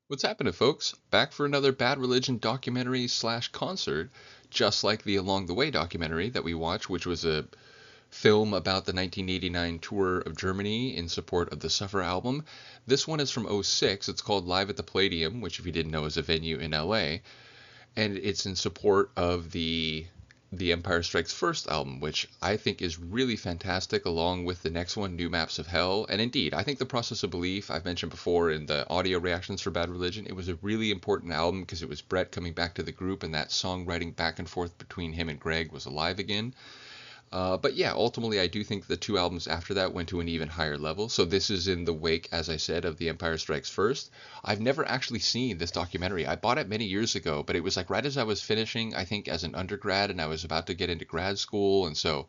What's happening, folks? Back for another Bad Religion documentary slash concert, just like the Along the Way documentary that we watched, which was a film about the 1989 tour of Germany in support of the Suffer album. This one is from '06. It's called Live at the Palladium, which, if you didn't know, is a venue in LA, and it's in support of the Empire Strikes First album, which I think is really fantastic, along with the next one, New Maps of Hell. And indeed, I think The Process of Belief, I've mentioned before in the audio reactions for Bad Religion, it was a really important album because it was Brett coming back to the group, and that songwriting back and forth between him and Greg was alive again. But yeah, ultimately, I do think the two albums after that went to an even higher level. So this is in the wake, as I said, of The Empire Strikes First. I've never actually seen this documentary. I bought it many years ago, but it was like right as I was finishing, I think, as an undergrad, and I was about to get into grad school. And so,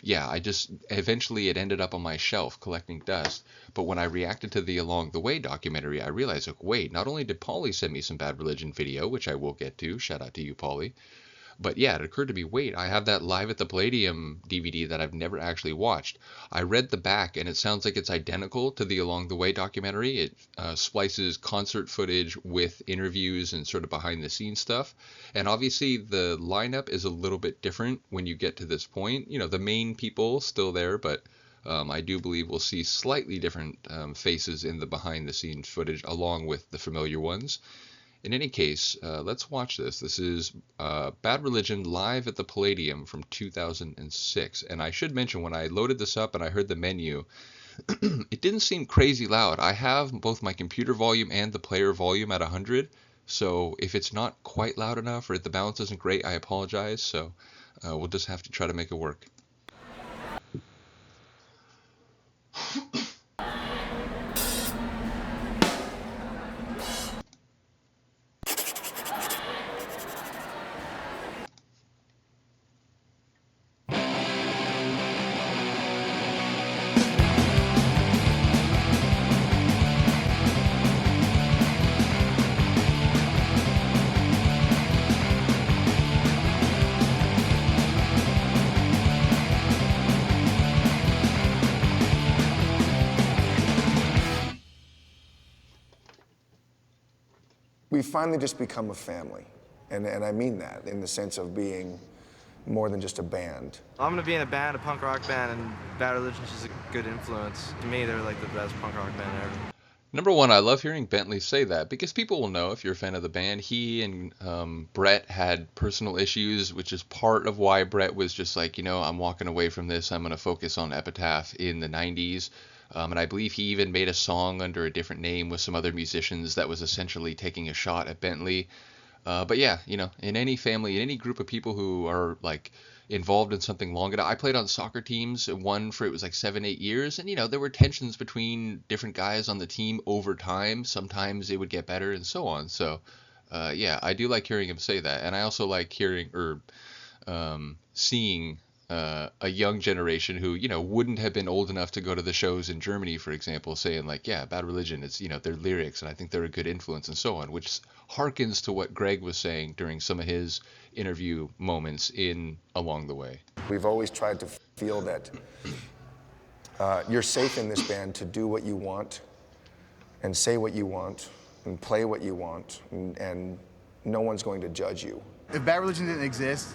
yeah, I just eventually it ended up on my shelf collecting dust. But when I reacted to the Along the Way documentary, I realized, like, wait, not only did Paulie send me some Bad Religion video, which I will get to, shout out to you, Paulie. But yeah, it occurred to me, wait, I have that Live at the Palladium DVD that I've never actually watched. I read the back, and it sounds like it's identical to the Along the Way documentary. It splices concert footage with interviews and sort of behind the scenes stuff. And obviously, the lineup is a little bit different when you get to this point. You know, the main people still there, but I do believe we'll see slightly different faces in the behind the scenes footage, along with the familiar ones. In any case, let's watch this. This is Bad Religion Live at the Palladium from 2006. And I should mention, when I loaded this up and I heard the menu, it didn't seem crazy loud. I have both my computer volume and the player volume at 100. So if it's not quite loud enough or if the balance isn't great, I apologize. So we'll just have to try to make it work. We've finally just become a family, and I mean that in the sense of being more than just a band. I'm gonna be in a band, a punk rock band, and Bad Religion's just a good influence. To me, they're like the best punk rock band ever. Number one, I love hearing Bentley say that because people will know if you're a fan of the band. He and Brett had personal issues, which is part of why Brett was just like, I'm walking away from this. I'm going to focus on Epitaph in the 90s. And I believe he even made a song under a different name with some other musicians that was essentially taking a shot at Bentley. But yeah, in any family, in any group of people who are like involved in something long enough. I played on soccer teams, one for it was like 7-8 years, and there were tensions between different guys on the team over time. Sometimes it would get better and so on. So yeah, I do like hearing him say that, and I also like hearing or seeing a young generation who wouldn't have been old enough to go to the shows in Germany, for example, saying like, yeah, Bad Religion, it's their lyrics, and I think they're a good influence and so on, which harkens to what Greg was saying during some of his interview moments in Along the Way. We've always tried to feel that you're safe in this band to do what you want and say what you want and play what you want, and no one's going to judge you. If Bad Religion didn't exist,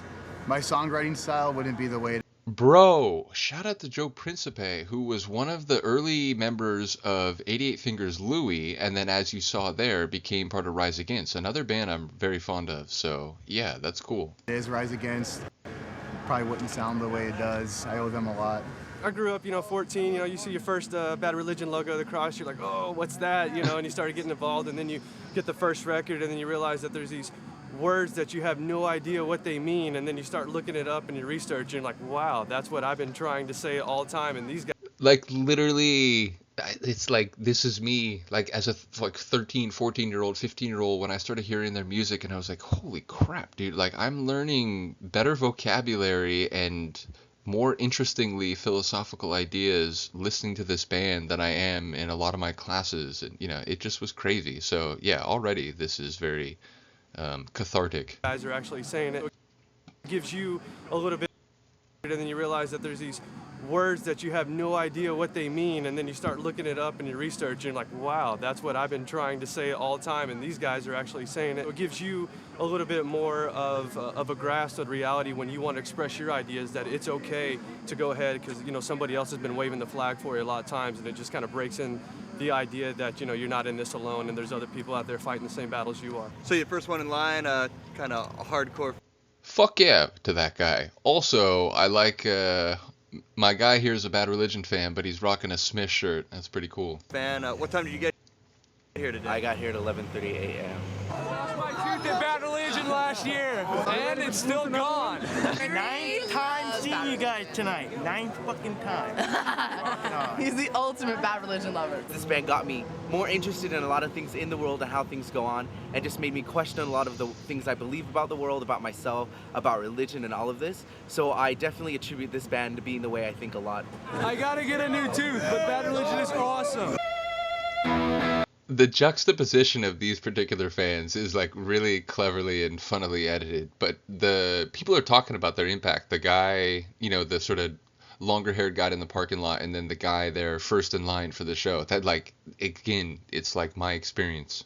my songwriting style wouldn't be the way it is. Bro, shout out to Joe Principe, who was one of the early members of 88 Fingers Louie, and then, as you saw there, became part of Rise Against, another band I'm very fond of. So yeah, that's cool. It is Rise Against. Probably wouldn't sound the way it does. I owe them a lot. I grew up, 14, you see your first Bad Religion logo of the cross, you're like, oh, what's that? And you started getting involved, and then you get the first record, and then you realize that there's these words that you have no idea what they mean, and then you start looking it up and you research, and you're like, wow, that's what I've been trying to say all the time, and these guys... Like, literally, it's like, this is me, like, as a 13, 14-year-old, 15-year-old, when I started hearing their music, and I was like, holy crap, dude, like, I'm learning better vocabulary and more interestingly philosophical ideas listening to this band than I am in a lot of my classes, and, it just was crazy. So, yeah, already this is very cathartic. Guys are actually saying it gives you a little bit, and then you realize that there's these words that you have no idea what they mean, and then you start looking it up and you research and you're like, wow, that's what I've been trying to say all the time, and these guys are actually saying it. It gives you a little bit more of a grasp of reality when you want to express your ideas, that it's okay to go ahead because, you know, somebody else has been waving the flag for you a lot of times, and it just kind of breaks in the idea that, you know, you're not in this alone and there's other people out there fighting the same battles you are. So you're the first one in line, kind of hardcore Fuck yeah to that guy. Also, I like, my guy here is a Bad Religion fan, but he's rocking a Smith shirt. That's pretty cool. fan. What time did you get here today? I got here at 11:30 a.m. Lost my tooth in Bad Religion last year, and it's still gone. Ninth time seeing you guys tonight. Ninth fucking time. He's the ultimate Bad Religion lover. This band got me more interested in a lot of things in the world and how things go on, and just made me question a lot of the things I believe about the world, about myself, about religion, and all of this. So I definitely attribute this band to being the way I think a lot. I gotta get a new tooth, but Bad Religion is awesome. The juxtaposition of these particular fans is like really cleverly and funnily edited, but the people are talking about their impact. The guy, you know, the sort of longer haired guy in the parking lot, and then the guy there first in line for the show. That, like, again, it's like my experience.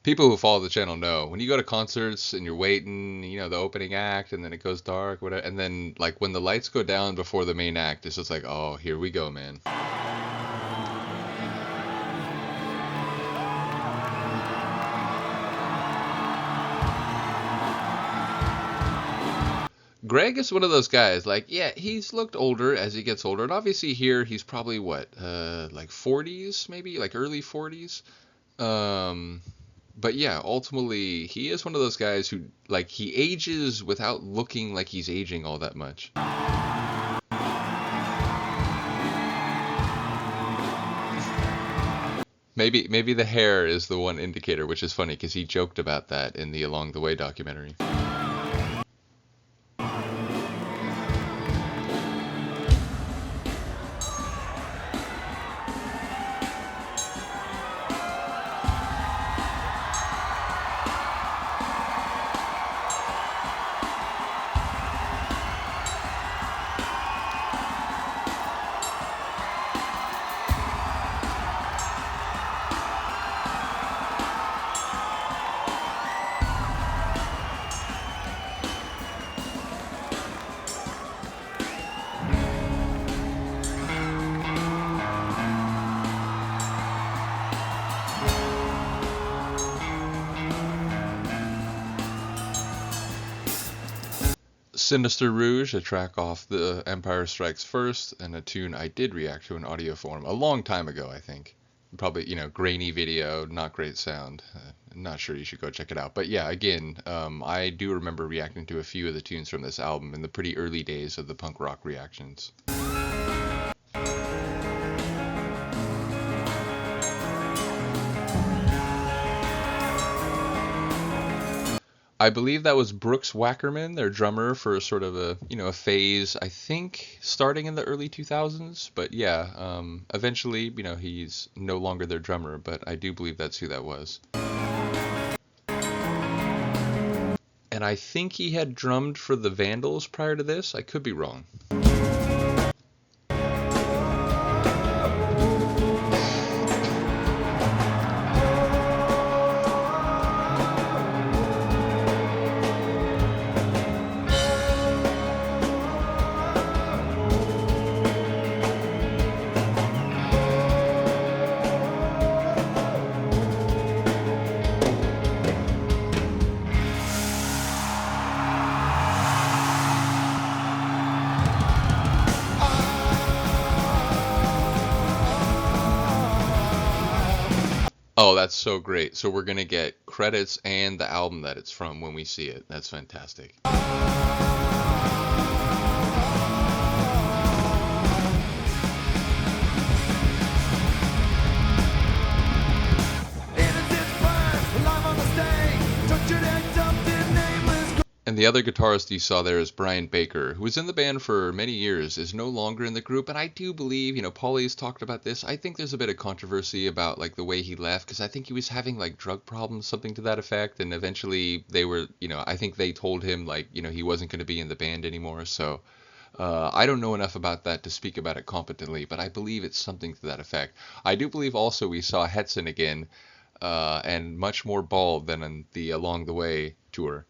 People who follow the channel know when you go to concerts and you're waiting, you know, the opening act, and then it goes dark, whatever, and then like when the lights go down before the main act, it's just like, oh, here we go, man. Greg is one of those guys, like, yeah, he's looked older as he gets older, and obviously here he's probably what, like 40s, maybe, like early 40s. But yeah, ultimately, he is one of those guys who, like, he ages without looking like he's aging all that much. Maybe the hair is the one indicator, which is funny because he joked about that in the Along the Way documentary. Sinister Rouge, a track off The Empire Strikes First, and a tune I did react to in audio form a long time ago, I think. Probably, you know, grainy video, not great sound. Not sure you should go check it out. But yeah, again, I do remember reacting to a few of the tunes from this album in the pretty early days of the punk rock reactions. I believe that was Brooks Wackerman, their drummer, for sort of a, you know, a phase, I think, starting in the early 2000s. But yeah, eventually, you know, he's no longer their drummer, but I do believe that's who that was. And I think he had drummed for the Vandals prior to this. I could be wrong. Oh, that's so great. So we're gonna get credits and the album that it's from when we see it. That's fantastic. And the other guitarist you saw there is Brian Baker, who was in the band for many years, is no longer in the group. And I do believe, Paulie's talked about this. I think there's a bit of controversy about like the way he left, because I think he was having like drug problems, something to that effect. And eventually they were, I think they told him like, he wasn't going to be in the band anymore. So I don't know enough about that to speak about it competently, but I believe it's something to that effect. I do believe also we saw Hetson again, and much more bald than on the Along the Way tour.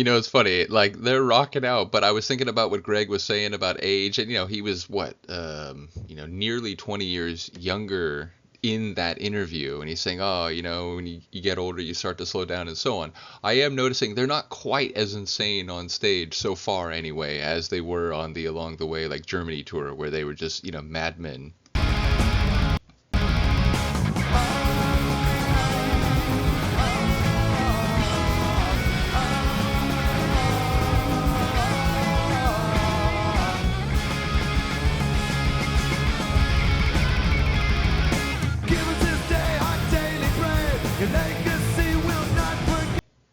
It's funny, like they're rocking out, but I was thinking about what Greg was saying about age, and he was what, nearly 20 years younger in that interview, and he's saying, oh, when you get older, you start to slow down and so on. I am noticing they're not quite as insane on stage so far anyway, as they were on the Along the Way, like Germany tour, where they were just, madmen.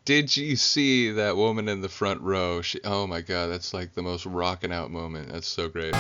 Did you see that woman in the front row? Oh my God, that's like the most rocking out moment. That's so great.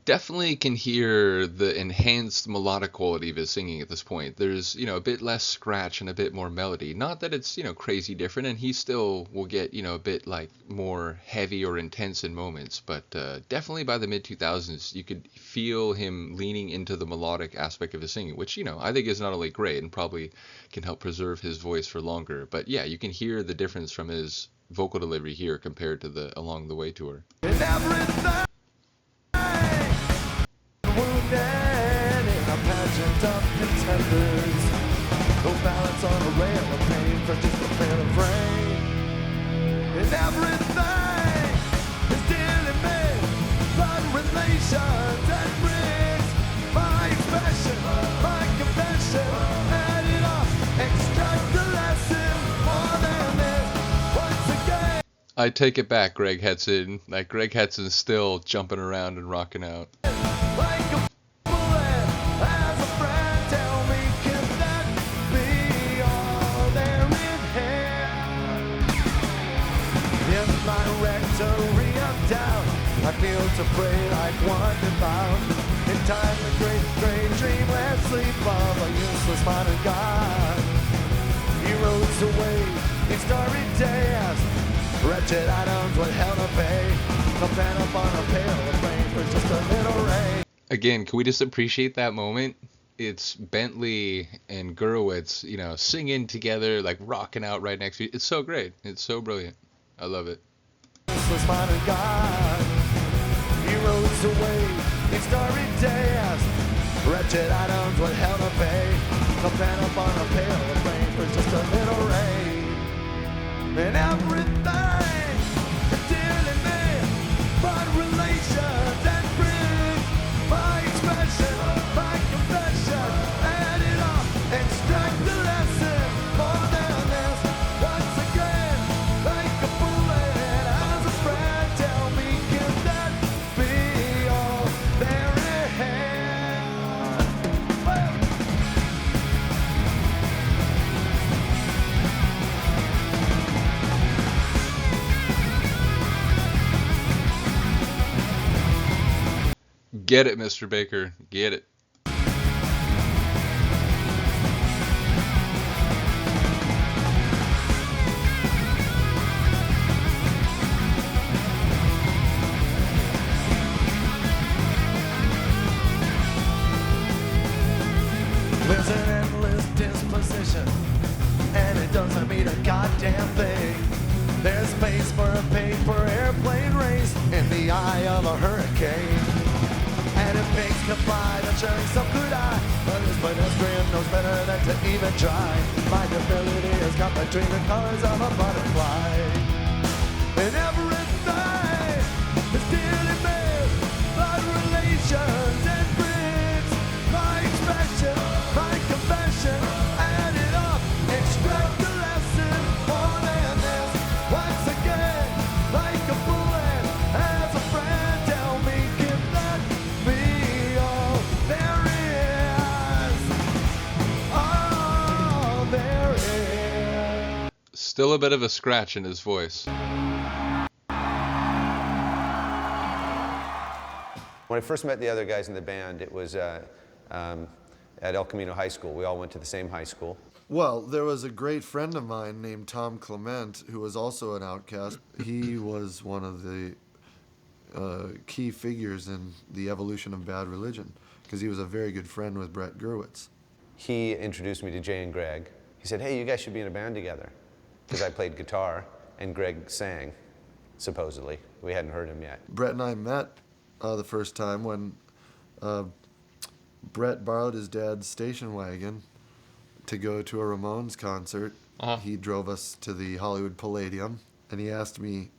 Definitely can hear the enhanced melodic quality of his singing at this point. There's, a bit less scratch and a bit more melody. Not that it's, crazy different, and he still will get, a bit like more heavy or intense in moments, but definitely by the mid-2000s, you could feel him leaning into the melodic aspect of his singing, which, I think is not only great and probably can help preserve his voice for longer, but yeah, you can hear the difference from his vocal delivery here compared to the Along the Way tour. Balance on a rail of pain for just a fan of rain. And everything is dearly made. Blood relations and bricks. My expression, my confession. Add it up, extract the lesson. More than this, once again. I take it back, Greg Hetson. Like, Greg Hetson's still jumping around and rocking out. I feel to pray like one devout. In time the great dreamless sleep of a useless modern God. He rose away in starry days. Wretched atoms with hell to pay. The phantom on a pail of rain for just a little rain. Again, can we just appreciate that moment? it's Bentley and Gurewitz, you know, singing together, like rocking out right next to you. It's so great. It's so brilliant. I love it. Was modern God. He rose away in starry days. Wretched items with hell to pay. A pen upon a pail of rain for just a little rain. And everything is dealing me, but relations and friends. My expression, my confession, add it up, extract the lesson. More than this, once again, like a bullet as a friend. Tell me, can that be all there is? Get it, Mr. Baker. Get it. There's an endless disposition, and it doesn't mean a goddamn thing. There's space for a paper airplane race in the eye of a hurricane. And if pigs could fly, then surely so could I. But this pedestrian knows better than to even try. My ability is caught between the colors of a butterfly. And everything is dearly made, blood relations and friends. My expression, my confession, add it up, extract the lesson. More than this, once again, like a bullet, as a friend, tell me, can that be all there is? All there is. Still a bit of a scratch in his voice. When I first met the other guys in the band, it was at El Camino High School. We all went to the same high school. Well, there was a great friend of mine named Tom Clement who was also an outcast. He was one of the key figures in the evolution of Bad Religion because he was a very good friend with Brett Gurewitz. He introduced me to Jay and Greg. He said, hey, you guys should be in a band together. Because I played guitar and Greg sang, supposedly. We hadn't heard him yet. Brett and I met the first time when Brett borrowed his dad's station wagon to go to a Ramones concert. He drove us to the Hollywood Palladium, and he asked me,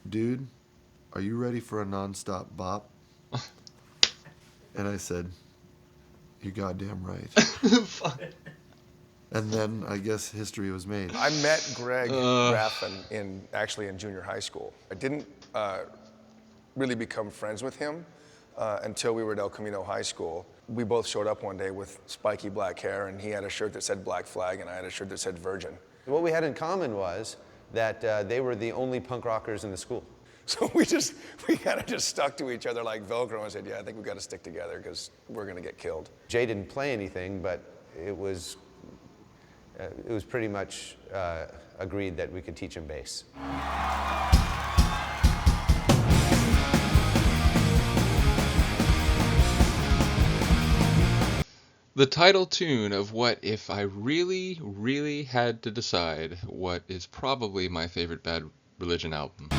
dude, are you ready for a nonstop bop? And I said, you're goddamn right. And then I guess history was made. I met Greg Graffin actually in junior high school. I didn't really become friends with him until we were at El Camino High School. We both showed up one day with spiky black hair, and he had a shirt that said Black Flag, and I had a shirt that said Virgin. What we had in common was that they were the only punk rockers in the school. So we kind of just stuck to each other like Velcro and said, yeah, I think we've got to stick together because we're going to get killed. Jay didn't play anything, but it was pretty much agreed that we could teach him bass. The title tune of what if I really, really had to decide what is probably my favorite Bad Religion album.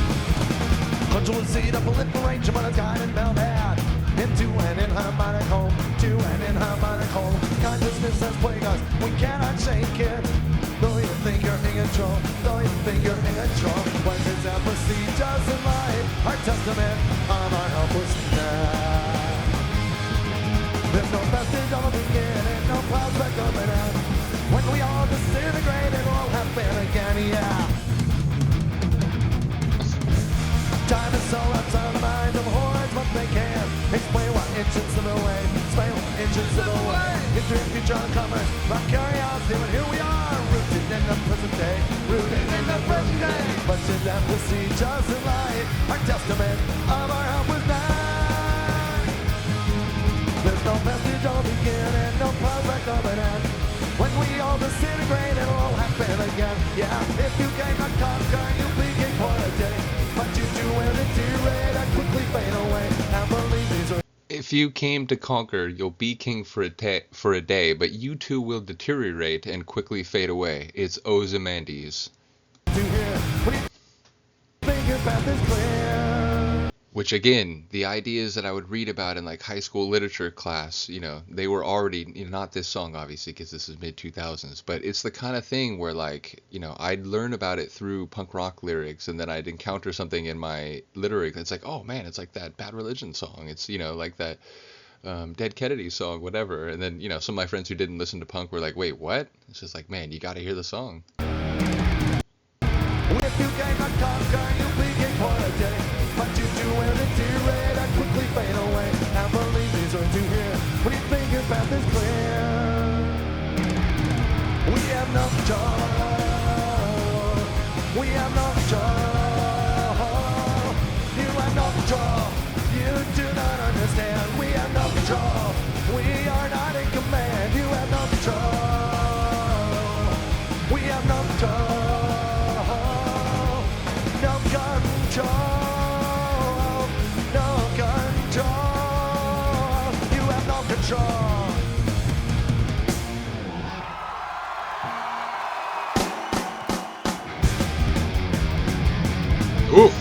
Control C to proliferate, but it's got in Belfast. Into an inharmonic home, to an inharmonic home. Consciousness has plagued us, we cannot shake it. Though you think you're in control, though you think you're in control. When this apathy doesn't lie, our testament of our helplessness. There's no vestige of a beginning, no prospect of an end. When we all disintegrate, it will happen again, yeah. Time is so outside the minds of hordes, but they can explain what inches of the way, explain what inches of the way. History and future uncomers, by curiosity, but here we are, rooted in the present day, rooted in the present day. But to that the sea doesn't lie, our testament of our helplessness. There's no vestige of a beginning, no prospect of an end. When we all disintegrate, it'll all happen again. Yeah, if you cannot conquer, you begin for a day. But you do it and deteriorate and quickly fade away. And believe these are... If you came to conquer, you'll be king for a day, but you too will deteriorate and quickly fade away. It's Ozymandias. Which again, the ideas that I would read about in like high school literature class, you know, they were already, you know, not this song obviously because this is mid 2000s, but it's the kind of thing where like, you know, I'd learn about it through punk rock lyrics and then I'd encounter something in my literary. It's like, oh man, it's like that Bad Religion song. It's, you know, like that Dead Kennedy song, whatever. And then, you know, some of my friends who didn't listen to punk were like, wait, what? It's just like, man, you got to hear the song. If you came to conquer, you'll be king for a day. But you do will deteriorate and quickly fade away. I believe these are to hear when you think your path is clear. We have no control. We have no control. You have no control. You do not understand. We have no control. We are not in command. You have no control. We have no control. No control, no control, you have no control. Oof.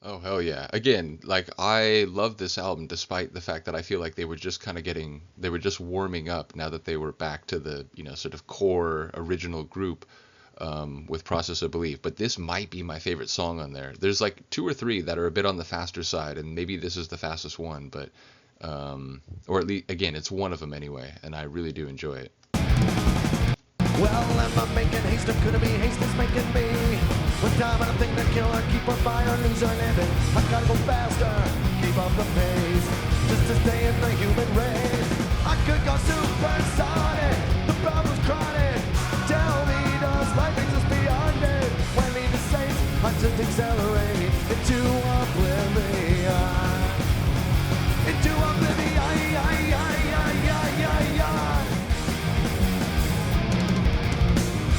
Oh, hell yeah. Again, like, I love this album despite the fact that I feel like they were just kind of they were just warming up now that they were back to the, you know, sort of core original group. With Process of Belief, but this might be my favorite song on there. There's like 2 or 3 that are a bit on the faster side, and maybe this is the fastest one, but or at least, again, it's one of them anyway, and I really do enjoy it. Well, am I making haste or could it be haste is making me? With time and a thing to kill or keep or buy or lose or living, I gotta go faster, keep up the pace, just to stay in the human race. I could go supersonic, the problem's chronic. Tell me, does life exist beyond it? When need to say, I just accelerate into oblivion. Into oblivion,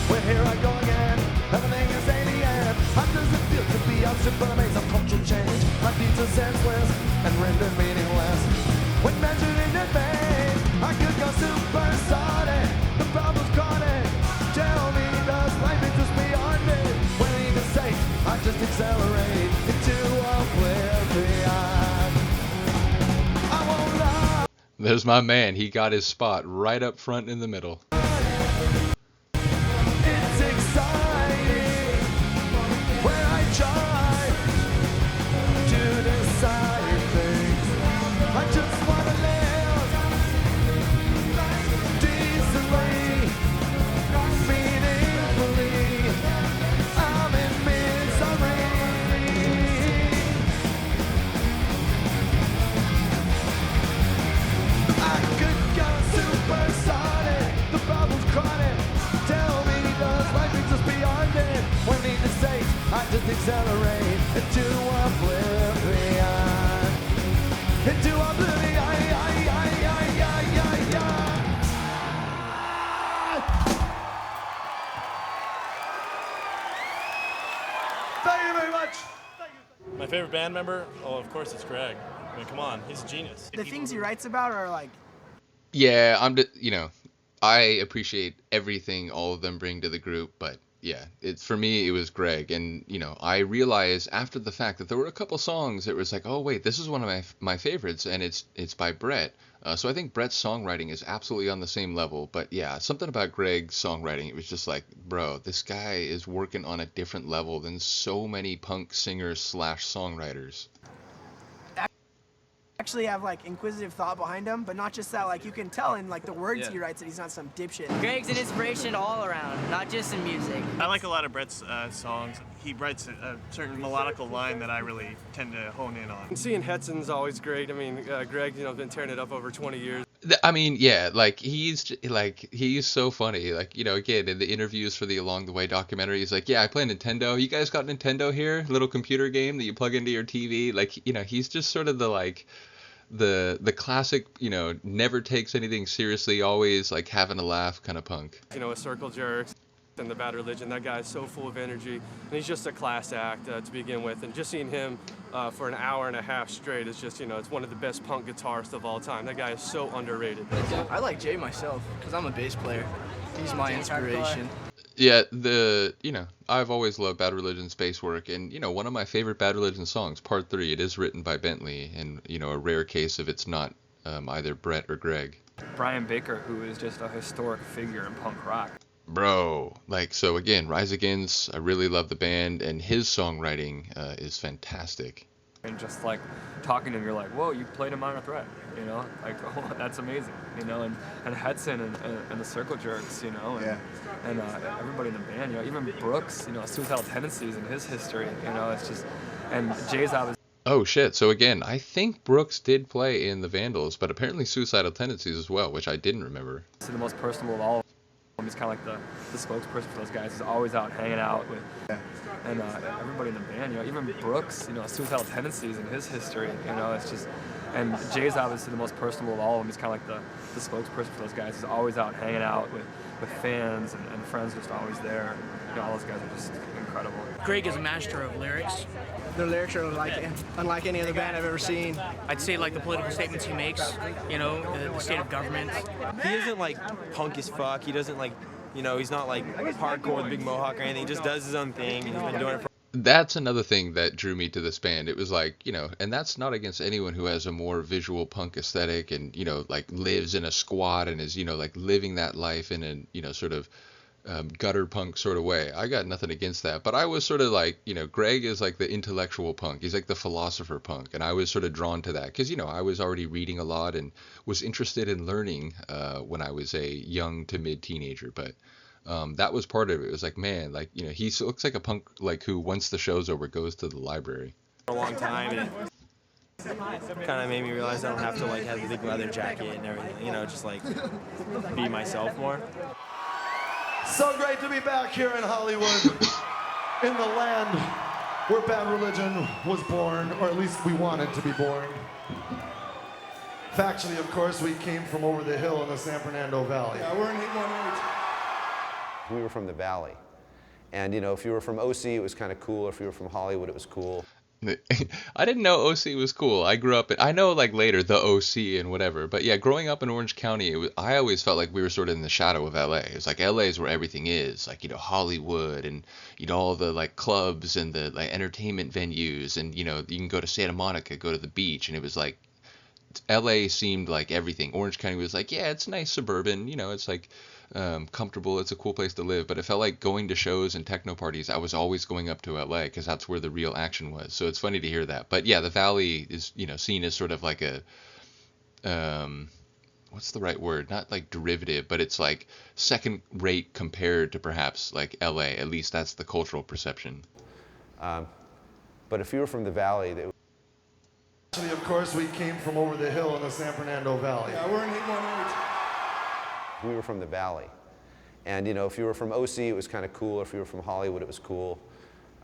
Well, here I go again, everything is alien. How does it feel to be a simple maze of cultural change? My deeds are senseless and rendered meaningless. When measured in advance, I could go supersonic, the problem's chronic. Tell me, does life exist beyond it? When I even say, I just accelerate into oblivion. I won't lie. There's my man. He got his spot right up front in the middle. It's exciting when I try to decide things. I just want to live decently, meaningfully. I'm in misery. I could go supersonic, the problem's chronic. Tell me, does life exist beyond it? When need to say, I just accelerate into oblivion. Into oblivion. Thank you very much. My favorite band member? Oh, of course it's Greg. I mean, come on, he's a genius. The things he writes about are like... Yeah, you know, I appreciate everything all of them bring to the group, but yeah, it's for me it was Greg, and you know, I realized after the fact that there were a couple songs that was like, oh wait, this is one of my favorites, and it's by Brett. So I think Brett's songwriting is absolutely on the same level, but yeah, something about Greg's songwriting, it was just like, bro, this guy is working on a different level than so many punk singers / songwriters. Actually have like inquisitive thought behind him, but not just that, like you can tell in like the words he writes that he's not some dipshit. Greg's an inspiration all around, not just in music. I like a lot of Brett's songs. He writes a certain melodical line that I really tend to hone in on. And seeing Hetson's always great. I mean, Greg, you know, been tearing it up over 20 years. I mean, yeah, like he's so funny. Like, you know, again, in the interviews for the Along the Way documentary, he's like, yeah, I play Nintendo. You guys got Nintendo here? Little computer game that you plug into your TV. Like, you know, he's just sort of the classic, you know, never takes anything seriously, always like having a laugh kind of punk. You know, a circle jerk. than the Bad Religion. That guy is so full of energy, and he's just a class act to begin with. And just seeing him for an hour and a half straight is just, it's one of the best punk guitarists of all time. That guy is so underrated. I like Jay myself because I'm a bass player. He's my inspiration. Yeah, I've always loved Bad Religion's bass work, and, one of my favorite Bad Religion songs, Part 3, it is written by Bentley, and, a rare case if it's not either Brett or Greg. Brian Baker, who is just a historic figure in punk rock. Bro, so again, Rise Against, I really love the band, and his songwriting is fantastic. And just like talking to him, you're like, whoa, you played a Minor Threat, oh, that's amazing, and Hetson and the Circle Jerks, and everybody in the band, even Brooks, Suicidal Tendencies and his history, it's just, and Jay's obviously. Oh shit, so again, I think Brooks did play in the Vandals, but apparently Suicidal Tendencies as well, which I didn't remember. The most personable of all of them. He's kind of like the spokesperson for those guys. He's always out hanging out with, and everybody in the band, even Brooks, Suicidal Tendencies and his history, it's just, and Jay's obviously the most personable of all of them. He's kind of like the spokesperson for those guys. He's always out hanging out with fans and friends, just always there. All those guys are just incredible. Greg is a master of lyrics. The lyrics are unlike any other band I've ever seen. I'd say like the political statements he makes, the state of government. He isn't like punk as fuck. He doesn't he's not like hardcore with a big mohawk or anything. He just does his own thing, and he's been doing it for. That's another thing that drew me to this band. It was and that's not against anyone who has a more visual punk aesthetic and, lives in a squad and is, living that life in a, sort of gutter punk sort of way. I got nothing against that. But I was sort of Greg is like the intellectual punk. He's like the philosopher punk. And I was sort of drawn to that because, I was already reading a lot and was interested in learning when I was a young to mid teenager. But that was part of it. It was man, he looks like a punk, who once the show's over goes to the library. For a long time, and it kind of made me realize I don't have to have the big leather jacket and everything. Just be myself more. So great to be back here in Hollywood, in the land where Bad Religion was born, or at least we wanted to be born. Factually, of course, we came from over the hill in the San Fernando Valley. Yeah, we're in 818. We were from the Valley. And, if you were from OC, it was kind of cool. If you were from Hollywood, it was cool. I didn't know OC was cool. I grew up I know later the OC and whatever, but yeah, growing up in Orange County, I always felt like we were sort of in the shadow of LA. It's LA is where everything is, Hollywood and all the clubs and the entertainment venues, and you can go to Santa Monica, go to the beach, and it was LA seemed like everything. Orange County was yeah, it's nice suburban, it's comfortable, it's a cool place to live, but it felt like going to shows and techno parties, I was always going up to LA because that's where the real action was. So it's funny to hear that. But yeah, the Valley is seen as sort of a what's the right word, not derivative, but it's second rate compared to perhaps LA. At least that's the cultural perception. But if you were from the Valley, Actually, of course, we came from over the hill in the San Fernando Valley. Yeah, we're in 818. We were from the Valley. And, if you were from OC, it was kind of cool. If you were from Hollywood, it was cool.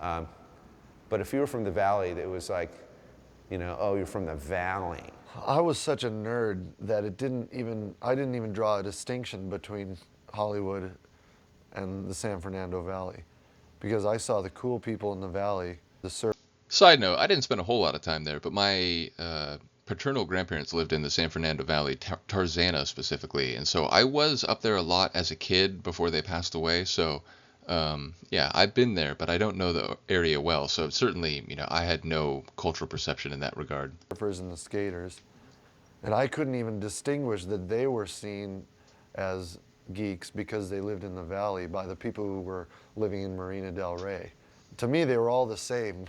But if you were from the Valley, it was oh, you're from the Valley. I was such a nerd that I didn't even draw a distinction between Hollywood and the San Fernando Valley, because I saw the cool people in the Valley, Side note, I didn't spend a whole lot of time there, but my paternal grandparents lived in the San Fernando Valley, Tarzana specifically, and so I was up there a lot as a kid before they passed away. So yeah, I've been there, but I don't know the area well. So certainly, I had no cultural perception in that regard. Surfers and the skaters, and I couldn't even distinguish that they were seen as geeks because they lived in the Valley by the people who were living in Marina del Rey. To me, they were all the same.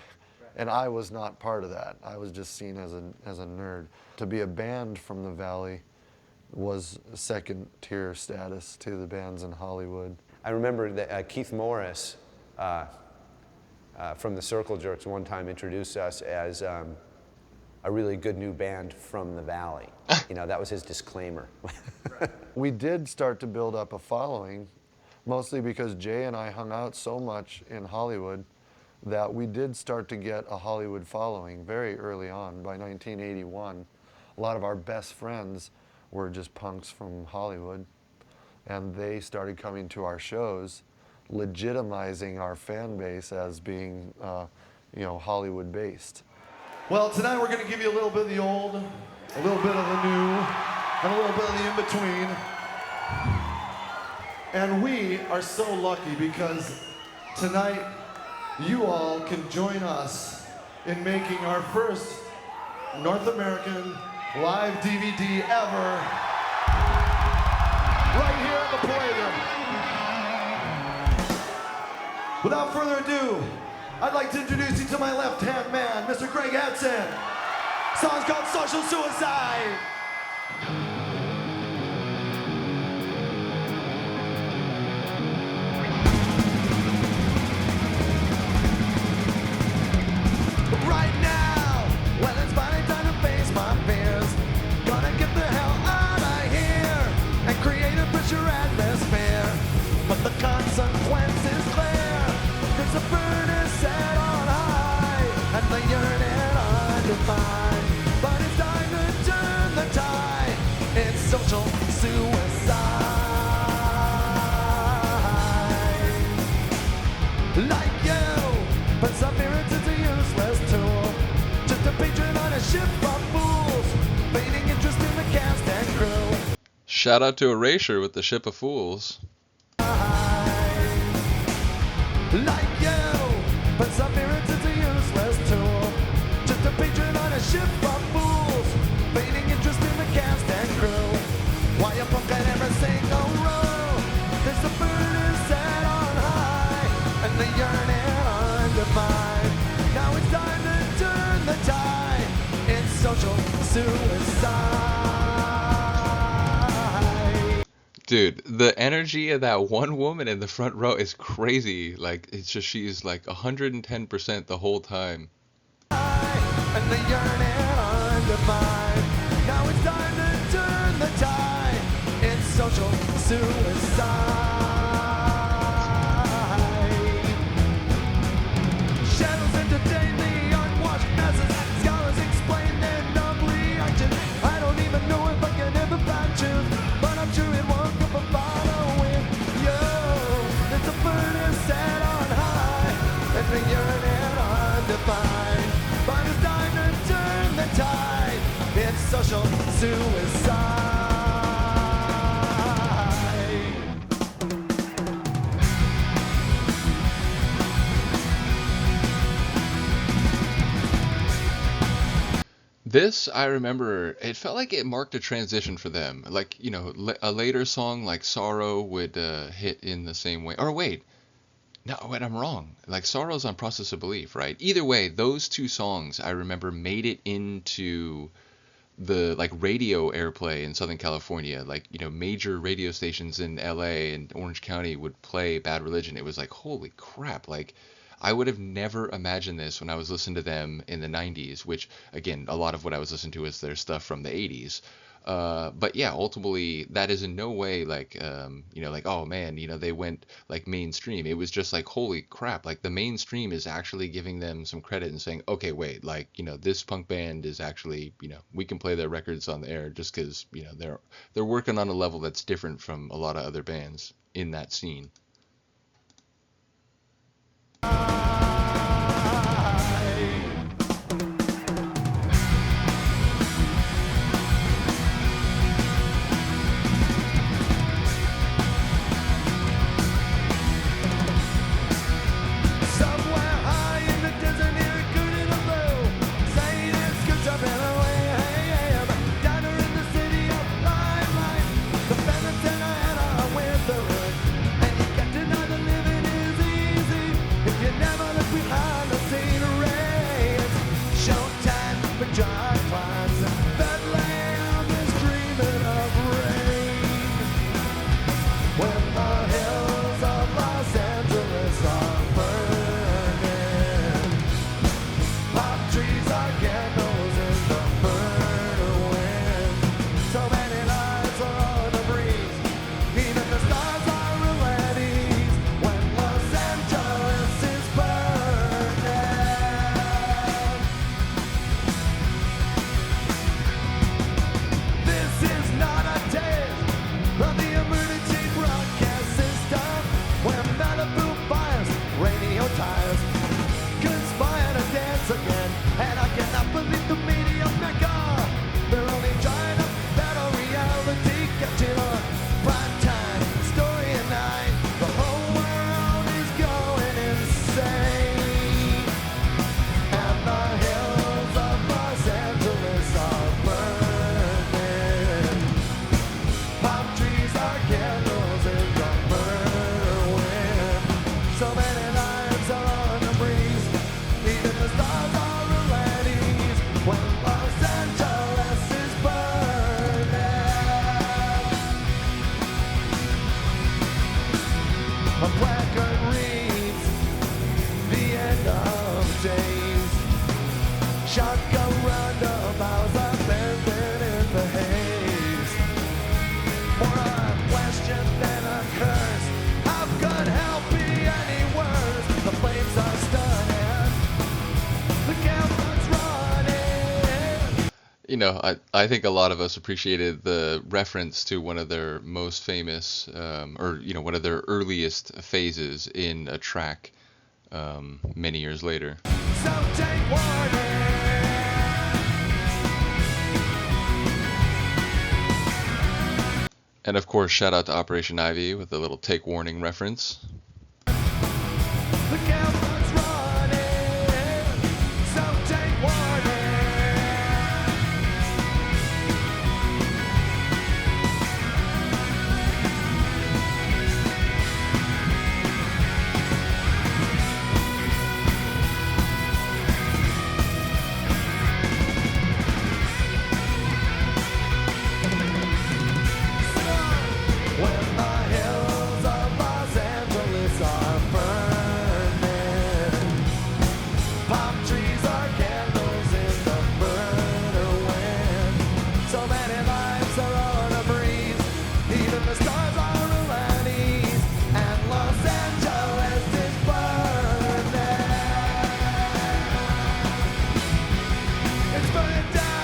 And I was not part of that. I was just seen as a nerd. To be a band from the Valley was second tier status to the bands in Hollywood. I remember that Keith Morris from the Circle Jerks one time introduced us as a really good new band from the Valley. That was his disclaimer. We did start to build up a following, mostly because Jay and I hung out so much in Hollywood that we did start to get a Hollywood following very early on. By 1981, a lot of our best friends were just punks from Hollywood, and they started coming to our shows legitimizing our fan base as being, Hollywood based. Well, tonight we're going to give you a little bit of the old, a little bit of the new, and a little bit of the in-between. And we are so lucky because tonight you all can join us in making our first North American live DVD ever right here at the Palladium. Without further ado, I'd like to introduce you to my left-hand man, Mr. Greg Hudson. Song's called Social Suicide. Right now, well, it's finally time to face my fears. Gonna get the hell out of here and create a pressure atmosphere. But the consequence is clear. There's a burn is set on high and the yearning undefined. But it's time to turn the tide. It's social suicide. Like you, perseverance is a useless tool. Just a patron on a ship of fools, feigning interest in the cast and crew. Shout out to Erasure with the Ship of Fools. Like you, perseverance is a useless tool. Just a patron on a ship of fools, feigning interest in the cast and crew. Why you punk at every single row? There's the burn is set on high and the yearning undefined. Now it's time to turn the tide. It's social suicide. Dude, the energy of that one woman in the front row is crazy. Like, it's just, she's like 110% the whole time. And the yearning undefined. Now it's time to turn the tide. It's social suicide. Shadows entertain the unwashed masses. Scholars explain their noble reaction. I don't even know if I can ever find truth, but I'm sure it won't come from following you. There's a burn is set on high and the yearning undefined. But it's time to turn the tide. It's social suicide. This, I remember, it felt like it marked a transition for them. Like, a later song like Sorrow would hit in the same way. Or wait, I'm wrong. Like, Sorrow's on Process of Belief, right? Either way, those two songs, I remember, made it into the, like, radio airplay in Southern California. Like, major radio stations in LA and Orange County would play Bad Religion. It was like, holy crap, like, I would have never imagined this when I was listening to them in the 90s, which, again, a lot of what I was listening to is their stuff from the 80s. But yeah, ultimately, that is in no way like, like, oh man, they went like mainstream. It was just like, holy crap, like the mainstream is actually giving them some credit and saying, okay, wait, like, this punk band is actually, we can play their records on the air just because, they're working on a level that's different from a lot of other bands in that scene. And you When Los Angeles is burning, a placard reads the end of days. Shotgun roundabouts are bending in the haze. More a question than a curse. How could hell be any worse? The flames are stunning. The camera's running. You know, I think a lot of us appreciated the reference to one of their most famous, or, you know, one of their earliest phases in a track many years later. So take warning. And of course, shout out to Operation Ivy with the little take warning reference. The camera's running. So take warning. When the hills of Los Angeles are burning, palm trees are candles in the murder wind. So many lives are on a breeze, even the stars are at ease, and Los Angeles is burning. It's burning down.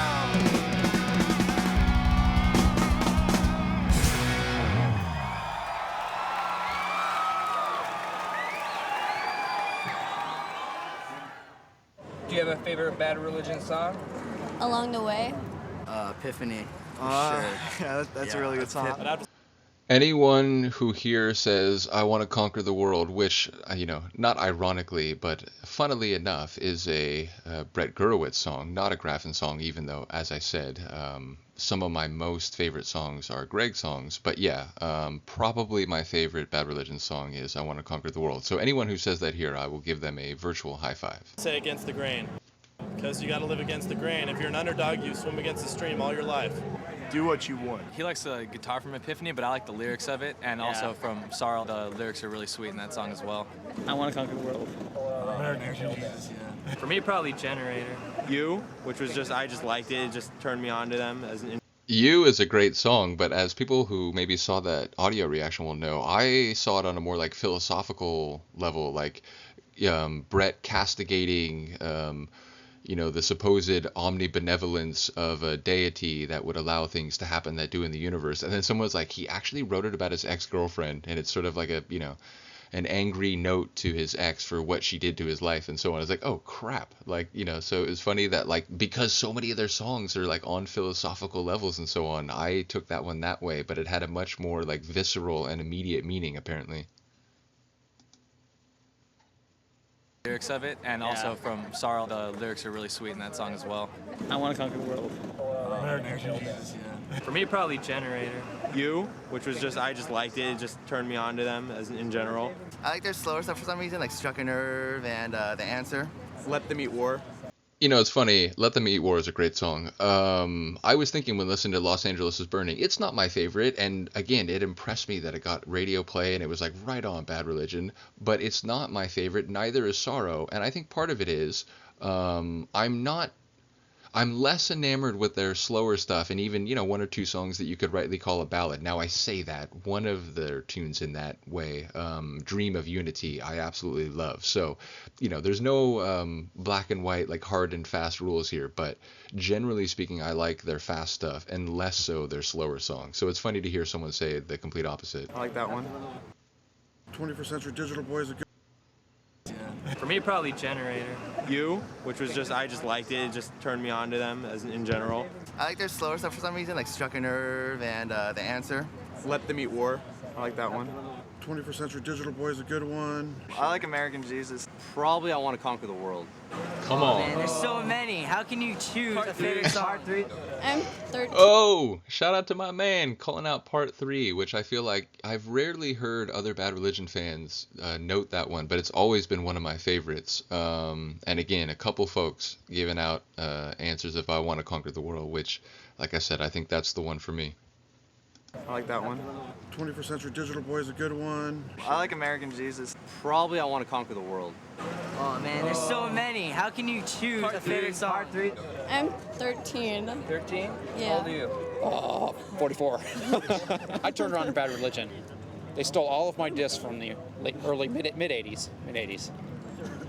Do you have a favorite Bad Religion song? Along the Way. Epiphany. Yeah, that's a really good song. Anyone who here says, I want to conquer the world, which, you know, not ironically, but funnily enough, is a Brett Gurewitz song, not a Graffin song, even though, as I said, some of my most favorite songs are Greg songs. But yeah, probably my favorite Bad Religion song is I Want to Conquer the World. So anyone who says that here, I will give them a virtual high five. Say against the grain, because you got to live against the grain. If you're an underdog, you swim against the stream all your life. Do what you want. He likes the guitar from Epiphany, but I like the lyrics of it, and also from Sorrow, the lyrics are really sweet in that song as well. I Want to Conquer the World. For me, probably Generator. You, which was just, I just liked it. It just turned me on to them as an. You is a great song, but as people who maybe saw that audio reaction will know, I saw it on a more like philosophical level, like Brett castigating, you know, the supposed omnibenevolence of a deity that would allow things to happen that do in the universe. And then someone's like, he actually wrote it about his ex-girlfriend, and it's sort of like a, you know, an angry note to his ex for what she did to his life and so on. It's like, oh crap. Like, you know, so it's funny that like, because so many of their songs are like on philosophical levels and so on, I took that one that way, but it had a much more like visceral and immediate meaning apparently. Lyrics of it, and also from Sorrow, the lyrics are really sweet in that song as well. I Want to Conquer the World. For me, probably Generator. You, which was just, I just liked it. It just turned me on to them as in general. I like their slower stuff for some reason, like Struck a Nerve and The Answer. Let Them Eat War. You know, it's funny. Let Them Eat War is a great song. I was thinking when listening to Los Angeles is Burning, it's not my favorite. And again, it impressed me that it got radio play and it was like right on Bad Religion. But it's not my favorite. Neither is Sorrow. And I think part of it is I'm less enamored with their slower stuff, and even, you know, one or two songs that you could rightly call a ballad. Now, I say that one of their tunes in that way, Dream of Unity, I absolutely love. So, you know, there's no black and white, like hard and fast rules here, but generally speaking, I like their fast stuff, and less so their slower songs. So it's funny to hear someone say the complete opposite. I like that one. 21st Century Digital Boys are good. For me, probably Generator. You, which was just, I just liked it. It just turned me on to them as in general. I like their slower stuff for some reason, like Struck a Nerve and The Answer. Let Them Eat War. I like that one. 21st Century Digital Boy is a good one. I like American Jesus. Probably I Want to Conquer the World. Come on. Man, there's so many. How can you choose a favorite song? Part 3. I'm 13. Oh, shout out to my man calling out part 3, which I feel like I've rarely heard other Bad Religion fans note that one, but it's always been one of my favorites. And again, a couple folks giving out answers if I Want to Conquer the World, which, like I said, I think that's the one for me. I like that one. 21st Century Digital Boy is a good one. I like American Jesus. Probably I Want to Conquer the World. Oh man, there's so many. How can you choose a favorite song? Part 3. I'm 13. 13? Yeah. How old are you? 44. I turned around to Bad Religion. They stole all of my discs from the early mid-80s.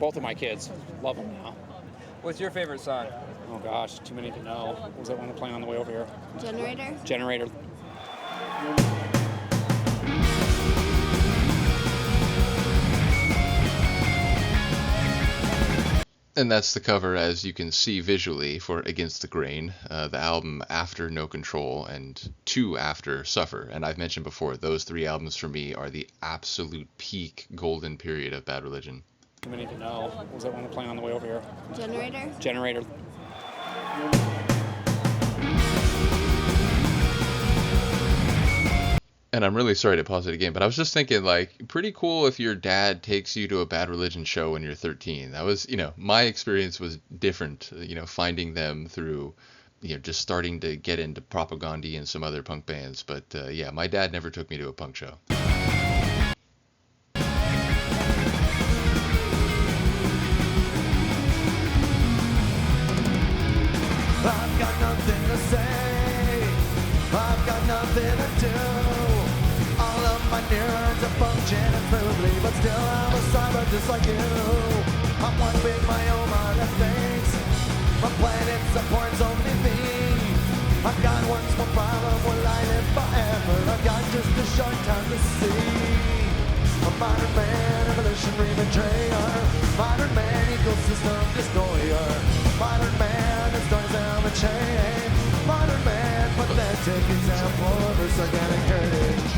Both of my kids. Love them now. What's your favorite song? Oh gosh, too many to know. What was that one playing on the way over here? Generator? Generator. And that's the cover, as you can see visually, for Against the Grain, the album after No Control and 2 after Suffer. And I've mentioned before, those 3 albums for me are the absolute peak golden period of Bad Religion. Too many to know. What was that one playing on the way over here? Generator? Generator. And I'm really sorry to pause it again, but I was just thinking, like, pretty cool if your dad takes you to a Bad Religion show when you're 13. That was, my experience was different, finding them through, just starting to get into Propagandhi and some other punk bands. But yeah, my dad never took me to a punk show. I've got nothing to say. I've got nothing to do. All of my neurons are functioning smoothly, but still I'm a cyber just like you. I'm one big myoma that thinks my planet supports only me. I've got one small problem, will I live forever? I've got just a short time to see. A modern man, evolutionary betrayer. Modern man, ecosystem destroyer. Modern man, destroys down the chain. Modern man, pathetic example of his organic heritage.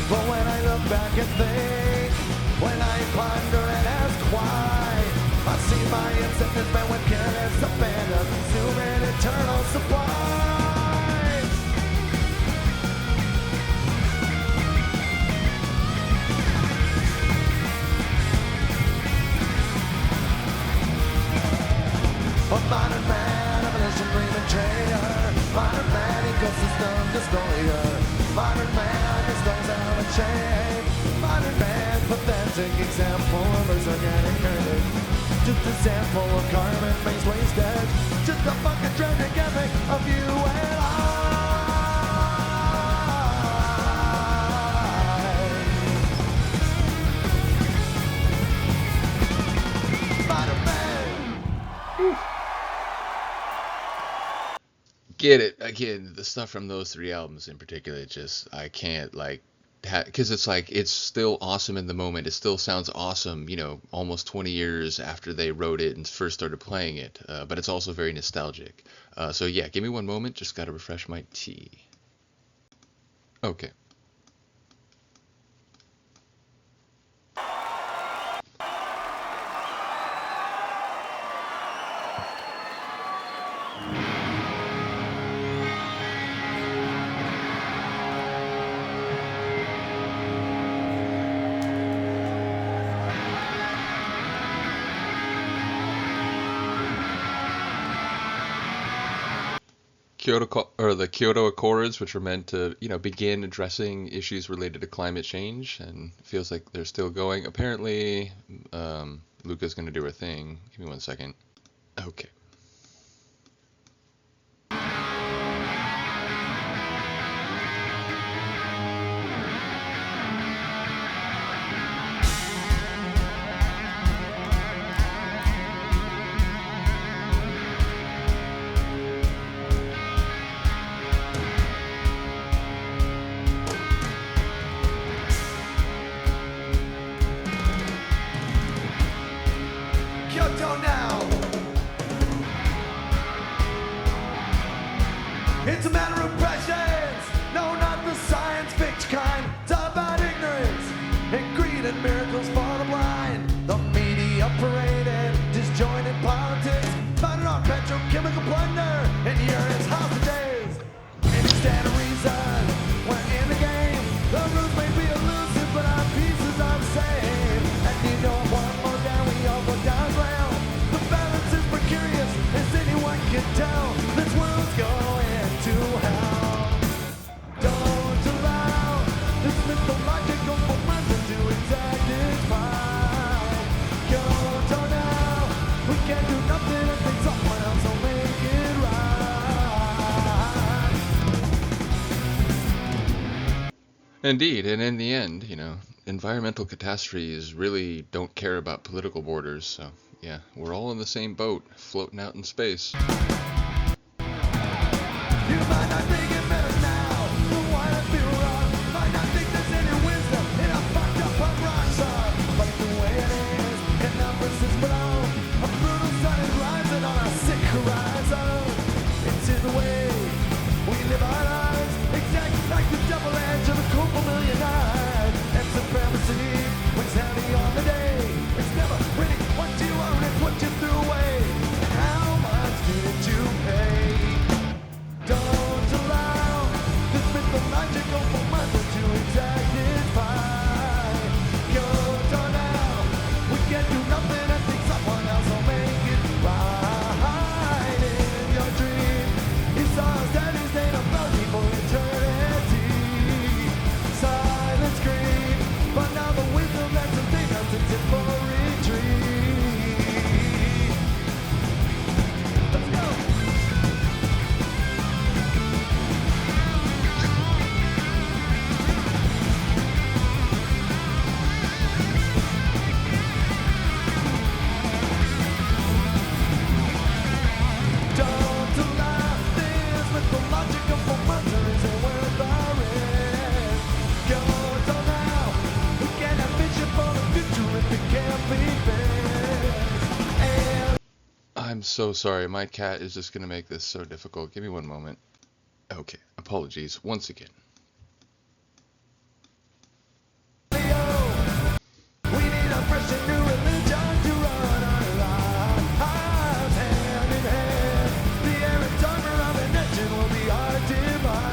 But when I look back and think, when I ponder and ask why, I see my incentives met with careless abandon, consuming eternal supply. A modern man, evolutionary betrayer. Modern man, ecosystem destroyer. Modern man, destroys our chain. Modern man, pathetic example of his organic heritage. Just a sample of carbon-based wastage. Just a fucking tragic epic of you and I. Modern man. Get it. Again, the stuff from those 3 albums in particular, I can't, because it's still awesome in the moment. It still sounds awesome, almost 20 years after they wrote it and first started playing it. But it's also very nostalgic. So yeah, give me one moment. Just got to refresh my tea. Okay. The Kyoto Accords, which were meant to, begin addressing issues related to climate change, and it feels like they're still going. Apparently, Luca's going to do her thing. Give me one second. Okay. Kyoto now. needed miracles for the blind. The media paraded disjointed politics, founded on petrochemical plunder and urine hostages. Instead of reason, we're in the game. The rules may be elusive, but our pieces are the same. And you know one more down, we all go down as well. The balance is precarious, as anyone can tell. This world's going to hell. Don't allow this mythological momentum to exact its pride. Go on now, we can't do nothing and think someone else will make it right. Indeed, and in the end, environmental catastrophes really don't care about political borders, so yeah, we're all in the same boat, floating out in space. You might not think it matters now, but why I feel wrong? Might not think there's any wisdom in a fucked up punk rock song. But the way it is, and numbers is below. A brutal sun is rising on our sick horizon. It's in the way we live our lives, exactly like the double edge of a cool million eyes. And supremacy weighs heavy on the day. It's never really what you own, it's what you threw away. And how much did you pay? Don't allow this mythological momentum to exact its pride. Go on now, we can't do nothing and think someone else will make it right. In your dream, you saw a steady state of melody for eternity. Silent scream, but now the wisdom that's within us is in for retreat. Let's go. Don't allow this mythological momentum isn't worth the risk. Go on now, we can't have vision for the future if it can't be fixed. And I'm so sorry, my cat is just gonna make this so difficult. Give me one moment. Okay, apologies once again. we need a fresh and new religion to run our lives hand in hand. The air and timer of an engine will be our divide.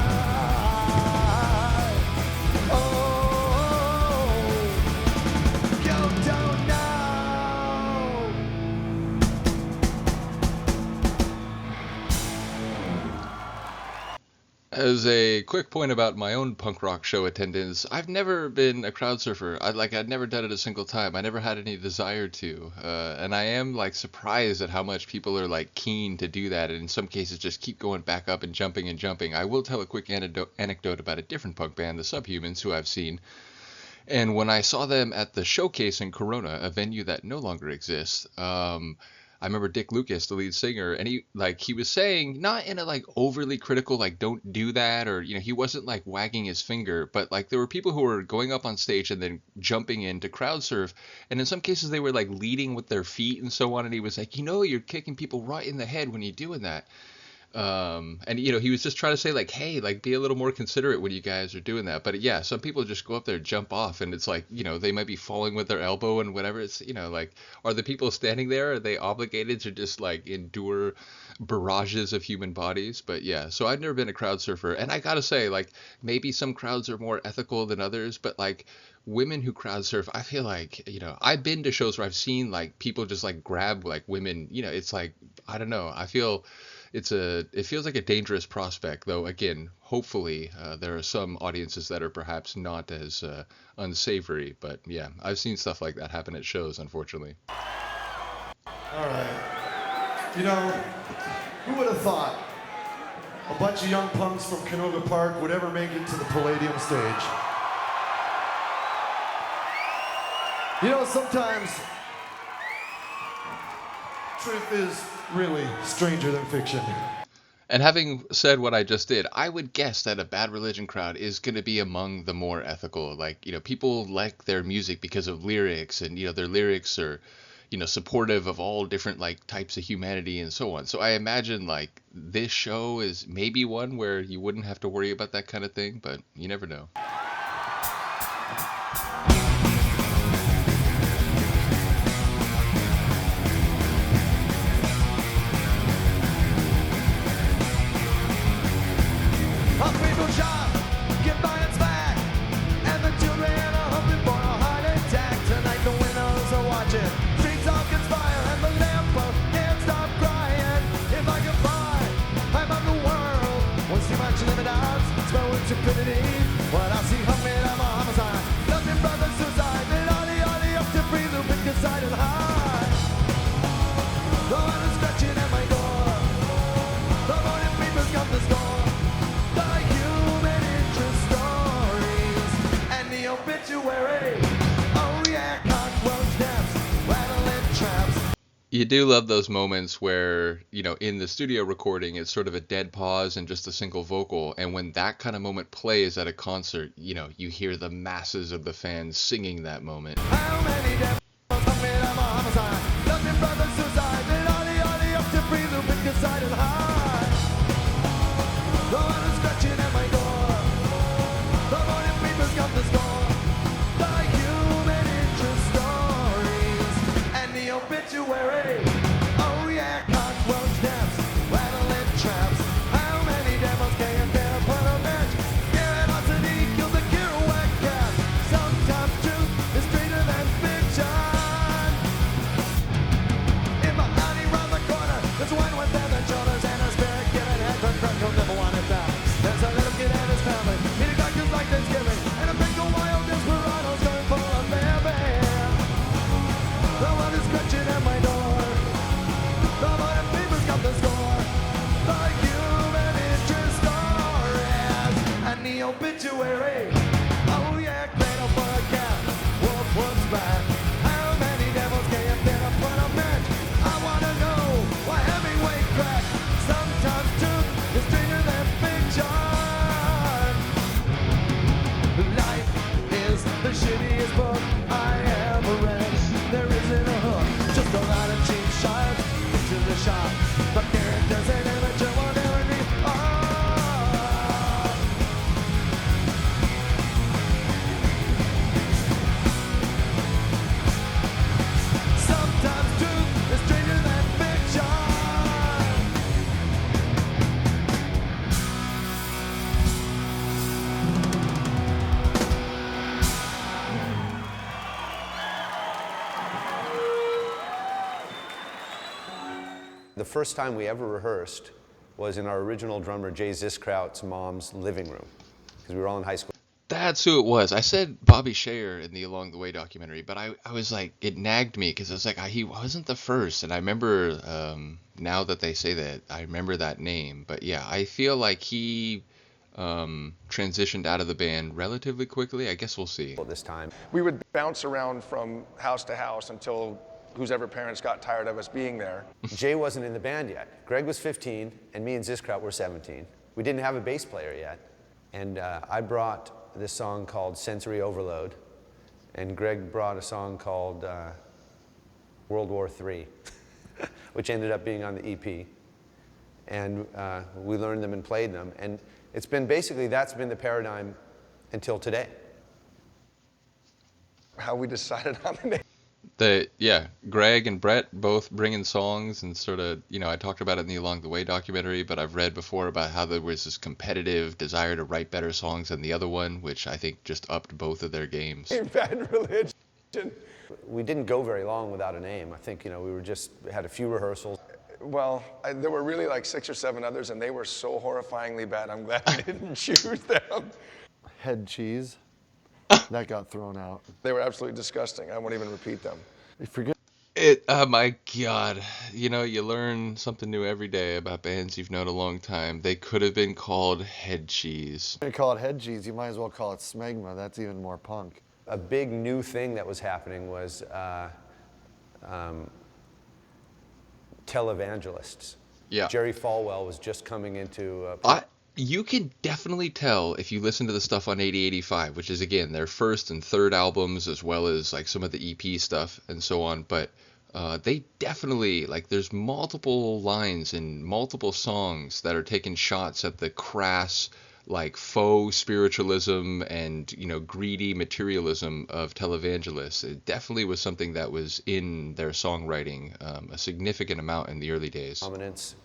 Oh, go down now. As a quick point about my own punk rock show attendance, I've never been a crowd surfer. I'd never done it a single time. I never had any desire to, and I am surprised at how much people are keen to do that, and in some cases just keep going back up and jumping and jumping. I will tell a quick anecdote about a different punk band, the Subhumans, who I've seen. And when I saw them at the Showcase in Corona, a venue that no longer exists, I remember Dick Lucas, the lead singer, and he was saying, not in a overly critical don't do that, or he wasn't wagging his finger, but there were people who were going up on stage and then jumping in to crowd surf, and in some cases they were leading with their feet and so on, and he was like, you're kicking people right in the head when you're doing that. And he was just trying to say hey, be a little more considerate when you guys are doing that. But yeah, some people just go up there, jump off, and it's they might be falling with their elbow and whatever. It's are the people standing there, are they obligated to just endure barrages of human bodies? But yeah, so I've never been a crowd surfer, and I gotta say maybe some crowds are more ethical than others, but women who crowd surf, I feel I've been to shows where I've seen people just grab women, it's I don't know, I feel it feels like a dangerous prospect, though again, hopefully there are some audiences that are perhaps not as unsavory, but yeah, I've seen stuff like that happen at shows, unfortunately. All right. Who would have thought a bunch of young punks from Canoga Park would ever make it to the Palladium stage? Sometimes truth is really stranger than fiction. And having said what I just did, I would guess that a Bad Religion crowd is going to be among the more ethical. People like their music because of lyrics, and their lyrics are supportive of all different types of humanity and so on. So I imagine this show is maybe one where you wouldn't have to worry about that kind of thing, but you never know. You do love those moments where, in the studio recording, it's sort of a dead pause and just a single vocal. And when that kind of moment plays at a concert, you hear the masses of the fans singing that moment. The first time we ever rehearsed was in our original drummer Jay Ziskraut's mom's living room, because we were all in high school. That's who it was. I said Bobby Shayer in the Along the Way documentary, but I was like, it nagged me because I was like, he wasn't the first. And I remember, now that they say that, I remember that name. But yeah, I feel like he transitioned out of the band relatively quickly. I guess we'll see. This time. We would bounce around from house to house until whose ever parents got tired of us being there. Jay wasn't in the band yet. Greg was 15, and me and Ziskraut were 17. We didn't have a bass player yet. And I brought this song called Sensory Overload, and Greg brought a song called World War III, which ended up being on the EP. And we learned them and played them. And it's been basically, that's been the paradigm until today. How we decided on the name. Greg and Brett both bringing songs and sort of, I talked about it in the Along the Way documentary, but I've read before about how there was this competitive desire to write better songs than the other one, which I think just upped both of their games. Bad Religion. We didn't go very long without a name. I think, we were had a few rehearsals. Well, there were really like 6 or 7 others, and they were so horrifyingly bad. I'm glad I didn't choose them. Head cheese. That got thrown out. They were absolutely disgusting. I won't even repeat them. You forget. Oh my God. You learn something new every day about bands you've known a long time. They could have been called Head Cheese. You call it Head Cheese, you might as well call it Smegma. That's even more punk. A big new thing that was happening was televangelists. Yeah. Jerry Falwell was just coming into... You can definitely tell if you listen to the stuff on 8085, which is, again, their first and third albums, as well as like some of the EP stuff and so on. But they definitely, there's multiple lines in multiple songs that are taking shots at the crass, faux spiritualism and, greedy materialism of televangelists. It definitely was something that was in their songwriting, a significant amount in the early days. Prominence.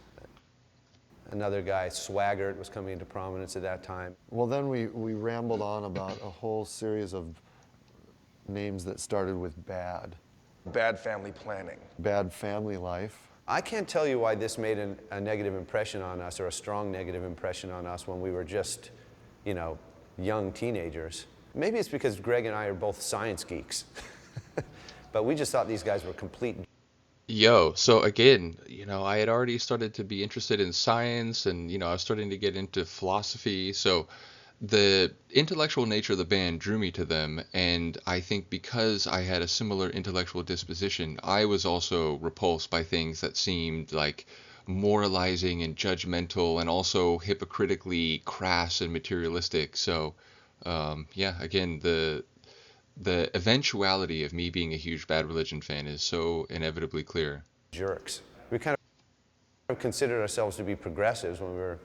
Another guy, Swaggart, was coming into prominence at that time. Well, then we rambled on about a whole series of names that started with bad. Bad family planning. Bad family life. I can't tell you why this made a negative impression on us, or a strong negative impression on us when we were just, young teenagers. Maybe it's because Greg and I are both science geeks. But we just thought these guys were complete... So again, I had already started to be interested in science, and, I was starting to get into philosophy. So the intellectual nature of the band drew me to them, and I think because I had a similar intellectual disposition, I was also repulsed by things that seemed like moralizing and judgmental and also hypocritically crass and materialistic. So yeah, again, the eventuality of me being a huge Bad Religion fan is so inevitably clear. Jerks. We kind of considered ourselves to be progressives when we were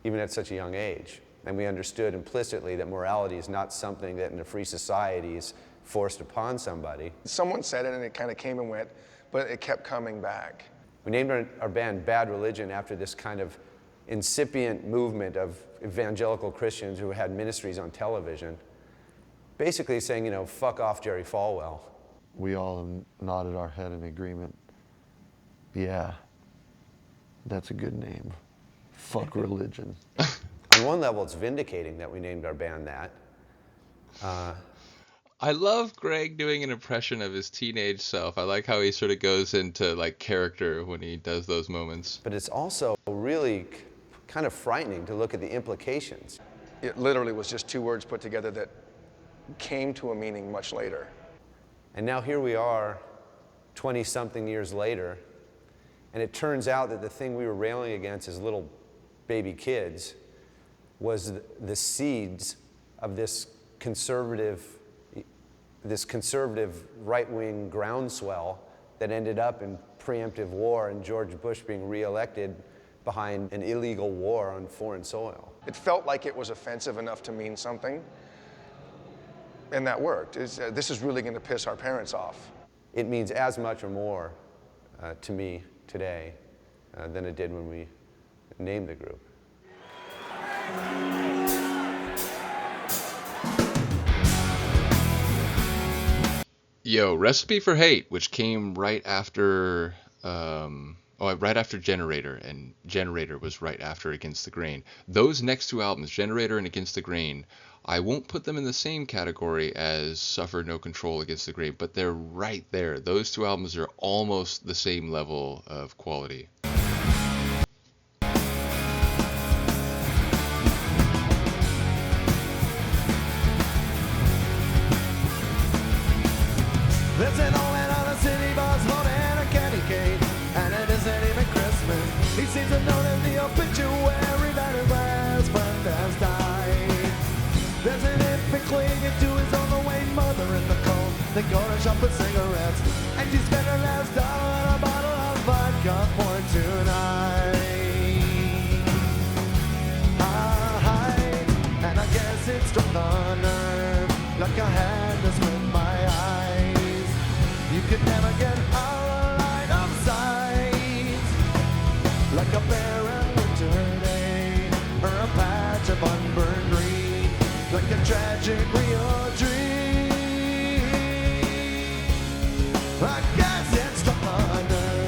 even at such a young age. And we understood implicitly that morality is not something that in a free society is forced upon somebody. Someone said it and it kind of came and went, but it kept coming back. We named our band Bad Religion after this kind of incipient movement of evangelical Christians who had ministries on television, basically saying, you know, fuck off Jerry Falwell. We all nodded our head in agreement. Yeah, that's a good name. Fuck religion. On one level, it's vindicating that we named our band that. I love Greg doing an impression of his teenage self. I like how he sort of goes into like character when he does those moments. But it's also really kind of frightening to look at the implications. It literally was just two words put together that came to a meaning much later. And now here we are, 20-something years later, and it turns out that the thing we were railing against as little baby kids was the seeds of this conservative right-wing groundswell that ended up in preemptive war and George Bush being reelected behind an illegal war on foreign soil. It felt like it was offensive enough to mean something, and that worked. This is really going to piss our parents off. It means as much or more to me today than it did when we named the group. Yo, Recipe for Hate, which came right after right after Generator, and Generator was right after Against the Grain. Those next two albums, Generator and Against the Grain, I won't put them in the same category as Suffer No Control, Against the Grain, but they're right there. Those two albums are almost the same level of quality. There's an old man on a city bus holding a candy cane, and it isn't even Christmas. He seems to know that the obituary that his last friend has died. There's an infant clinging to his overweight mother in the cold. They go to shop for cigarettes, and she spent her last dollar on a bottle of vodka for tonight. And I guess it struck a nerve, like I had this with my eyes. You could never get out of line of sight, like a barren winter day, or a patch of unburned green, like a tragic real dream. I guess it struck a nerve.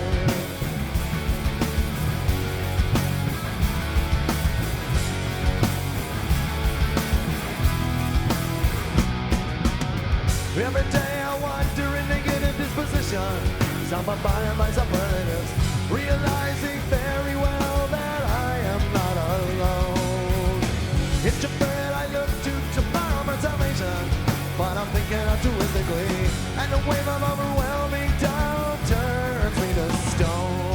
Every day I wonder in negative disposition, some are buying by superlatives, realizing very well that I am not alone. It's your friend I look to borrow my salvation, but I'm thinking altruistically, and the wave of overwhelming doubt turns me to stone.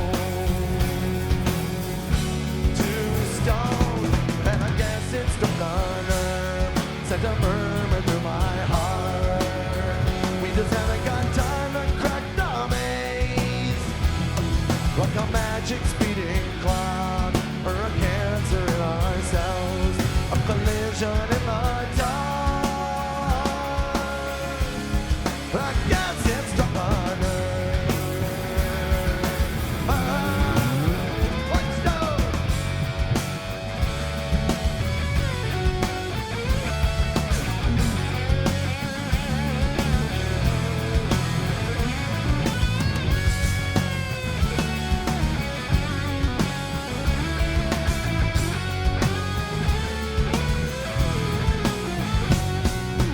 And I guess it's struck a nerve, sent a murmur through my heart. We just haven't got time to crack the maze, like a magic speeding clock, or a cancer in ourselves, a collision in the dark. I guess it's struck a nerve. Let's go.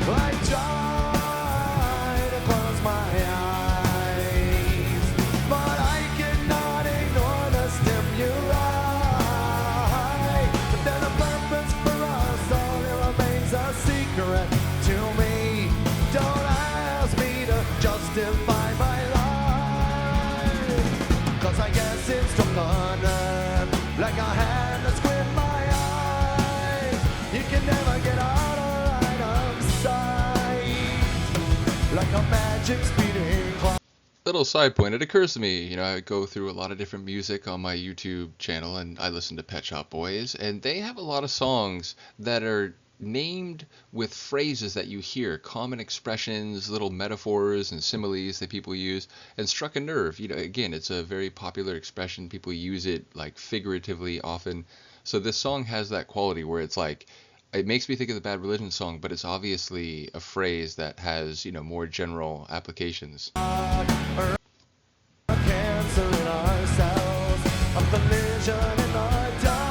I try to close my justify my life. Cause I guess it's stuck on earth like a hand that's squint my eyes. You can never get out of line of sight like a magic speeding clock. Little side point, it occurs to me, you know, I go through a lot of different music on my YouTube channel and I listen to Pet Shop Boys, and they have a lot of songs that are named with phrases that you hear, common expressions, little metaphors and similes that people use, and struck a nerve. You know, again, it's a very popular expression. People use it like figuratively often. So this song has that quality where it's like, it makes me think of the Bad Religion song, but it's obviously a phrase that has, you know, more general applications. Cancer in our cells, a collision in our dark.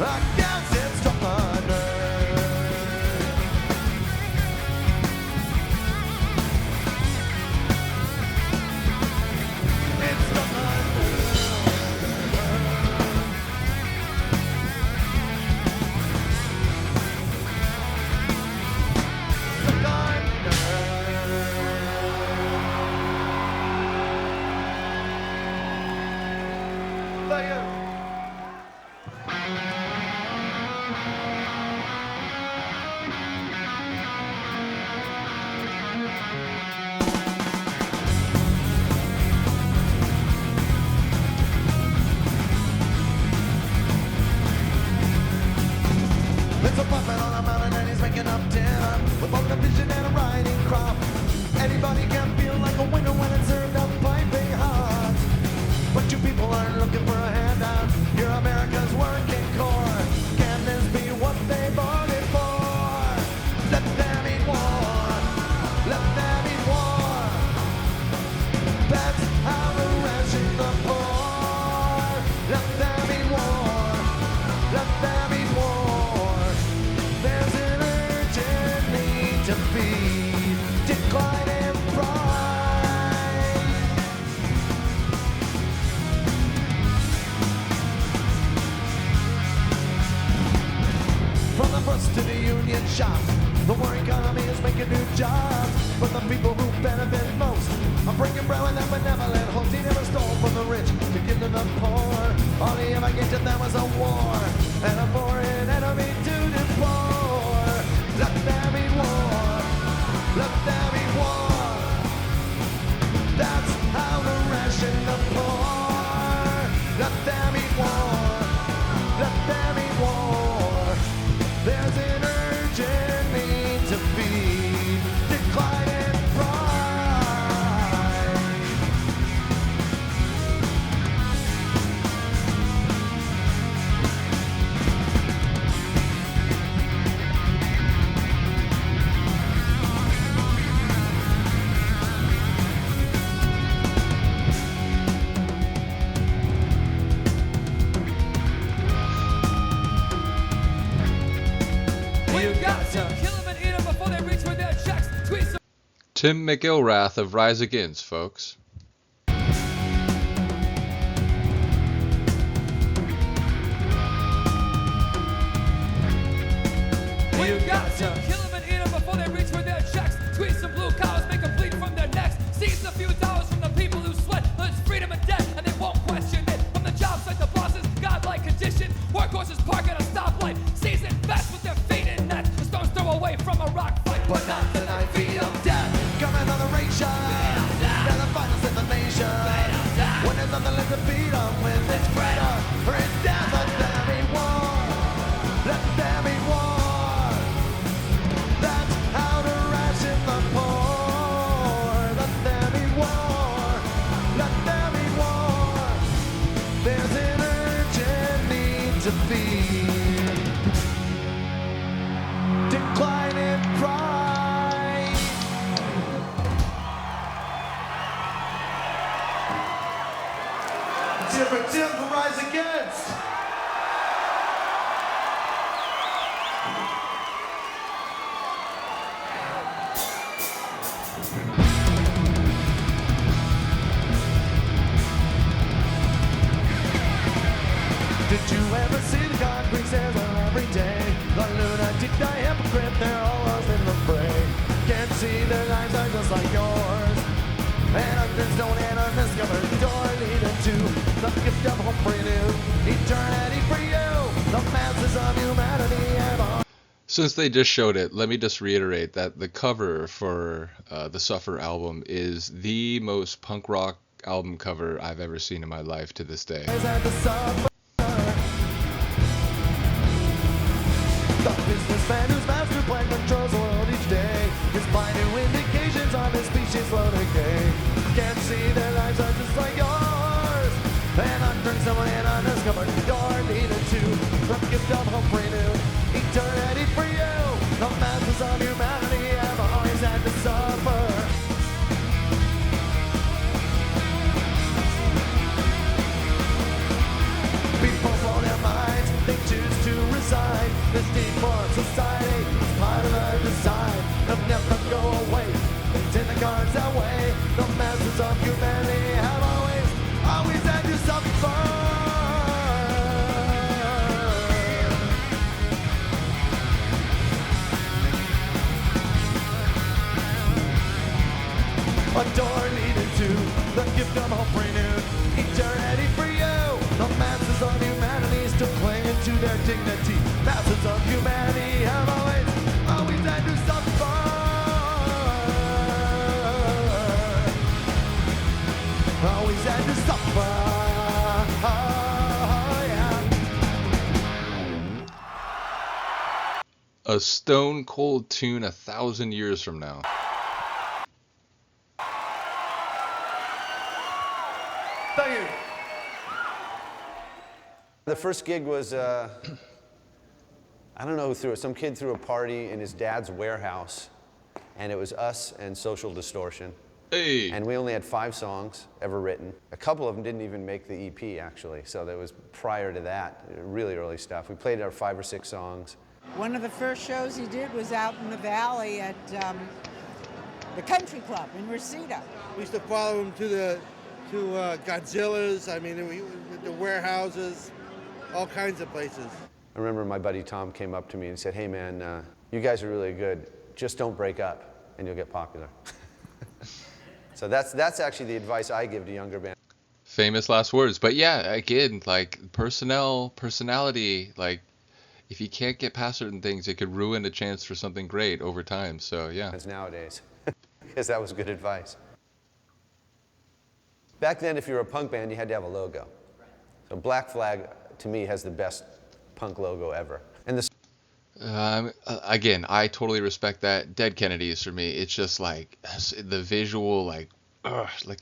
I guess it's stuck on earth. It's stuck on There's a puppet on a mountain and he's making up dinner with both a vision and a riding crop. Anybody can feel like a winner when it's served up piping hot. But you people aren't looking for a handout. You're America's working core. Can this be what they bargained for? Let them eat war. Let them eat war. That's how to ration the poor. Let them eat war. Let them eat war. There's an urgent need to feed, decline in pride. From the bus to the union shop, the war economy is making new jobs. But the people who benefit most are breaking bread with that benevolent host. He never stole from the rich to give to the poor. All he ever gave to them was a war and a foreign enemy to deplore. Let them eat war. Let them eat war. That's how to ration the poor. Let them eat war. Let them eat war. There's an urgent need to feed, decline in pride. Tim McIlrath of Rise Against, folks. You got to kill them and eat them before they reach for their checks. Squeeze some blue cows, make them bleed from their necks. Seize a few dollars from the people who sweat. There's freedom and debt, and they won't question it. From the jobs like the bosses, godlike condition. Workhorses park at a stoplight. Season vest with their feet in nets. The stones throw away from a rock fight. But not the 9 feet of death. Coming on the ration. They're the finest in the nation. When there's nothing left to feed them with, it's freedom or it's death. Let them eat war. Let them eat war. That's how to ration the poor. Let them eat war. Let them eat war. There's an urgent need to feed. Decline in pride. Tim for Tim from Rise Against. Did you ever see the concrete stairs on every day? The lunatic, the hypocrite, they're all lost in the fray. Can't see their lives are just like yours. And understone and undiscovered door leading to the gift of hope renewed. Eternity for you, the masses of humanity have all. Since they just showed it, let me just reiterate that the cover for the Suffer album is the most punk rock album cover I've ever seen in my life to this day. The businessman whose master plan controls the world each day is finding new indications on his species' slow decay. Can't see their lives are just like yours. And unturned someone and undiscovered door needed to the gift of hope renewed. Eternity for you. The masses of humanity have always had to suffer. People blow their minds, they choose to resign. This deformed society is part of our design. They'll never go away, it's in the cards that way. The masses of humanity have always had to suffer. A door leading to the gift of hope renewed. Eternity for you. The masses of humanity still clinging to their dignity. Masses of humanity have always had to suffer. Always had to suffer. A stone cold tune 1,000 years from now. Thank you. The first gig was, I don't know who threw it. Some kid threw a party in his dad's warehouse, and it was us and Social Distortion. Hey. And we only had 5 songs ever written. A couple of them didn't even make the EP, actually, so that was prior to that, really early stuff. We played our 5 or 6 songs. One of the first shows he did was out in the valley at the country club in Reseda. We used to follow him to Godzilla's, I mean, the warehouses, all kinds of places. I remember my buddy Tom came up to me and said, hey man, you guys are really good. Just don't break up and you'll get popular. So that's actually the advice I give to younger bands. Famous last words. But yeah, again, like personality, like if you can't get past certain things, it could ruin a chance for something great over time. So yeah. As nowadays, because that was good advice. Back then, if you were a punk band, you had to have a logo. So Black Flag, to me, has the best punk logo ever. And this. Again, I totally respect that. Dead Kennedys for me, it's just like the visual, like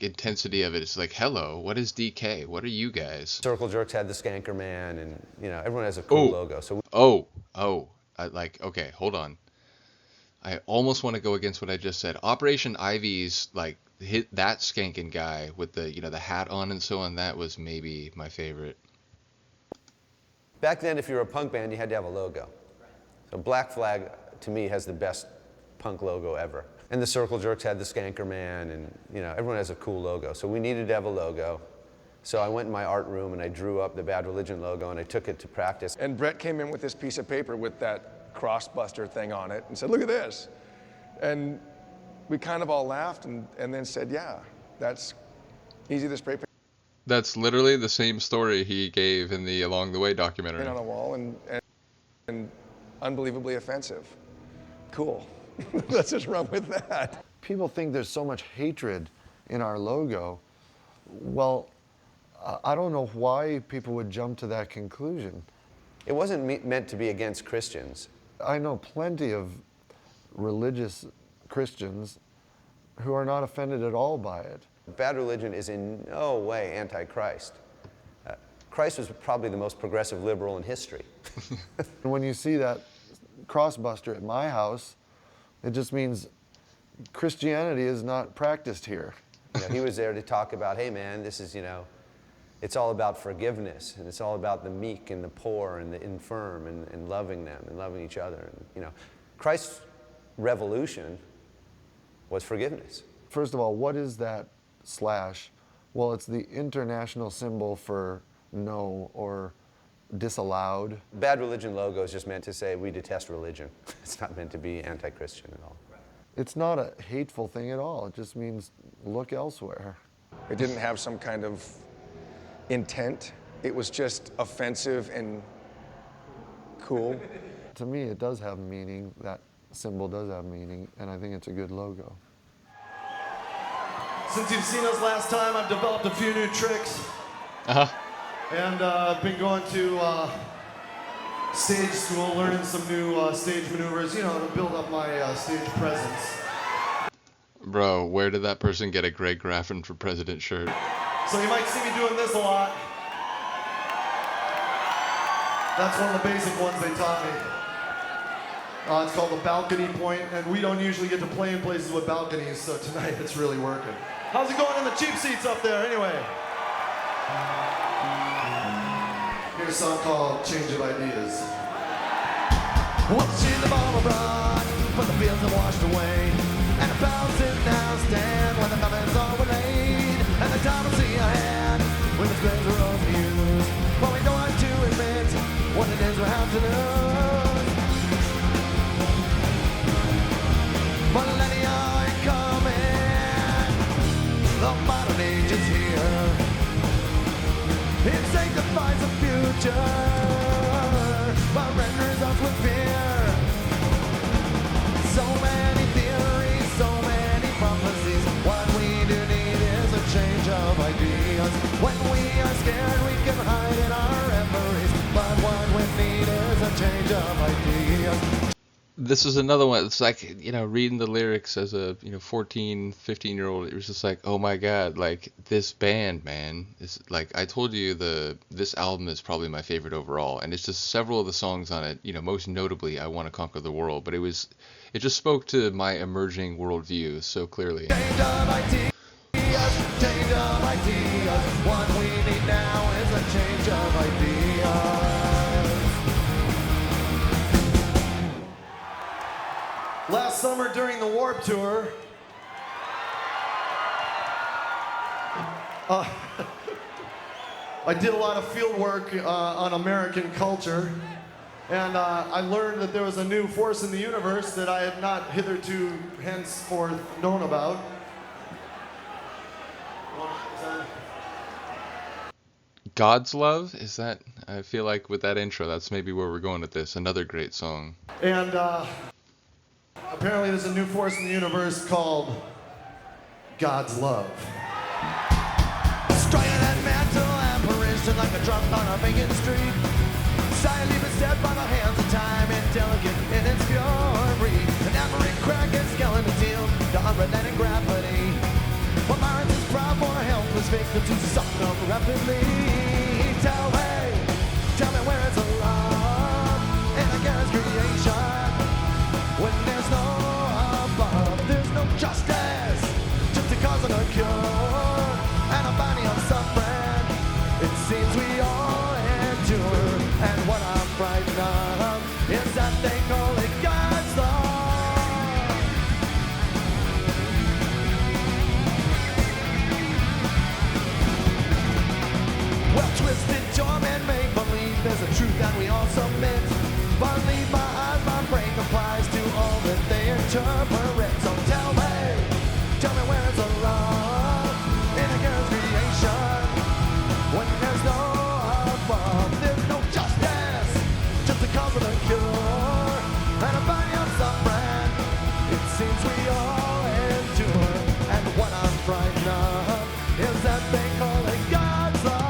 intensity of it. It's like, hello, what is DK? What are you guys? Circle Jerks had the Skanker Man, and everyone has a cool logo. So. Okay, hold on. I almost want to go against what I just said. Operation Ivy's like hit that skanking guy with the the hat on and so on. That was maybe my favorite. Back then, if you were a punk band, you had to have a logo. So Black Flag, to me, has the best punk logo ever. And the Circle Jerks had the Skanker Man, and everyone has a cool logo. So we needed to have a logo. So I went in my art room and I drew up the Bad Religion logo and I took it to practice. And Brett came in with this piece of paper with that crossbuster thing on it and said, look at this. And we kind of all laughed and then said, yeah, that's easy to spray paint. That's literally the same story he gave in the Along the Way documentary. On a wall and unbelievably offensive. Cool. Let's just run with that. People think there's so much hatred in our logo. Well, I don't know why people would jump to that conclusion. It wasn't meant to be against Christians. I know plenty of religious Christians who are not offended at all by it. Bad Religion is in no way anti-Christ. Christ was probably the most progressive liberal in history. When you see that crossbuster at my house, it just means Christianity is not practiced here. He was there to talk about, hey man, this is, it's all about forgiveness, and it's all about the meek and the poor and the infirm and loving them and loving each other. And, Christ's revolution was forgiveness. First of all, what is that slash? Well, it's the international symbol for no or disallowed. Bad Religion logo is just meant to say we detest religion. It's not meant to be anti-Christian at all. It's not a hateful thing at all. It just means look elsewhere. It didn't have some kind of intent. It was just offensive and cool. To me, it does have meaning. That symbol does have meaning, and I think it's a good logo. Since you've seen us last time, I've developed a few new tricks. And I've been going to stage school, learning some new stage maneuvers, you know, to build up my stage presence. Bro, where did that person get a Greg Graffin for President shirt? So you might see me doing this a lot. That's one of the basic ones they taught me. It's called the balcony point, and we don't usually get to play in places with balconies, so tonight it's really working. How's it going in the cheap seats up there, anyway? Here's a song called Change of Ideas. Once she's a bomber brought, but the fields are washed away. And the bouncing now stand when the comments are laid. And the time will see ahead when the spreads are overused. But we don't want to admit what it is we have to lose. Millennia are coming, the modern age is here. It sanctifies the future, but renders us with fear. So many theories, so many prophecies. What we do need is a change of ideas. When we are scared, we can hide in our reveries. But what we need is a change of ideas. This is another one. It's like, you know, reading the lyrics as a, 14, 15-year-old, it was just like, oh my God, like this band, man, is like, I told you this album is probably my favorite overall, and it's just several of the songs on it, most notably I Want to Conquer the World, but it just spoke to my emerging worldview so clearly. Change of ideas, change of ideas. What we need now is a change of ideas. Last summer during the Warped Tour, I did a lot of field work on American culture, and I learned that there was a new force in the universe that I had not hitherto henceforth known about. God's Love? Is that, I feel like with that intro, that's maybe where we're going with this. Another great song. And apparently there's a new force in the universe called God's love. Striking that mental apparition like a drunk on a vacant street. Silently beset by the hands of time, indelicate in its fury. An every crack and skeleton deal to unrelenting gravity. What minds is proud for a helpless victim to succumb rapidly. Tell me where it's a love in a God's creation. When there's no above, there's no justice, just a cause and a cure, and a body of suffering. It seems we all endure, and what I'm frightened of is that they call it God's law. Well, twisted torment, make believe there's a truth that we all submit. But leave my eyes, my brain complies to all that they interpret. So tell me where it's a love in a girl's creation. When there's no above, there's no justice, just a cause of the cure, and a body of suffering. It seems we all endure, and what I'm frightened of is that they call it God's law.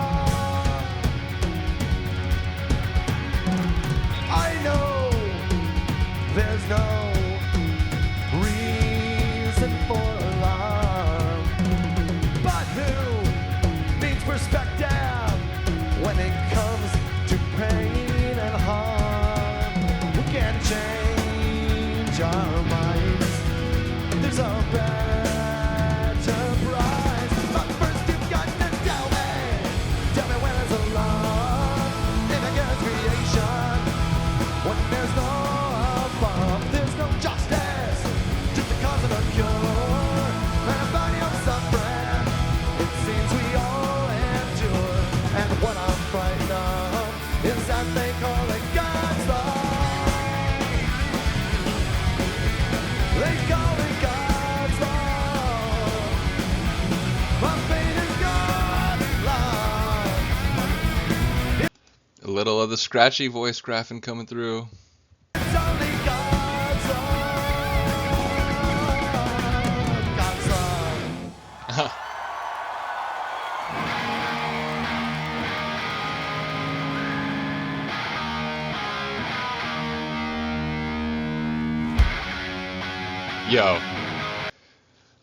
I know there's no reason for alarm, but who needs perspective when it comes to pain and harm? We can change our minds. There's a better prize, but first you've got to tell me where there's a love in a God's creation. When there's no above, there's no justice, just a cause and a cure, and a body of suffering. It seems we all endure, and what I'm frightened of is that they call it God's law. They call it little of the scratchy voice graphing coming through. Yo,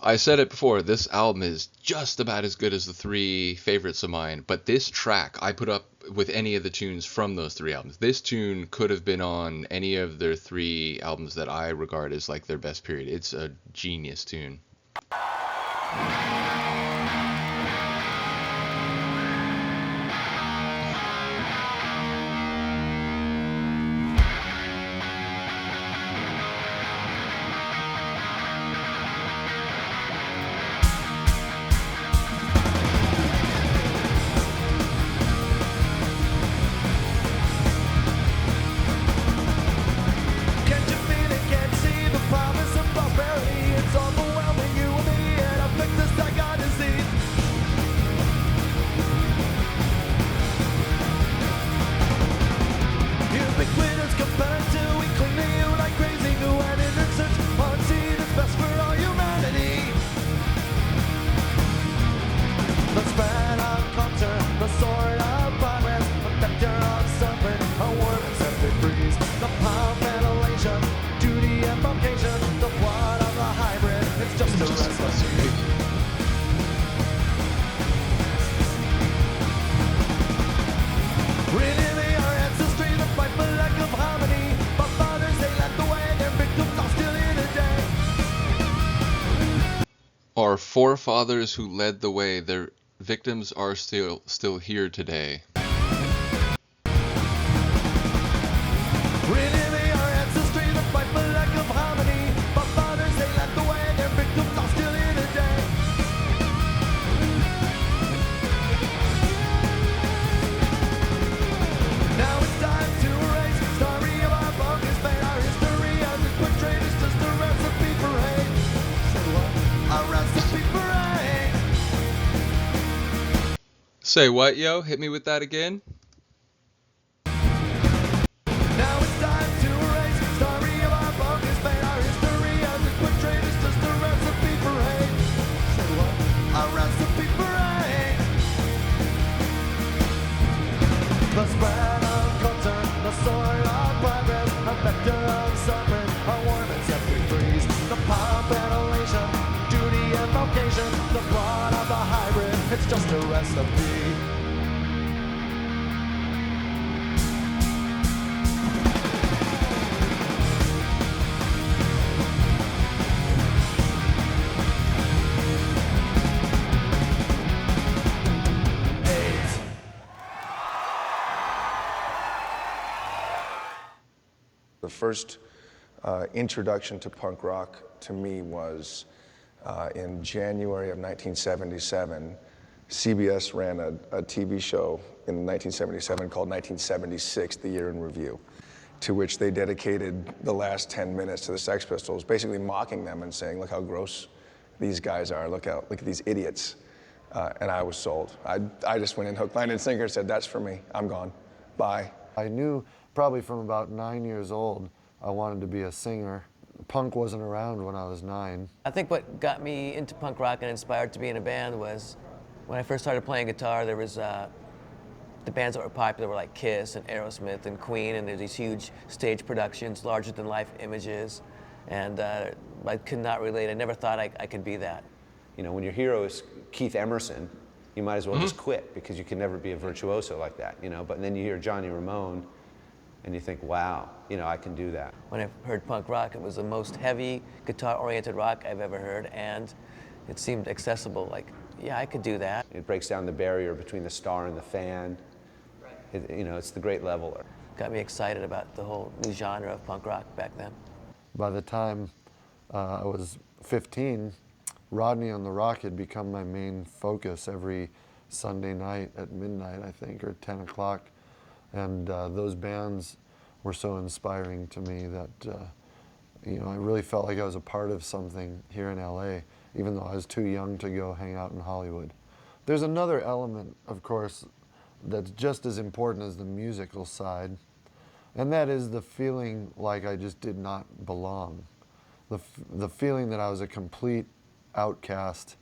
I said it before, this album is just about as good as the three favorites of mine, but this track I put up with any of the tunes from those three albums. This tune could have been on any of their three albums that I regard as like their best period. It's a genius tune. Our forefathers who led the way, their victims are still here today. Say what, yo? Hit me with that again. It's just a recipe. The first introduction to punk rock to me was in January of 1977. CBS ran a TV show in 1977 called 1976, The Year in Review, to which they dedicated the last 10 minutes to the Sex Pistols, basically mocking them and saying, look how gross these guys are, look at these idiots. And I was sold. I just went in hook, line, and sinker and said, that's for me, I'm gone, bye. I knew probably from about 9 years old I wanted to be a singer. Punk wasn't around when I was 9. I think what got me into punk rock and inspired to be in a band was when I first started playing guitar, there was the bands that were popular were like Kiss and Aerosmith and Queen, and there's these huge stage productions, larger-than-life images, and I could not relate. I never thought I could be that. You know, when your hero is Keith Emerson, you might as well just quit because you can never be a virtuoso like that, you know. But then you hear Johnny Ramone, and you think, wow, you know, I can do that. When I heard punk rock, it was the most heavy guitar-oriented rock I've ever heard, and it seemed accessible. Like, yeah, I could do that. It breaks down the barrier between the star and the fan. You know, it's the great leveler. Got me excited about the whole new genre of punk rock back then. By the time I was 15, Rodney on the Rock had become my main focus every Sunday night at midnight, I think, or 10 o'clock. And those bands were so inspiring to me that, you know, I really felt like I was a part of something here in LA, even though I was too young to go hang out in Hollywood. There's another element, of course, that's just as important as the musical side, and that is the feeling like I just did not belong. The feeling that I was a complete outcast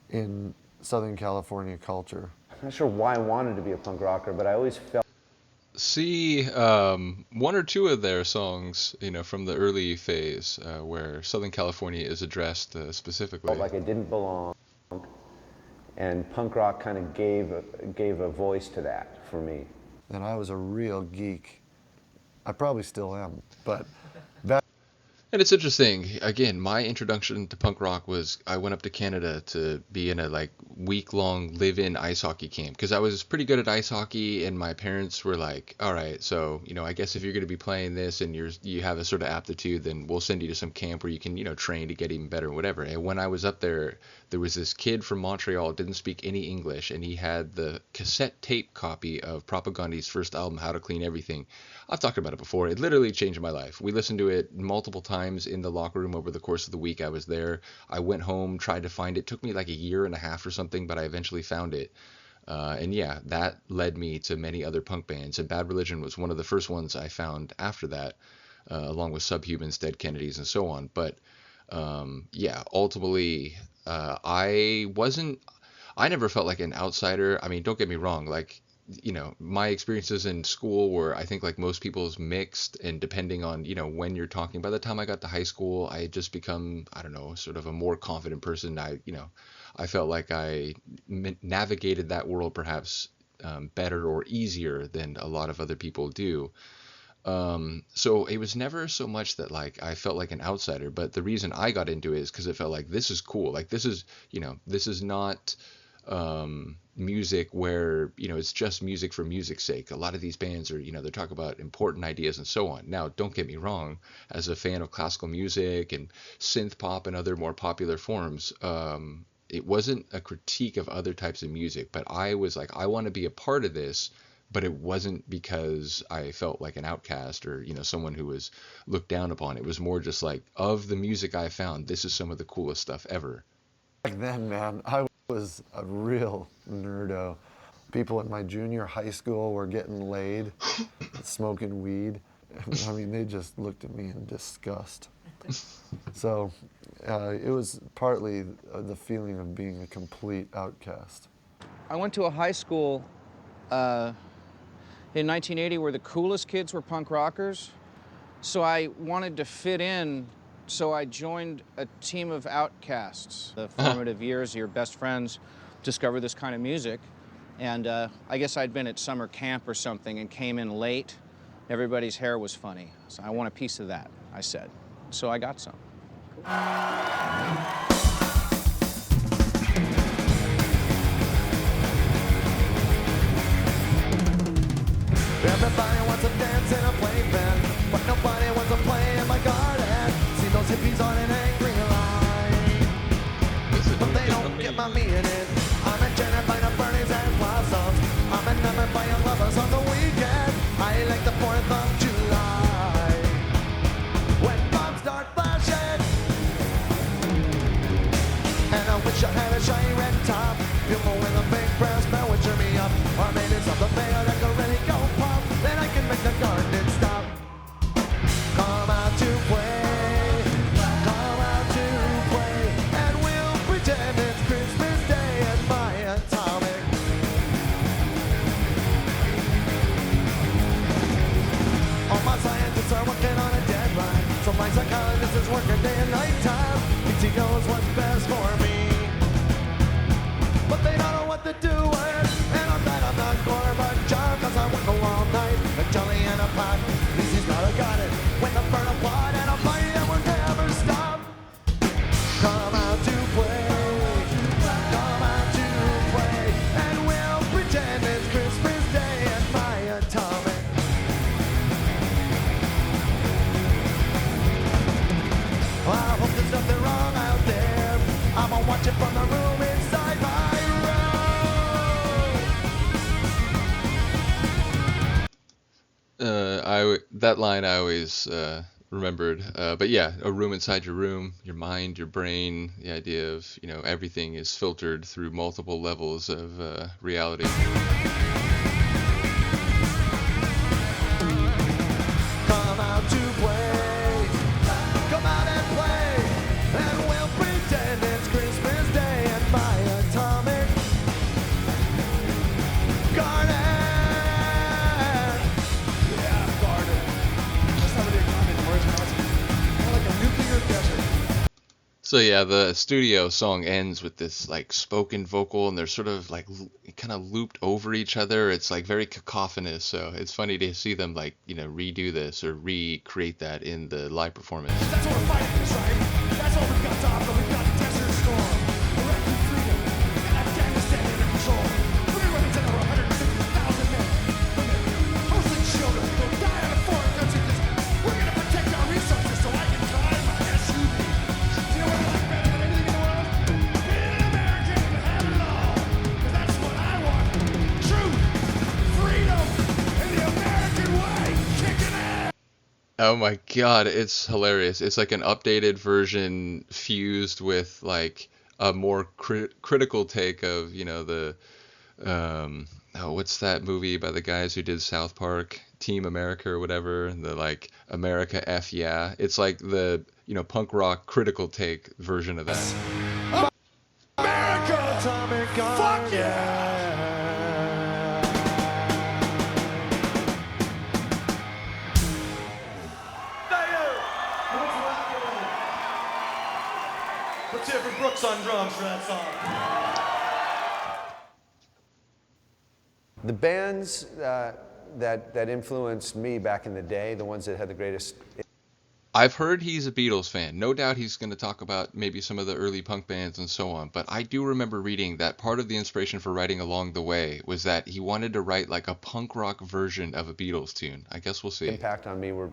in Southern California culture. I'm not sure why I wanted to be a punk rocker, but I always felt See, one or two of their songs, from the early phase, where Southern California is addressed specifically. like I didn't belong, and punk rock kind of gave a voice to that for me. And I was a real geek. I probably still am, but back. And it's interesting. Again, my introduction to punk rock was I went up to Canada to be in a week-long live-in ice hockey camp because I was pretty good at ice hockey, and my parents were like, "All right, so I guess if you're going to be playing this and you have a sort of aptitude, then we'll send you to some camp where you can train to get even better or whatever." And when I was up there, there was this kid from Montreal, didn't speak any English, and he had the cassette tape copy of Propagandi's first album, How to Clean Everything. I've talked about it before. It literally changed my life. We listened to it multiple times in the locker room over the course of the week I was there. I went home, tried to find it. It took me like a year and a half or something, but I eventually found it. And yeah, that led me to many other punk bands. And Bad Religion was one of the first ones I found after that, along with Subhumans, Dead Kennedys, and so on. But yeah, ultimately, I never felt like an outsider. I mean, don't get me wrong, my experiences in school were, I think, like most people's, mixed, and depending on, when you're talking. By the time I got to high school, I had just become, I don't know, sort of a more confident person. I felt like I navigated that world perhaps better or easier than a lot of other people do. So it was never so much that I felt like an outsider, but the reason I got into it is because it felt like this is cool. This is not music where it's just music for music's sake. A lot of these bands are they talk about important ideas and so on. Now, don't get me wrong, as a fan of classical music and synth pop and other more popular forms, it wasn't a critique of other types of music, but I was like, I want to be a part of this, but it wasn't because I felt like an outcast or someone who was looked down upon. It was more just like, of the music I found, this is some of the coolest stuff ever. Back then, man, I was a real nerdo. People in my junior high school were getting laid, smoking weed. I mean, they just looked at me in disgust. So it was partly the feeling of being a complete outcast. I went to a high school in 1980 where the coolest kids were punk rockers. So I wanted to fit in. So I joined a team of outcasts. The formative years, your best friends discover this kind of music. And I guess I'd been at summer camp or something and came in late. Everybody's hair was funny. So I want a piece of that, I said. So I got some. Everybody wants to dance in a playpen, but nobody wants to play in my garden. See those hippies on an angry line, but they don't get my meaning. I'm enchanted by the birdies and blossoms. I'm enamored by your lovers on the weekend. I like the 4th of July, when bombs start flashing. And I wish I had a shiny red top. People with a big brass bell would cheer me up. Or maybe something bigger that could really go pop. Then I can make the garden stop. Come out to play. Come out to play. And we'll pretend it's Christmas Day at my atomic. All my scientists are working on a deadline. So my psychologist is working day and night time. Thinks he knows what's best for me, but they don't know what to do with. And I'm glad I'm not Gorbachev, cause I work all night, a jelly and a pot. At least he's not a goddess with a burn of blood and a fight that will never stop. Come out to play. Come out to play. And we'll pretend it's Christmas Day at my atomic. I hope there's nothing wrong out there. I'ma watch it from the room inside my That line I always remembered. But yeah, a room inside your room, your mind, your brain, the idea of, everything is filtered through multiple levels of reality. Come out to play. Come out and play. And we'll pretend it's Christmas Day and my atomic garden. Yeah, garden. That's not really a garden anymore. It's more like a nuclear desert. So yeah, the studio song ends with this like spoken vocal, and they're sort of like kind of looped over each other. It's like very cacophonous. So it's funny to see them like redo this or recreate that in the live performance. That's what we're fighting against, right? That's all we've got to offer. We've got Desert Storm, Iraqi freedom, and Afghanistan under control. We're going to over 150,000 men, women, mostly children, who will die in a foreign country because we're going to protect our resources so I can drive my SUV. You know what I like better than anything in the world? Being an American and having it all. Because that's what I want. Truth, freedom, and the American way. Kicking ass. Oh my God, it's hilarious. It's like an updated version fused with like a more critical take of, what's that movie by the guys who did South Park, Team America or whatever, the like America F yeah. It's like the, punk rock critical take version of that. America! Atomic garden. Fuck yeah! Let's hear for Brooks on drums for that song. The bands that influenced me back in the day, the ones that had the greatest... I've heard he's a Beatles fan. No doubt he's going to talk about maybe some of the early punk bands and so on. But I do remember reading that part of the inspiration for writing Along the Way was that he wanted to write like a punk rock version of a Beatles tune. I guess we'll see. Impact on me were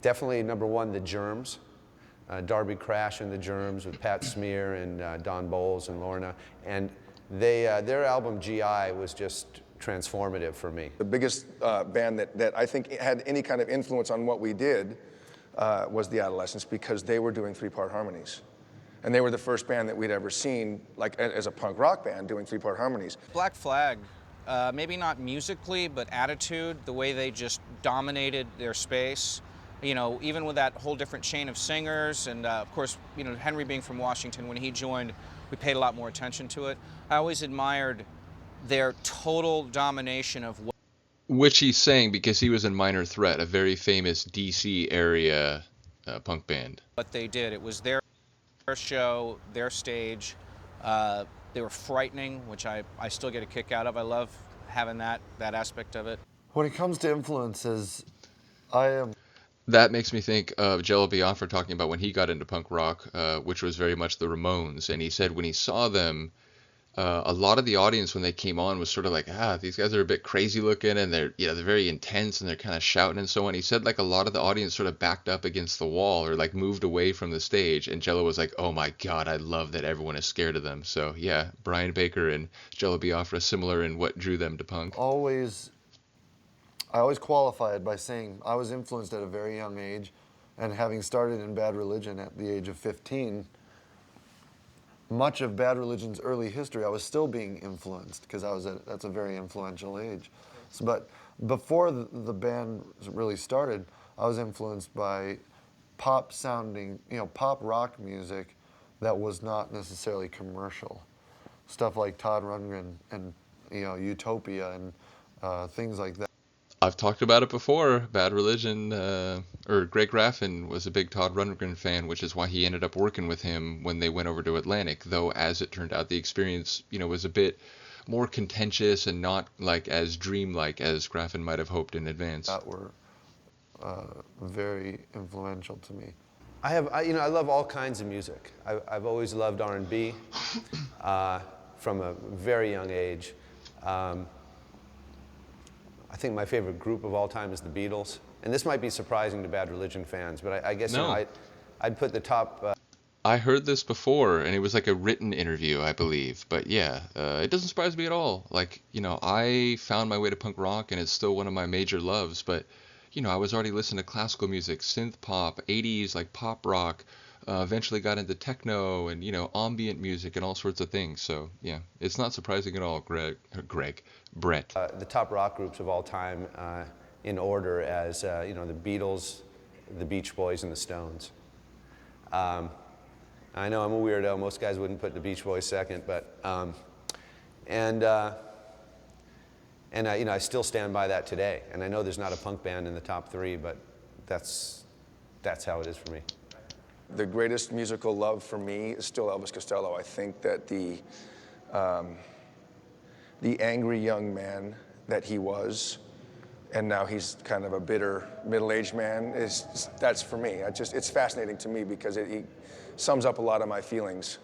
definitely number one, the Germs. Darby Crash and the Germs with Pat Smear and Don Bowles and Lorna. And their album GI was just transformative for me. The biggest band that I think had any kind of influence on what we did was the Adolescents, because they were doing three-part harmonies. And they were the first band that we'd ever seen, like as a punk rock band, doing three-part harmonies. Black Flag, maybe not musically, but attitude, the way they just dominated their space. Even with that whole different chain of singers, and of course, Henry being from Washington, when he joined, we paid a lot more attention to it. I always admired their total domination of what... Which he's saying because he was in Minor Threat, a very famous DC area punk band. What they did, it was their show, their stage. They were frightening, which I still get a kick out of. I love having that aspect of it. When it comes to influences, I am... That makes me think of Jello Biafra talking about when he got into punk rock, which was very much the Ramones. And he said when he saw them, a lot of the audience when they came on was sort of like, these guys are a bit crazy looking, and they're very intense and they're kind of shouting and so on. He said like a lot of the audience sort of backed up against the wall or like moved away from the stage. And Jello was like, oh my God, I love that everyone is scared of them. So yeah, Brian Baker and Jello Biafra similar in what drew them to punk. I always qualify it by saying I was influenced at a very young age, and having started in Bad Religion at the age of 15, much of Bad Religion's early history, I was still being influenced because that's a very influential age. But before the band really started, I was influenced by pop sounding, pop rock music that was not necessarily commercial. Stuff like Todd Rundgren and Utopia and things like that. I've talked about it before. Bad Religion, or Greg Graffin was a big Todd Rundgren fan, which is why he ended up working with him when they went over to Atlantic. Though, as it turned out, the experience, was a bit more contentious and not like as dreamlike as Graffin might have hoped in advance. That were very influential to me. I love all kinds of music. I've always loved R&B from a very young age. I think my favorite group of all time is the Beatles. And this might be surprising to Bad Religion fans, but I guess I'd put the top... I heard this before, and it was like a written interview, I believe. But yeah, it doesn't surprise me at all. Like, I found my way to punk rock, and it's still one of my major loves. But, I was already listening to classical music, synth pop, 80s like pop rock, eventually got into techno and, ambient music and all sorts of things. So, yeah, it's not surprising at all, Brett. The top rock groups of all time in order as, the Beatles, the Beach Boys, and the Stones. I know I'm a weirdo. Most guys wouldn't put the Beach Boys second, but, I still stand by that today. And I know there's not a punk band in the top 3, but that's how it is for me. The greatest musical love for me is still Elvis Costello. I think that the angry young man that he was, and now he's kind of a bitter middle-aged man, that's for me. It's fascinating to me because he sums up a lot of my feelings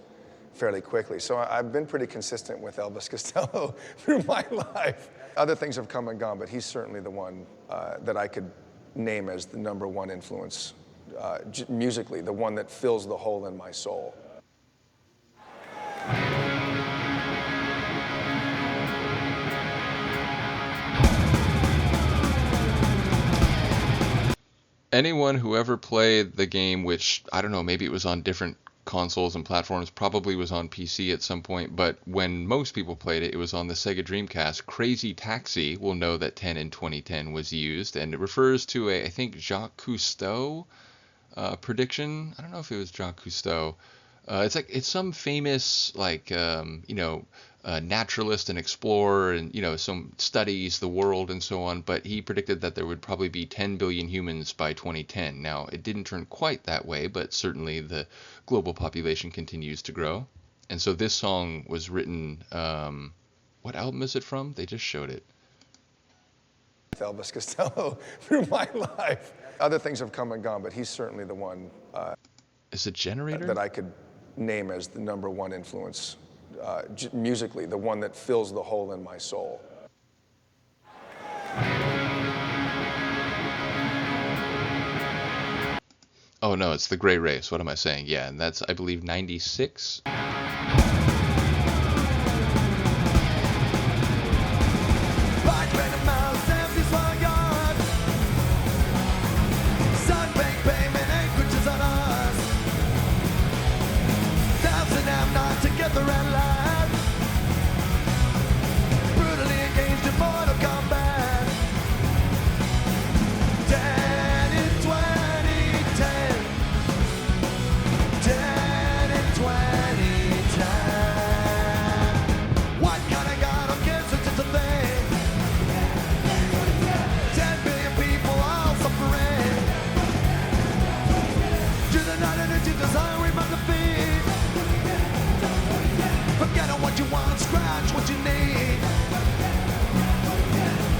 fairly quickly. So I've been pretty consistent with Elvis Costello through my life. Other things have come and gone, but he's certainly the one that I could name as the #1 influence musically, the one that fills the hole in my soul. Anyone who ever played the game, which, I don't know, maybe it was on different consoles and platforms, probably was on PC at some point, but when most people played it, it was on the Sega Dreamcast. Crazy Taxi will know that 10 in 2010 was used, and it refers to I think, Jacques Cousteau prediction. I don't know if it was Jacques Cousteau. It's some famous, naturalist and explorer, and some studies the world and so on, but he predicted that there would probably be 10 billion humans by 2010. Now, it didn't turn quite that way, but certainly the global population continues to grow. And so this song was written, what album is it from? They just showed it. Elvis Costello through my life. Other things have come and gone, but he's certainly the one is it Generator? That I could name as the #1 influence musically, the one that fills the hole in my soul. Oh no, it's The Gray Race. What am I saying? Yeah, and that's, I believe, 96. The red light, brutally engaged in mortal combat. 10 in 2010, 10 in 2010. What kind of God who gives it just a thing? 10 billion people all suffering. To the night and into the sun, we must defeat. Forget what you want, scratch what you need.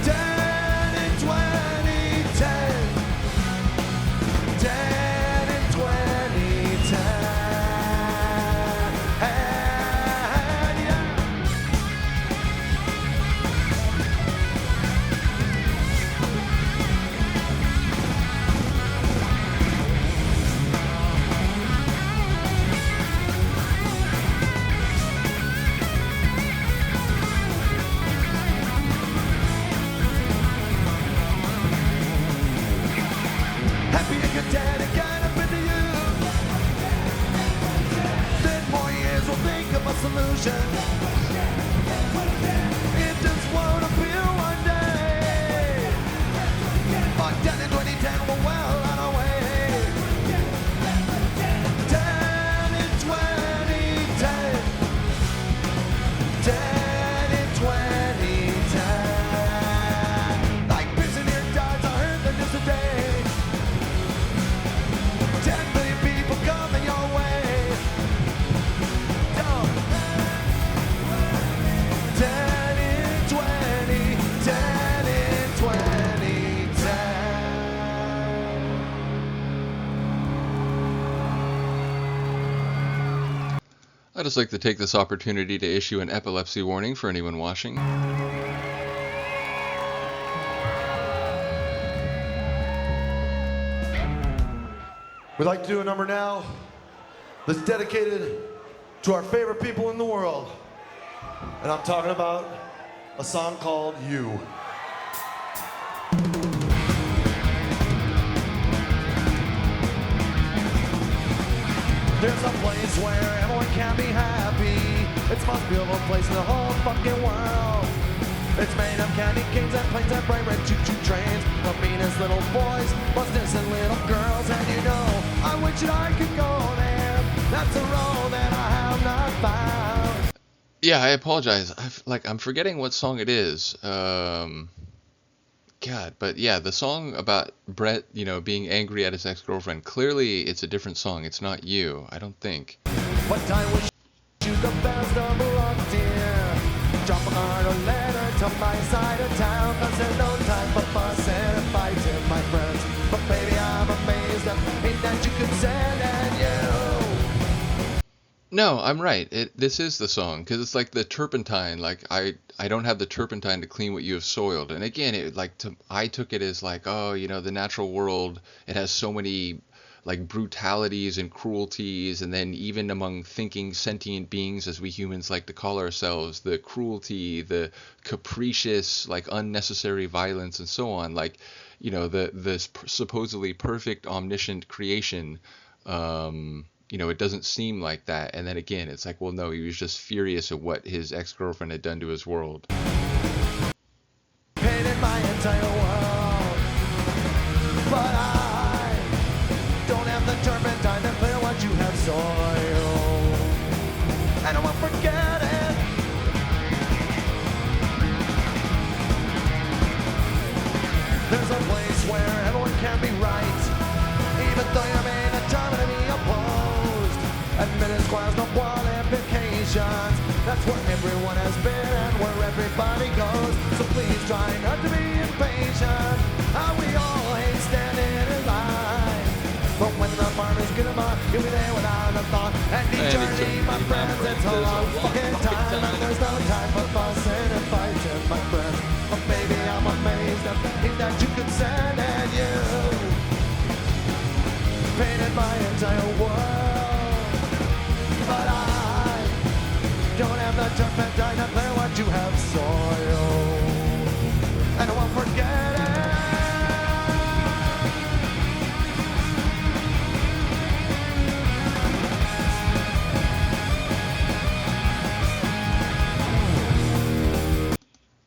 10 in 2010, 10 in 2010. Solution. It just won't appear one day. But 10 in 2010, we're well on our way. 10 in 2010, 10 in 2010. Like pigs in ear dies, I heard that just today. 10 billion people coming your way. 10 in 2010. I'd just like to take this opportunity to issue an epilepsy warning for anyone watching. We'd like to do a number now that's dedicated to our favorite people in the world. And I'm talking about a song called You. There's a place where everyone can be happy. It's the most beautiful place in the whole fucking world. It's made of candy canes and planes and bright red choo-choo trains. The meanest little boys, most innocent little girls. And you know, I wish that I could go there. That's a road that I have not found. Yeah, I apologize. I'm forgetting what song it is. God, but yeah, the song about Brett, being angry at his ex-girlfriend. Clearly, it's a different song. It's not you. I don't think. But I wish you the best of luck, dear. Drop a card or letter to my side of town. 'Cause there's no time for fuss and fighting, my friends. But baby, I'm amazed that you could send and you. No, I'm right. This is the song, because it's like the turpentine. Like I don't have the turpentine to clean what you have soiled. And again, I took it as like, oh, the natural world. It has so many like brutalities and cruelties, and then even among thinking sentient beings, as we humans like to call ourselves, the cruelty, the capricious, like unnecessary violence, and so on. Like, this supposedly perfect omniscient creation. It doesn't seem like that. And then again, it's like, well, no, he was just furious at what his ex-girlfriend had done to his world. Painted my entire world, but I don't have the turpentine to clear what you have soiled. And I won't forget it. There's a place where everyone can be right, even though you're made a time to be opposed. Admitted squares, no qualifications. That's where everyone has been and where everybody goes. So please try not to be impatient. How we all hate standing in line. But when the farmer's good enough, you'll be there without a thought. And each journey, my friends, it's a long fucking time. And there's no time for fussing and fighting, my friends. But baby, I'm amazed that you could send and you painted my entire world. But I don't have the turpentine to clear what you have soiled. And I won't forget it.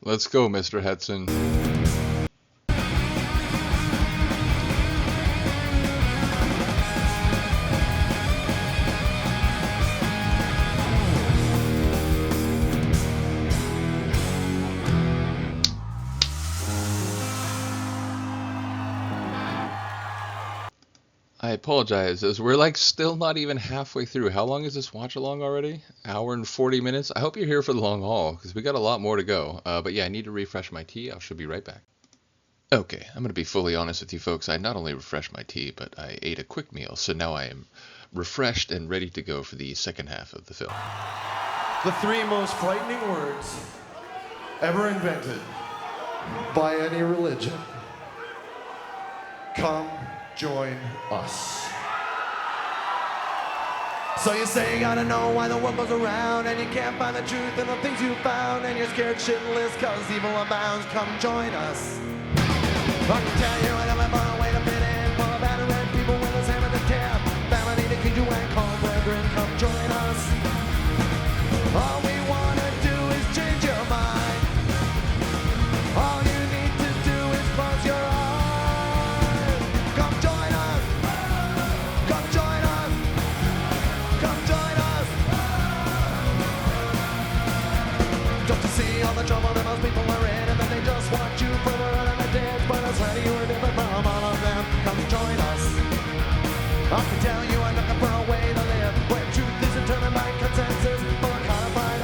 Let's go, Mr. Hetson. I apologize, as we're still not even halfway through. How long is this watch along already? Hour and 40 minutes? I hope you're here for the long haul, because we got a lot more to go. But yeah, I need to refresh my tea. I should be right back. Okay, I'm going to be fully honest with you folks. I not only refreshed my tea, but I ate a quick meal, so now I am refreshed and ready to go for the second half of the film. The 3 most frightening words ever invented by any religion. Come join us. So you say you gotta know why the world goes around, and you can't find the truth in the things you found, and you're scared shitless cause evil abounds. Come join us. I can tell you I never found a way to fit in, full of battered red people with us hammer the tap. Family to kid you and call brethren, come join us. All we wanna do is change your mind. All you need to do is close your eyes. Come join us. Come join us. Come join us. Don't you see all the trouble that most people are in, and then they just want you further out of the dance, but it's ready you are different from all of them. Come join us. I can tell you I'm looking for a way to live where truth isn't determined by consensus, but codified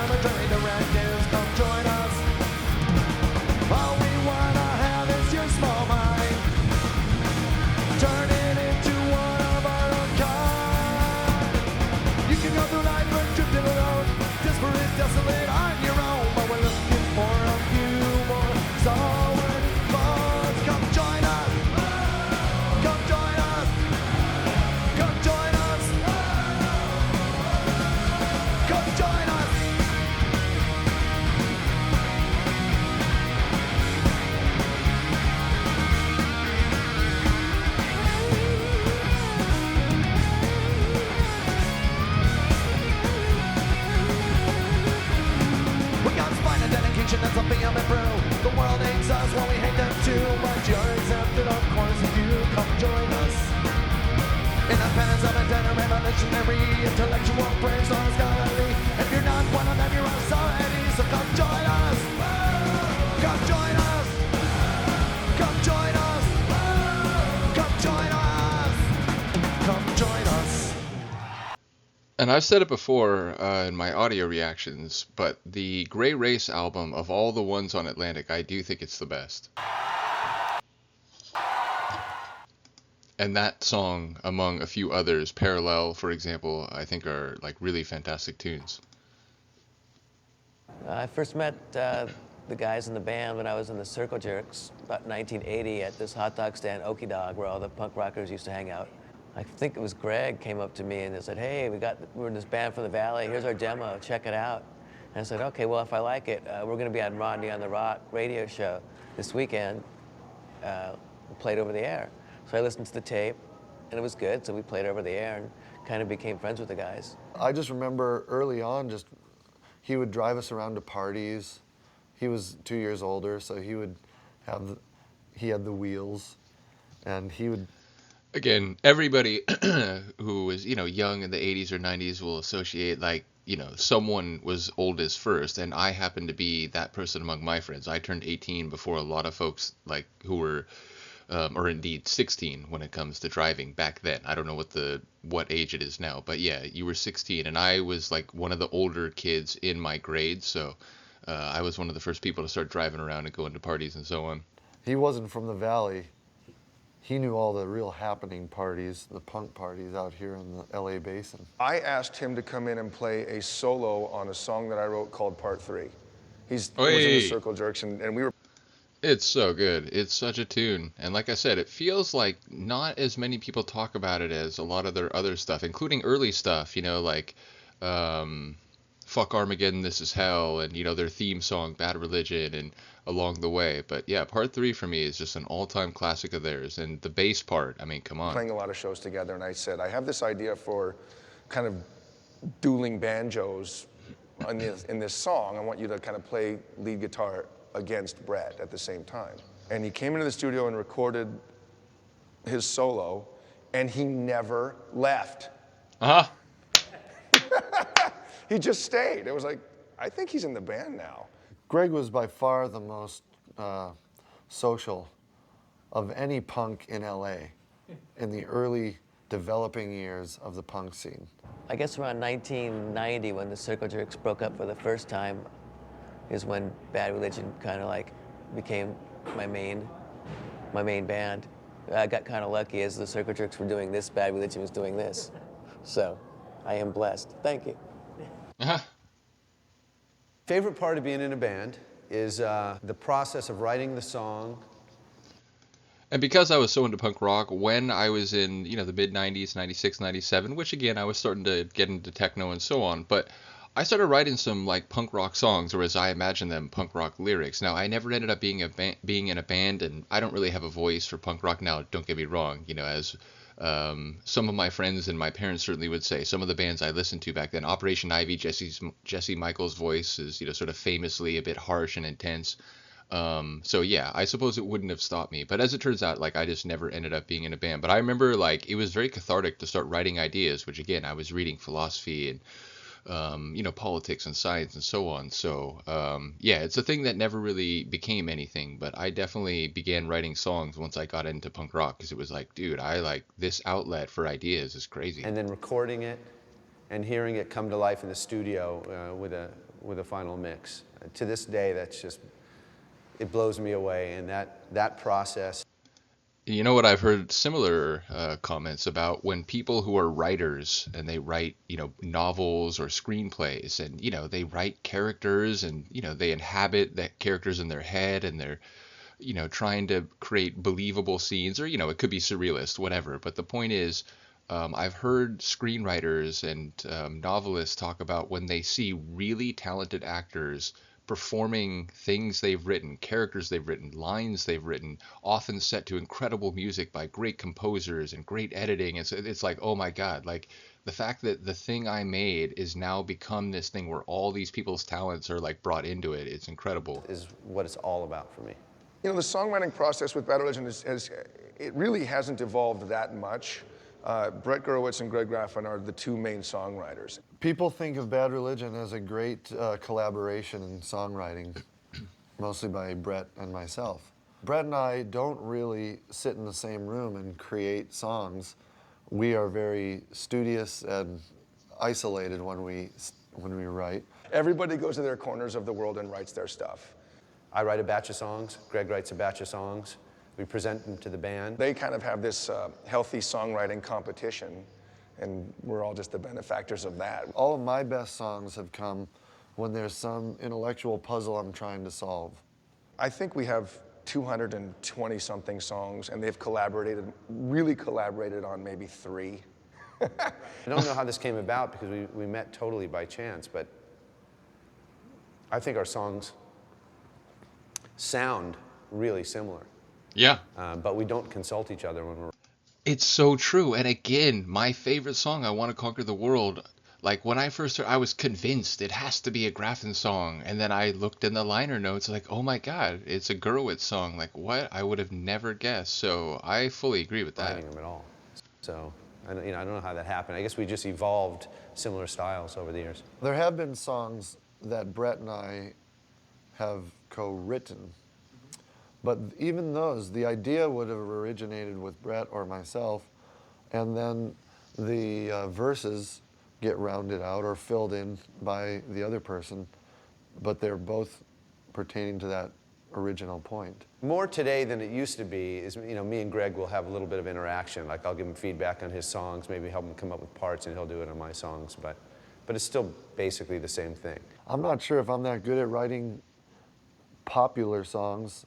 conviction that's a vehement brew. The world hates us while we hate them too. But you're exempted, of course, if you come join us. Independence of intent, revolutionary, intellectual brainstorm scholarly. If you're not one of them, you're a society. So come join us. Come join us. Come join us. Come join us. Come join us. And I've said it before in my audio reactions, but the Grey Race album, of all the ones on Atlantic, I do think it's the best. And that song, among a few others, Parallel, for example, I think are like really fantastic tunes. I first met the guys in the band when I was in the Circle Jerks about 1980 at this hot dog stand, Okie Dog, where all the punk rockers used to hang out. I think it was Greg came up to me and said, hey, we're in this band from the Valley, here's our demo, check it out. And I said, okay, well, if I like it, we're going to be on Rodney on the Rock radio show this weekend. We played over the air. So I listened to the tape, and it was good, so we played over the air and kind of became friends with the guys. I just remember early on, he would drive us around to parties. He was 2 years older, so he had the wheels, and he would. Again, everybody who was, young in the 80s or 90s will associate, someone was oldest first, and I happened to be that person among my friends. I turned 18 before a lot of folks, who were, or indeed 16 when it comes to driving back then. I don't know what age it is now, but yeah, you were 16, and I was, one of the older kids in my grade, so I was one of the first people to start driving around and going to parties and so on. He wasn't from the Valley. He knew all the real happening parties, the punk parties out here in the LA Basin. I asked him to come in and play a solo on a song that I wrote called Part 3. He was in the Circle Jerks, and we were... It's so good. It's such a tune. And like I said, it feels like not as many people talk about it as a lot of their other stuff, including early stuff, Fuck Armageddon, This Is Hell, and, their theme song, Bad Religion, and Along the Way. But yeah, Part 3 for me is just an all-time classic of theirs. And the bass part, I mean, come on. Playing a lot of shows together, and I said, I have this idea for kind of dueling banjos in this song. I want you to kind of play lead guitar against Brett at the same time. And he came into the studio and recorded his solo, and he never left. Uh-huh. He just stayed. It was like, I think he's in the band now. Greg was by far the most social of any punk in LA in the early developing years of the punk scene. I guess around 1990, when the Circle Jerks broke up for the first time, is when Bad Religion kind of became my main band. I got kind of lucky as the Circle Jerks were doing this, Bad Religion was doing this. So I am blessed. Thank you. Uh-huh. Favorite part of being in a band is the process of writing the song. And because I was so into punk rock, when I was in, the mid-90s, 96, 97, which again, I was starting to get into techno and so on, but I started writing some punk rock songs, or as I imagine them, punk rock lyrics. Now, I never ended up being in a band, and I don't really have a voice for punk rock now, don't get me wrong, as some of my friends and my parents certainly would say. Some of the bands I listened to back then, Operation Ivy, Jesse Michaels' voice is, sort of famously a bit harsh and intense. So yeah, I suppose it wouldn't have stopped me. But as it turns out, I just never ended up being in a band. But I remember, it was very cathartic to start writing ideas, which again, I was reading philosophy and, politics and science and so on. So, yeah, it's a thing that never really became anything, but I definitely began writing songs once I got into punk rock, because it was dude, this outlet for ideas is crazy. And then recording it and hearing it come to life in the studio with a final mix. To this day, it blows me away, and that process. You know what, I've heard similar comments about when people who are writers and they write, novels or screenplays, and, they write characters and, they inhabit that characters in their head, and they're, trying to create believable scenes, or, it could be surrealist, whatever. But the point is, I've heard screenwriters and novelists talk about when they see really talented actors performing things they've written, characters they've written, lines they've written, often set to incredible music by great composers and great editing. And so it's oh my God, the fact that the thing I made is now become this thing where all these people's talents are like brought into it, it's incredible. Is what it's all about for me. You know, the songwriting process with Bad Religion it really hasn't evolved that much. Brett Gurewitz and Greg Graffin are the two main songwriters. People think of Bad Religion as a great collaboration in songwriting, mostly by Brett and myself. Brett and I don't really sit in the same room and create songs. We are very studious and isolated when we write. Everybody goes to their corners of the world and writes their stuff. I write a batch of songs, Greg writes a batch of songs. We present them to the band. They kind of have this healthy songwriting competition, and we're all just the benefactors of that. All of my best songs have come when there's some intellectual puzzle I'm trying to solve. I think we have 220-something songs, and they've really collaborated on maybe 3. I don't know how this came about because we met totally by chance, but I think our songs sound really similar. Yeah. But we don't consult each other when we're... It's so true. And again, my favorite song, I Want to Conquer the World, like when I first heard, I was convinced it has to be a Graffin song. And then I looked in the liner notes like, oh my God, it's a Gurewitz song. Like what? I would have never guessed. So I fully agree with that. Writing them at all. So, I don't know how that happened. I guess we just evolved similar styles over the years. There have been songs that Brett and I have co-written. But even those, the idea would have originated with Brett or myself, and then the verses get rounded out or filled in by the other person, but they're both pertaining to that original point. More today than it used to be is, me and Greg will have a little bit of interaction. Like I'll give him feedback on his songs, maybe help him come up with parts, and he'll do it on my songs, but it's still basically the same thing. I'm not sure if I'm that good at writing popular songs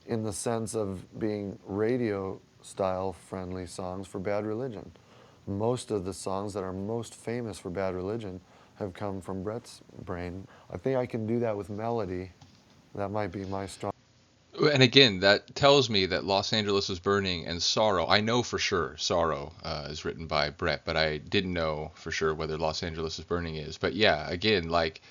in the sense of being radio-style friendly songs for Bad Religion. Most of the songs that are most famous for Bad Religion have come from Brett's brain. I think I can do that with melody. That might be my strong... And again, that tells me that Los Angeles is Burning and Sorrow, I know for sure Sorrow is written by Brett, but I didn't know for sure whether Los Angeles is Burning is. But yeah, again, like,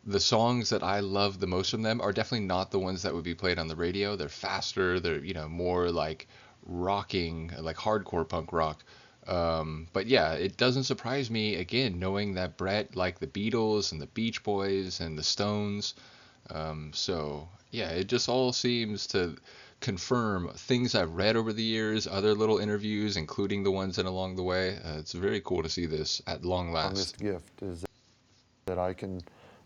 the songs that I love the most from them are definitely not the ones that would be played on the radio. They're faster, they're, more like rocking, like hardcore punk rock. But yeah, it doesn't surprise me, again, knowing that Brett liked the Beatles and the Beach Boys and the Stones. So yeah, it just all seems to confirm things I've read over the years, other little interviews, including the ones in Along the Way. It's very cool to see this at long last. This gift is that I can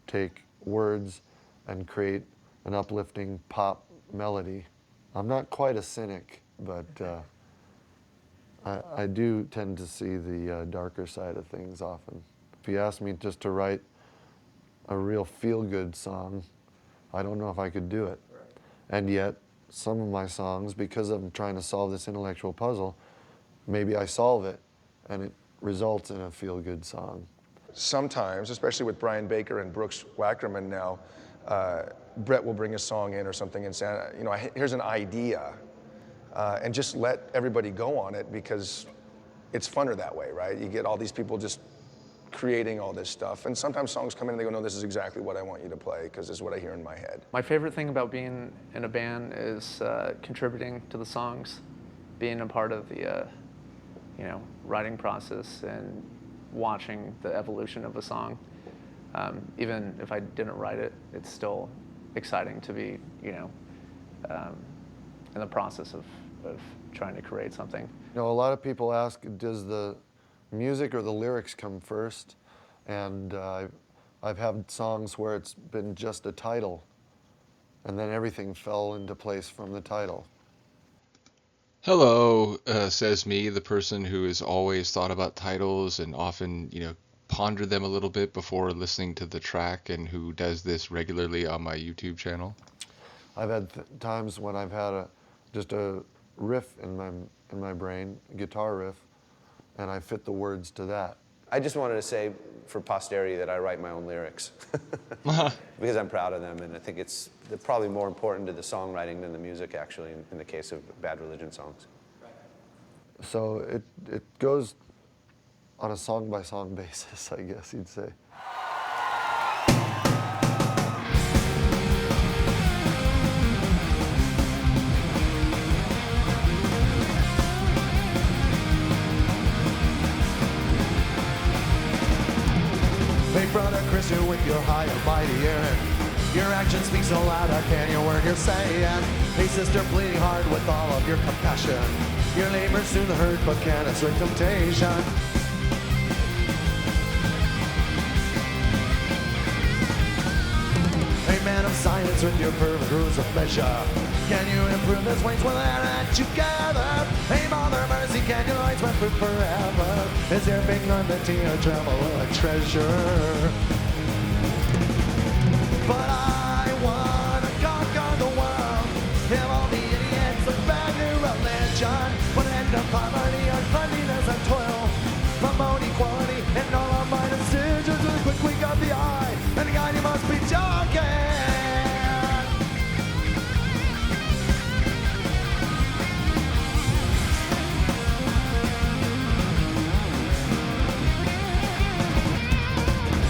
take words and create an uplifting pop melody. I'm not quite a cynic, but I do tend to see the darker side of things often. If you ask me just to write a real feel-good song, I don't know if I could do it. And yet, some of my songs, because I'm trying to solve this intellectual puzzle, maybe I solve it and it results in a feel-good song. Sometimes, especially with Brian Baker and Brooks Wackerman now, Brett will bring a song in or something and say, here's an idea, and just let everybody go on it because it's funner that way, right? You get all these people just creating all this stuff, and sometimes songs come in and they go, no, this is exactly what I want you to play because this is what I hear in my head. My favorite thing about being in a band is contributing to the songs, being a part of the writing process and watching the evolution of a song. Even if I didn't write it, it's still exciting to be, in the process of trying to create something. A lot of people ask, does the music or the lyrics come first? And I've had songs where it's been just a title, and then everything fell into place from the title. Hello, says me, the person who has always thought about titles and often, pondered them a little bit before listening to the track, and who does this regularly on my YouTube channel. I've had times when I've had just a riff in my brain, a guitar riff, and I fit the words to that. I just wanted to say for posterity that I write my own lyrics because I'm proud of them, and I think they're probably more important to the songwriting than the music, actually, in the case of Bad Religion songs. So it goes on a song-by-song basis, I guess you'd say. Hey brother Christian with your high and mighty Aaron. Your action speaks so loud I can't hear a word you're saying. Hey sister bleeding hard with all of your compassion. Your neighbors soon hurt but can't escape temptation. Hey man of science with your perfect rules of measure. Can you improve this ways with that together? Hey mother mercy, can your lights run through forever? Is there big on the tear travel a treasure? But I wanna conquer the world. Give all the idiots a brand new religion. Put an end to poverty, uncleanliness and toil. Promote equality and all of my decisions with a quick wink of the eye. And God, you must be joking.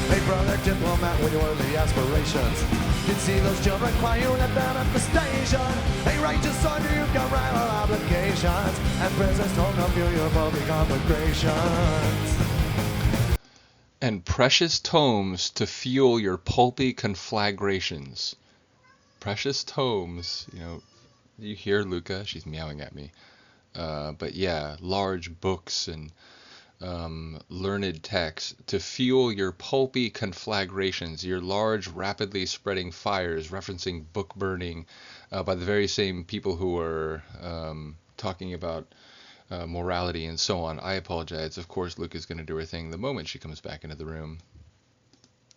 Hey brother diplomat with your early aspirations. You can see those children cry, you let them at the station. Hey righteous soldier, you've got rival obligations. And prisoners don't know your public obligations. And precious tomes to fuel your pulpy conflagrations. Precious tomes, you know, you hear Luca, she's meowing at me. But yeah, large books and learned texts to fuel your pulpy conflagrations, your large, rapidly spreading fires, referencing book burning by the very same people who are talking about morality and so on. I apologize. Of course, Luca's going to do her thing the moment she comes back into the room.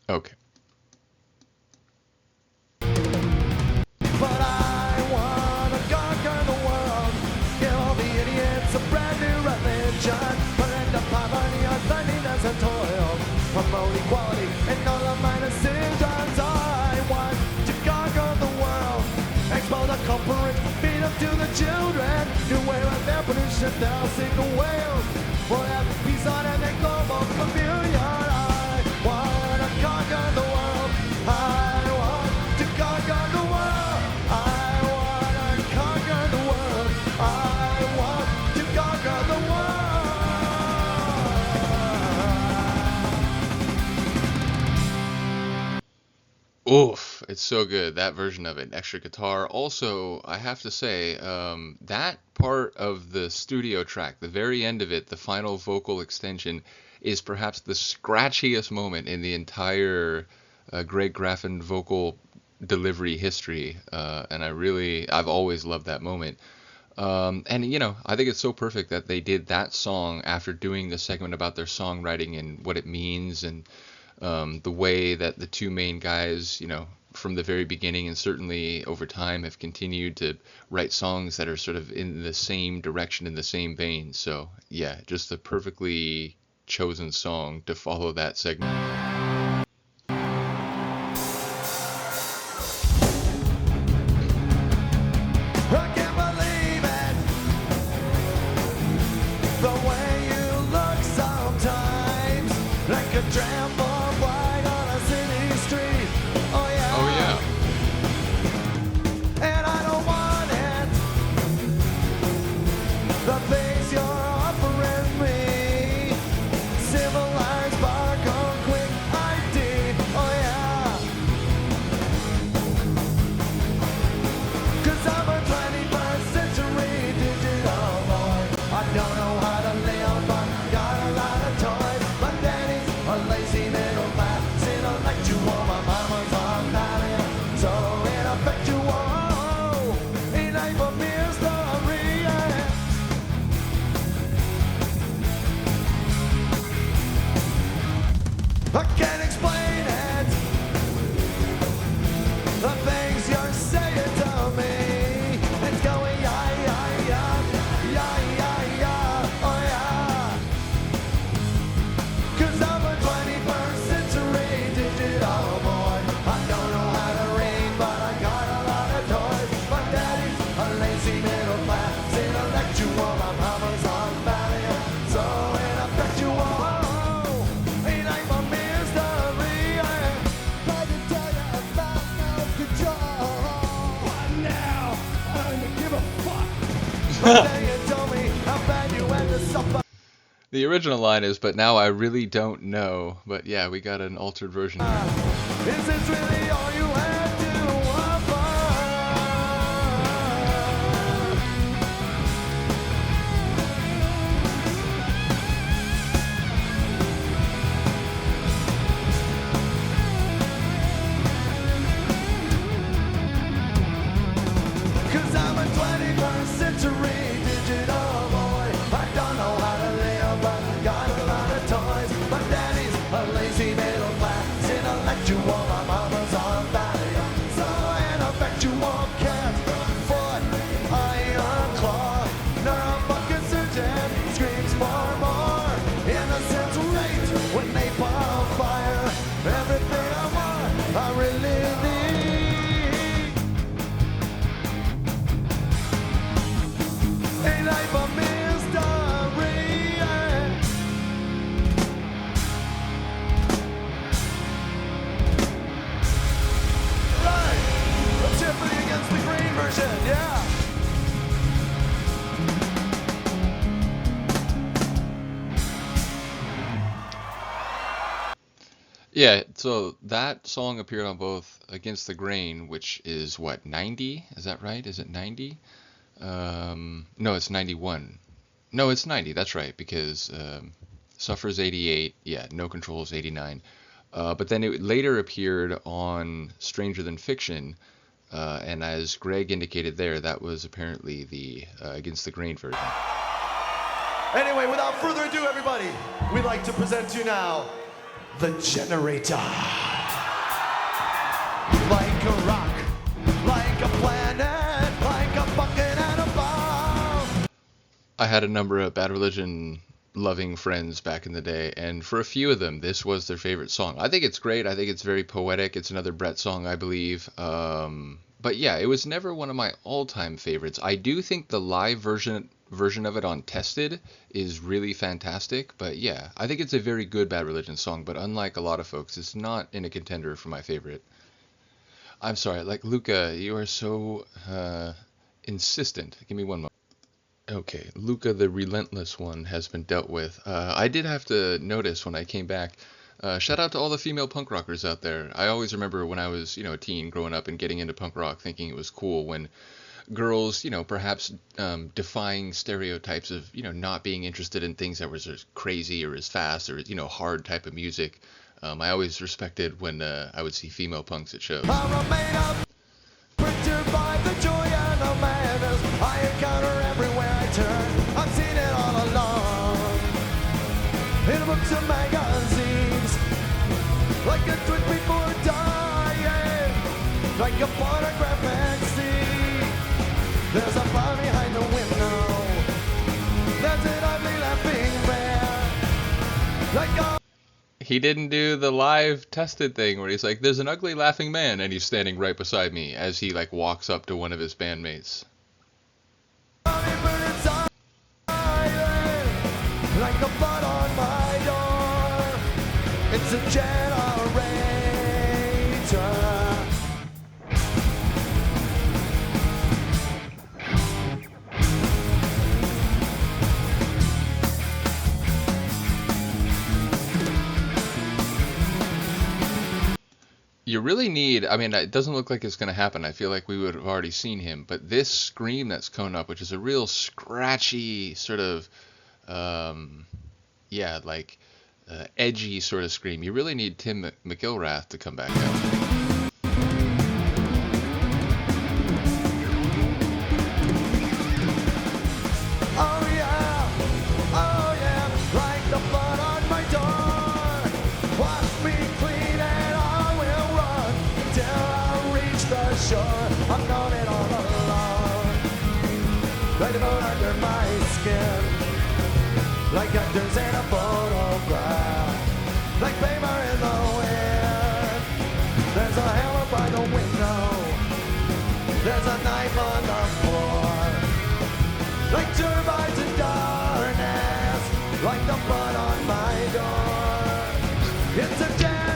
Okay. But I wanna conquer the world. Give all the idiots a brand new religion. Put end to poverty, uncleanliness and toil. Promote equality and all of my decisions. I want to conquer the world. Expose the culprits, feed them to the children. Do away with their pollution, they'll sing the whales. We'll have peace on and the global communion. I wanna conquer the world. I want to conquer the world. I wanna conquer the world. I want to conquer the world. Oof, it's so good, that version of it, extra guitar. Also, I have to say, that part of the studio track, the very end of it, the final vocal extension, is perhaps the scratchiest moment in the entire Greg Graffin vocal delivery history, and I've always loved that moment. And you know, I think it's so perfect that they did that song after doing the segment about their songwriting and what it means, and the way that the two main guys, you know, from the very beginning and certainly over time have continued to write songs that are sort of in the same direction, in the same vein. So yeah, just a perfectly chosen song to follow that segment. I can't believe it. The way you look sometimes, like a tramp bomb light on a city street. Oh yeah. Oh yeah. And I don't want it. The things you're offering me, civilized barcode, quick ID. Oh yeah. 'Cause I'm a 21st century digital boy. I don't know how to live, but got a lot of toys. My daddy's a lazy little bastard, intellectual. My mama's on Italian, so ineffectual. He like for me a story, yeah. I can't explain it. The things you're saying to me, it's going yeah, yeah, yeah, yeah, yeah, yeah, oh yeah. 'Cause I'm a 21st century digital The original line is, but now I really don't know. But yeah, we got an altered version here. Is this really all you have to offer? Cause I'm a 21st century digital boy. I don't know how to live, but I got a lot of toys. My daddy's a lazy middle class intellectual. My mama's on Valium. So ineffectual cat, foot, iron claw. Neurofucking surgeon screams for more. Innocence rate when they bomb fire. Everything I want, I really need. A life of mystery. Right, a Tiffany against the green version, yeah. Yeah, so that song appeared on both Against the Grain, which is what, 90? Is that right? Is it 90? No, it's 91. No, it's 90. That's right, because Suffer's 88. Yeah, No Control is 89. But then it later appeared on Stranger Than Fiction, and as Greg indicated there, that was apparently the Against the Grain version. Anyway, without further ado, everybody, we'd like to present to you now the Generator. Like a rock, like a planet, like a bucket and a bomb. I had a number of Bad Religion loving friends back in the day, and for a few of them, this was their favorite song. I think it's great. I think it's very poetic. It's another Brett song, I believe. But yeah, it was never one of my all-time favorites. I do think the live version of it on Tested is really fantastic, but yeah, I think it's a very good Bad Religion song, but unlike a lot of folks, it's not in a contender for my favorite. I'm sorry, like, Luca, you are so insistent. Give me one moment. Okay, Luca the Relentless One has been dealt with. I did have to notice when I came back, shout out to all the female punk rockers out there. I always remember when I was, a teen growing up and getting into punk rock, thinking it was cool when girls, perhaps defying stereotypes of, not being interested in things that was as crazy or as fast or, hard type of music. I always respected when I would see female punks at shows. I encounter everywhere I turn. I've seen it all along. In books and magazines, like a twig before dying, like a pornographic scene. There's a fire behind the window. There's an ugly laughing man. Like a He didn't do the live Tested thing where he's like, there's an ugly laughing man, and he's standing right beside me as he like walks up to one of his bandmates. like the blood on my door. It's a generator. You really need, I mean, it doesn't look like it's going to happen. I feel like we would have already seen him. But this scream that's coming up, which is a real scratchy sort of, edgy sort of scream. You really need Tim McIlrath to come back out. I've known it all along. Like the bone under my skin, like actors in a photograph, like paper in the wind. There's a hammer by the window, there's a knife on the floor, like turbines in darkness, like the blood on my door. It's a generator.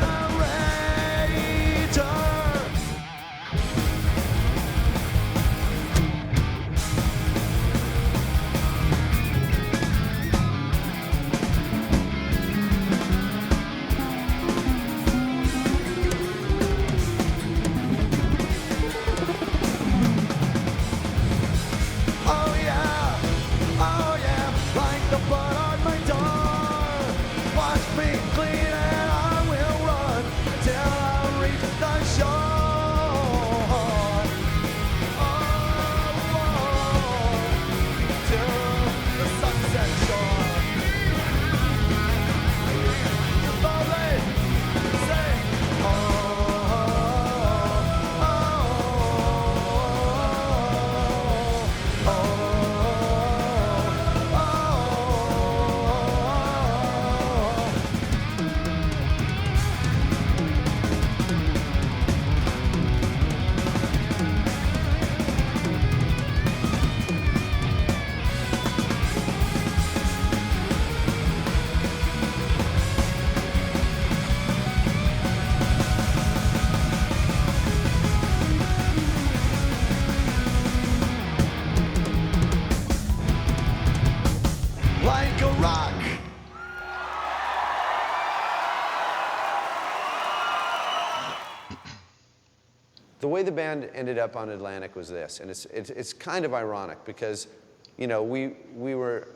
The way the band ended up on Atlantic was this, and it's kind of ironic because, you know, we were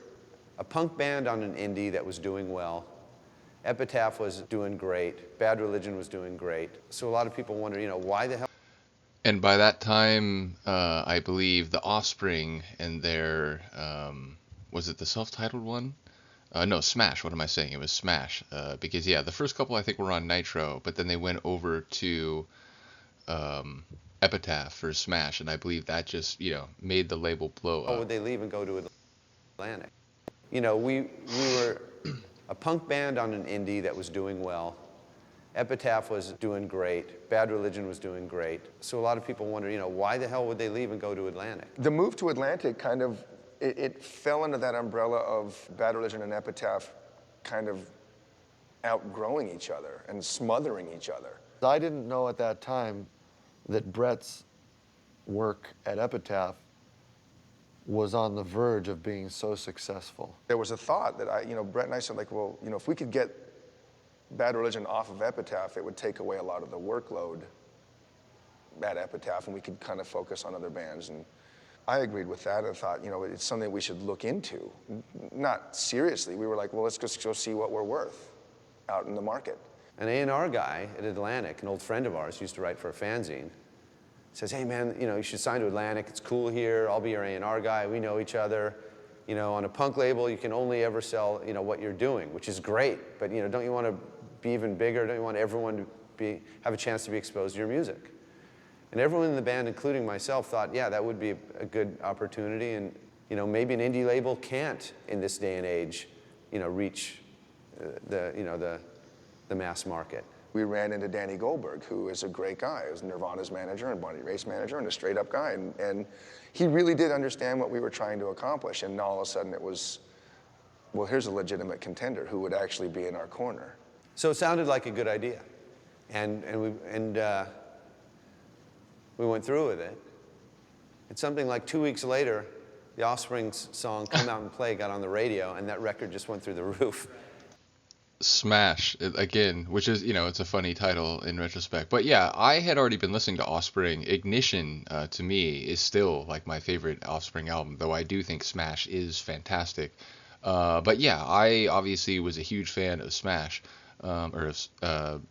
a punk band on an indie that was doing well. Epitaph was doing great. Bad Religion was doing great. So a lot of people wonder, you know, why the hell? And by that time, I believe The Offspring and their, was it the self-titled one? No, Smash. What am I saying? It was Smash. Because, yeah, the first couple I think were on Nitro, but then they went over to Epitaph for Smash, and I believe that just, you know, made the label blow up. Or would they leave and go to Atlantic? You know, we were a punk band on an indie that was doing well. Epitaph was doing great. Bad Religion was doing great. So a lot of people wonder, you know, why the hell would they leave and go to Atlantic? The move to Atlantic kind of, it fell under that umbrella of Bad Religion and Epitaph kind of outgrowing each other and smothering each other. I didn't know at that time that Brett's work at Epitaph was on the verge of being so successful. There was a thought that Brett and I said, like, well, you know, if we could get Bad Religion off of Epitaph, it would take away a lot of the workload at Epitaph, and we could kind of focus on other bands. And I agreed with that and thought, you know, it's something we should look into. Not seriously. We were like, well, let's just go see what we're worth out in the market. An A&R guy at Atlantic, an old friend of ours, used to write for a fanzine, says, hey man, you know, you should sign to Atlantic, it's cool here, I'll be your A&R guy, we know each other. You know, on a punk label, you can only ever sell, you know, what you're doing, which is great, but you know, don't you want to be even bigger? Don't you want everyone to have a chance to be exposed to your music? And everyone in the band, including myself, thought, yeah, that would be a good opportunity, and you know, maybe an indie label can't, in this day and age, you know, reach the mass market. We ran into Danny Goldberg, who is a great guy. He was Nirvana's manager and Bonnie Raitt's manager and a straight up guy. And he really did understand what we were trying to accomplish. And all of a sudden it was, well, here's a legitimate contender who would actually be in our corner. So it sounded like a good idea. And we went through with it. And something like 2 weeks later, the Offspring's song Come Out and Play got on the radio, and that record just went through the roof. Smash, again, which is, you know, it's a funny title in retrospect. But yeah, I had already been listening to Offspring. Ignition, to me, is still like my favorite Offspring album, though I do think Smash is fantastic. But yeah, I obviously was a huge fan of Smash, the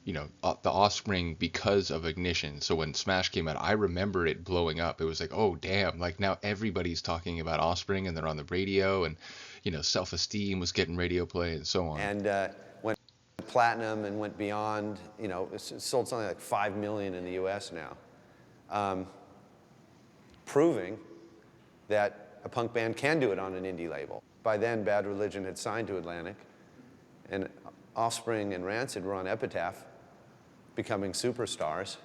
Offspring because of Ignition. So when Smash came out, I remember it blowing up. It was like, oh damn, like now everybody's talking about Offspring and they're on the radio, and you know, Self-Esteem was getting radio play and so on. And went platinum and went beyond, you know, it sold something like 5 million in the US now. Proving that a punk band can do it on an indie label. By then, Bad Religion had signed to Atlantic, and Offspring and Rancid were on Epitaph, becoming superstars.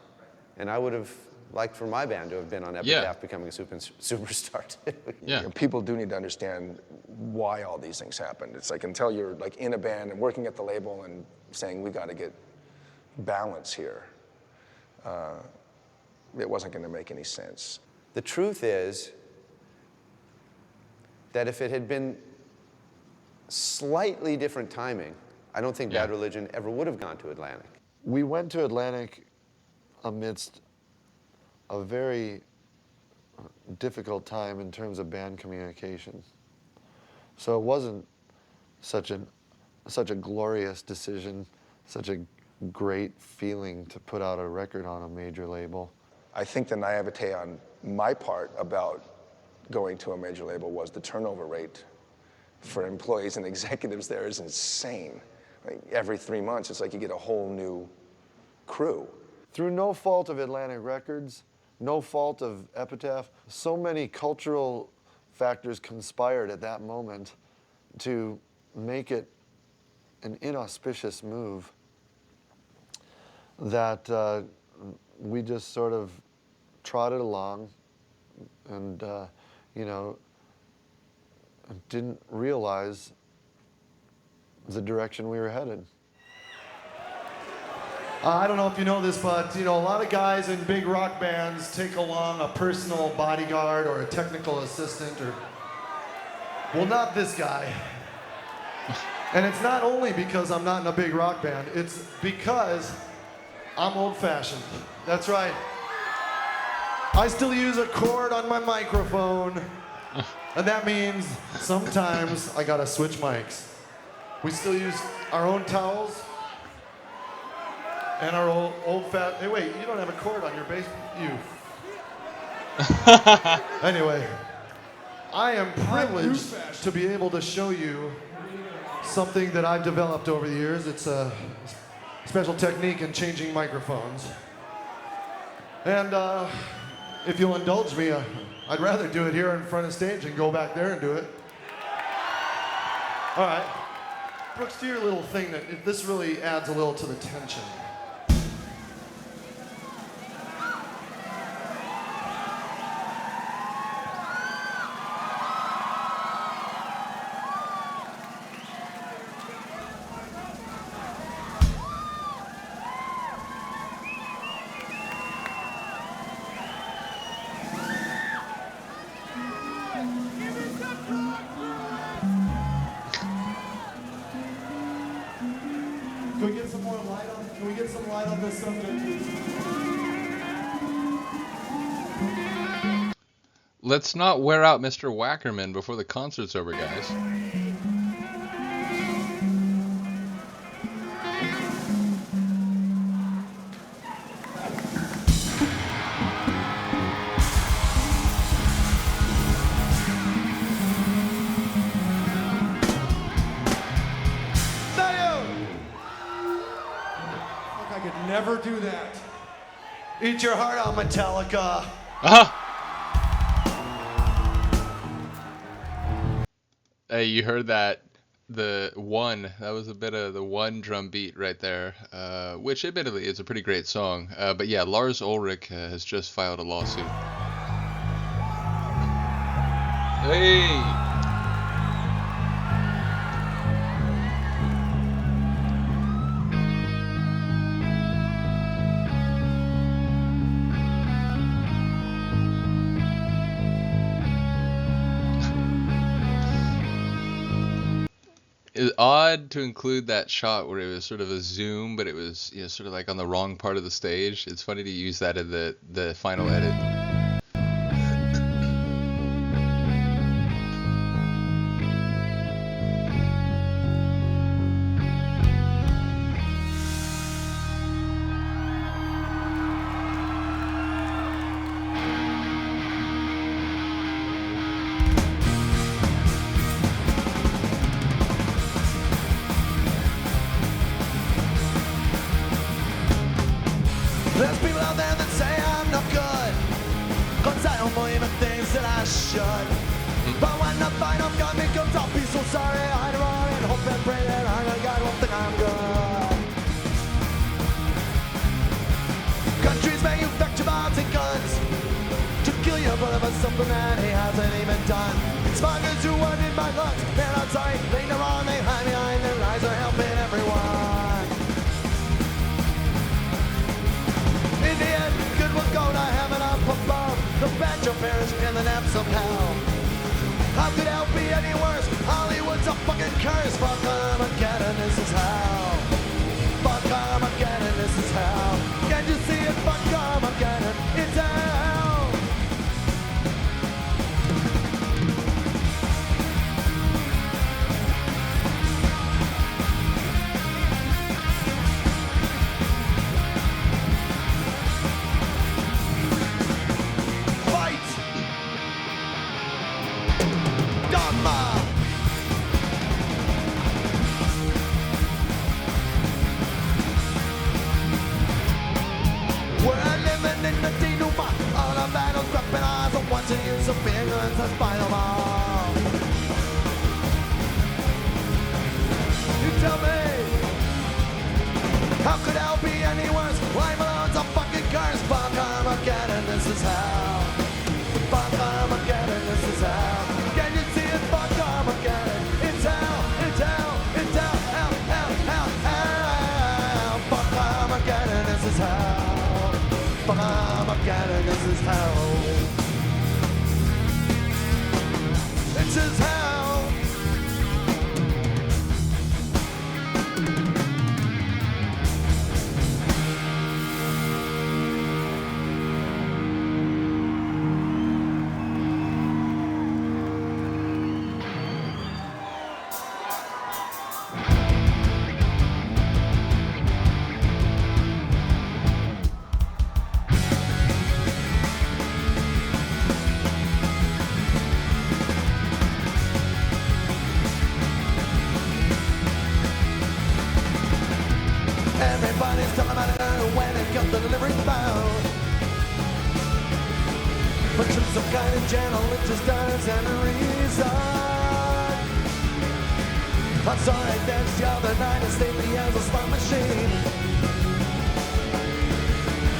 And I would have liked for my band to have been on Epitaph, becoming a superstar too. Yeah. People do need to understand why all these things happened. It's like until you're like in a band and working at the label and saying we got to get balance here, it wasn't going to make any sense. The truth is that if it had been slightly different timing, I don't think Bad Religion ever would have gone to Atlantic. We went to Atlantic amidst a very difficult time in terms of band communication. So it wasn't such a glorious decision, such a great feeling to put out a record on a major label. I think the naivete on my part about going to a major label was the turnover rate for employees and executives there is insane. Like every 3 months, it's like you get a whole new crew. Through no fault of Atlantic Records, no fault of Epitaph, so many cultural factors conspired at that moment to make it an inauspicious move that we just sort of trotted along and, didn't realize the direction we were headed. I don't know if you know this, but a lot of guys in big rock bands take along a personal bodyguard or a technical assistant, well, not this guy. And it's not only because I'm not in a big rock band, it's because I'm old-fashioned. That's right. I still use a cord on my microphone, and that means sometimes I gotta switch mics. We still use our own towels and our old fat. Hey, wait, you don't have a cord on your bass. You. Anyway, I am privileged to be able to show you something that I've developed over the years. It's a special technique in changing microphones. And if you'll indulge me, I'd rather do it here in front of stage and go back there and do it. All right. Brooks, do your little thing. This really adds a little to the tension. Can we get some more light on? Can we get some light on this subject? Let's not wear out Mr. Wackerman before the concert's over, guys. I could never do that. Eat your heart out, Metallica. Hey, you heard that? That was a bit of the one drum beat right there, which admittedly is a pretty great song. But yeah, Lars Ulrich has just filed a lawsuit. Hey! It's odd to include that shot where it was sort of a zoom, but it was, you know, sort of like on the wrong part of the stage. It's funny to use that in the final edit. There's people out there that say I'm not good, 'cause I don't believe in things that I should. But when the final gun becomes, I'll be so sorry. I'd run and hope and pray that God won't think I'm good. Countries manufacture bombs and guns to kill your brother for something that he hasn't even done. Smugglers who wanted my lungs, man, I'm sorry. Later on, they hide behind their lies are helping everyone. In the end, good will go to heaven up above. The bad your parents in the depths of hell. How could hell be any worse? Hollywood's a fucking curse. Fuck Armageddon, this is hell. Fuck Armageddon, this is hell. Can't you see it? Fuck Armageddon, it's hell. Fight! Dogma! We're living in the denouement. All the battles, grabbing eyes, and watching use of big guns and spy them all. You tell me, how could hell be any worse? Life alone's a fucking curse. Fuck Armageddon, this is hell. Fuck Armageddon, this is hell. Can you see it? Fuck Armageddon, it's hell, it's hell, it's hell, hell, hell, hell, hell. Fuck Armageddon, this is hell. Fuck Armageddon, this is hell. This is hell. every bound. But you're so kind and gentle, it just doesn't reason. I saw it dance the other night as stately as a slot machine.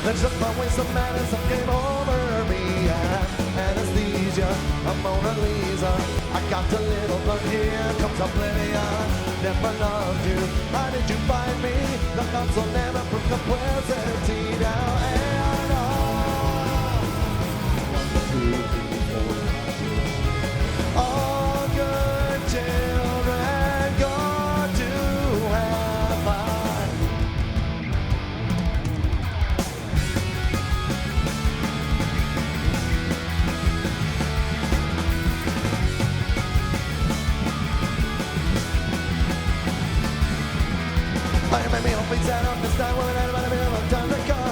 Then shook my waist of madness and came over me. Anesthesia, a Mona Lisa. I got a little, but here comes oblivion. Never loved you. How did you find me? The console never put complexity down. And all good children go to heaven. I am a meal pizza on this time when I'm a time to come.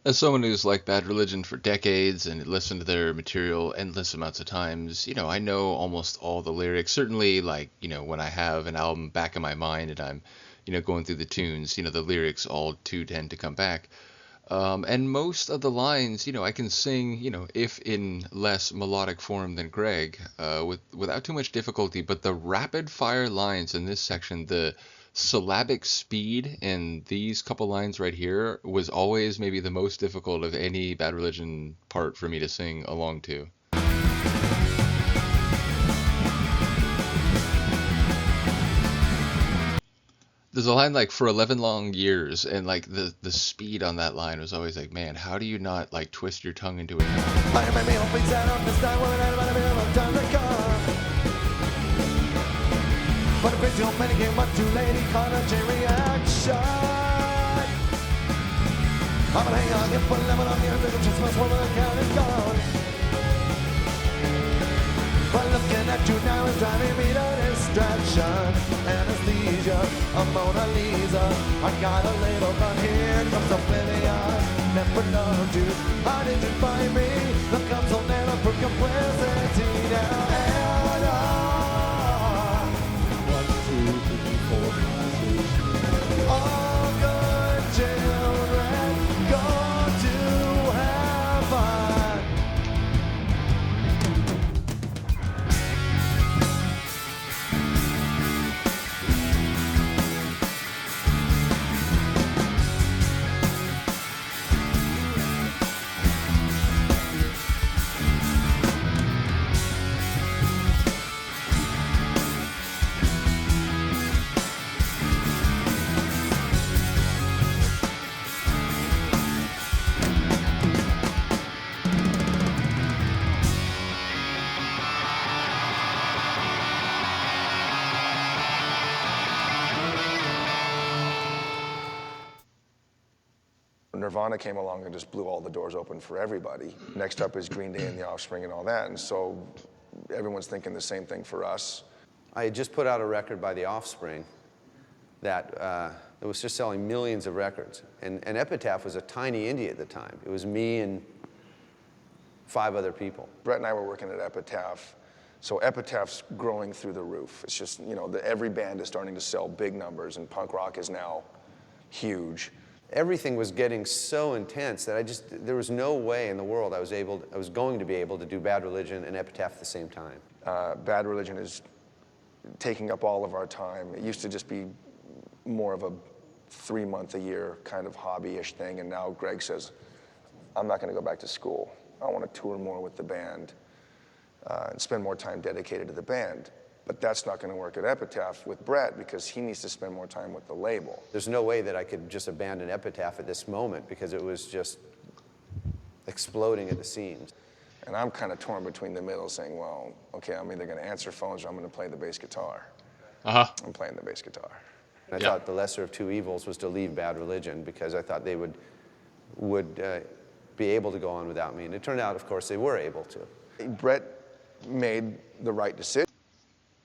As someone who's liked Bad Religion for decades and listened to their material endless amounts of times, I know almost all the lyrics. Certainly, when I have an album back in my mind and I'm, going through the tunes, the lyrics all too tend to come back. And most of the lines, I can sing, if in less melodic form than Greg, without too much difficulty. But the rapid fire lines in this section, the syllabic speed in these couple lines right here was always maybe the most difficult of any Bad Religion part for me to sing along to. There's a line like for 11 long years, and like the speed on that line was always like, man, how do you not like twist your tongue into it? I am a meal pizza on this time when I'm time to come. But a great deal many came up too late, he caught a chain reaction. I'm gonna hang on, get put a lemon on the end of the Christmas woman, the count is gone. But looking at you now is driving me to distraction. Anesthesia, a Mona Lisa. I got a little gun, here comes oblivion. Never loved you, how did you find me? The console never put complexity down. And all good children go to heaven. Nirvana came along and just blew all the doors open for everybody. Next up is Green Day and The Offspring and all that, and so everyone's thinking the same thing for us. I had just put out a record by The Offspring that it was just selling millions of records. And Epitaph was a tiny indie at the time. It was me and 5 other people. Brett and I were working at Epitaph, so Epitaph's growing through the roof. It's just, every band is starting to sell big numbers, and punk rock is now huge. Everything was getting so intense that there was no way in the world I was going to be able to do Bad Religion and Epitaph at the same time. Bad Religion is taking up all of our time. It used to just be more of a 3-month-a-year kind of hobby-ish thing, and now Greg says, I'm not going to go back to school. I want to tour more with the band and spend more time dedicated to the band. But that's not going to work at Epitaph with Brett because he needs to spend more time with the label. There's no way that I could just abandon Epitaph at this moment because it was just exploding at the seams. And I'm kind of torn between the middle saying, well, okay, I'm either going to answer phones or I'm going to play the bass guitar. I'm playing the bass guitar. I thought the lesser of two evils was to leave Bad Religion because I thought they would be able to go on without me. And it turned out, of course, they were able to. Brett made the right decision.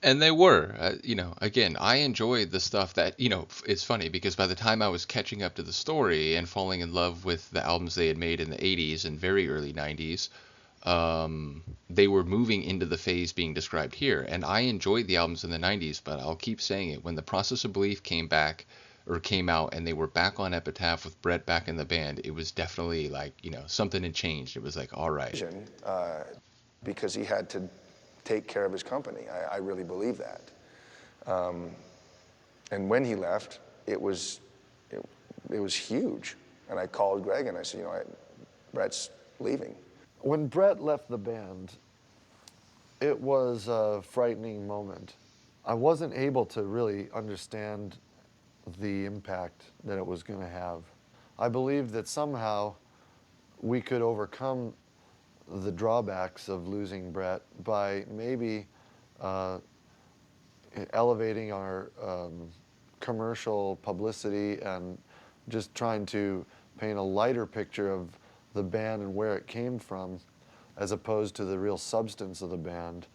And they were, again, I enjoyed the stuff that, it's funny because by the time I was catching up to the story and falling in love with the albums they had made in the 80s and very early 90s, they were moving into the phase being described here. And I enjoyed the albums in the 90s, but I'll keep saying it. When The Process of Belief came back or came out and they were back on Epitaph with Brett back in the band, it was definitely like, something had changed. It was like, all right. Because he had to take care of his company. I really believe that. And when he left, it was huge. And I called Greg and I said, Brett's leaving. When Brett left the band, it was a frightening moment. I wasn't able to really understand the impact that it was going to have. I believed that somehow we could overcome the drawbacks of losing Brett by maybe elevating our commercial publicity and just trying to paint a lighter picture of the band and where it came from, as opposed to the real substance of the band,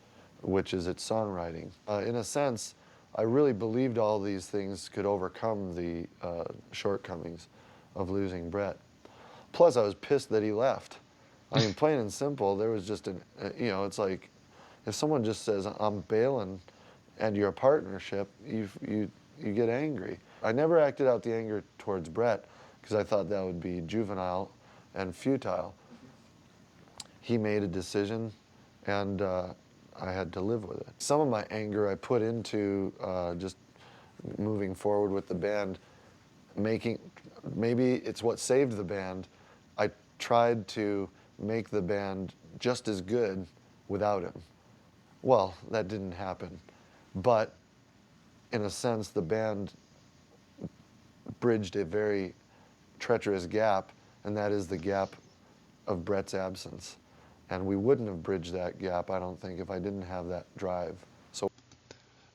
which is its songwriting. In a sense, I really believed all these things could overcome the shortcomings of losing Brett. Plus, I was pissed that he left. I mean, plain and simple, there was just it's like, if someone just says, I'm bailing, and you're a partnership, you get angry. I never acted out the anger towards Brett, because I thought that would be juvenile and futile. He made a decision, and I had to live with it. Some of my anger I put into just moving forward with the band, maybe it's what saved the band. I tried to make the band just as good without him. Well, that didn't happen. But in a sense, the band bridged a very treacherous gap, and that is the gap of Brett's absence. And we wouldn't have bridged that gap, I don't think, if I didn't have that drive. So,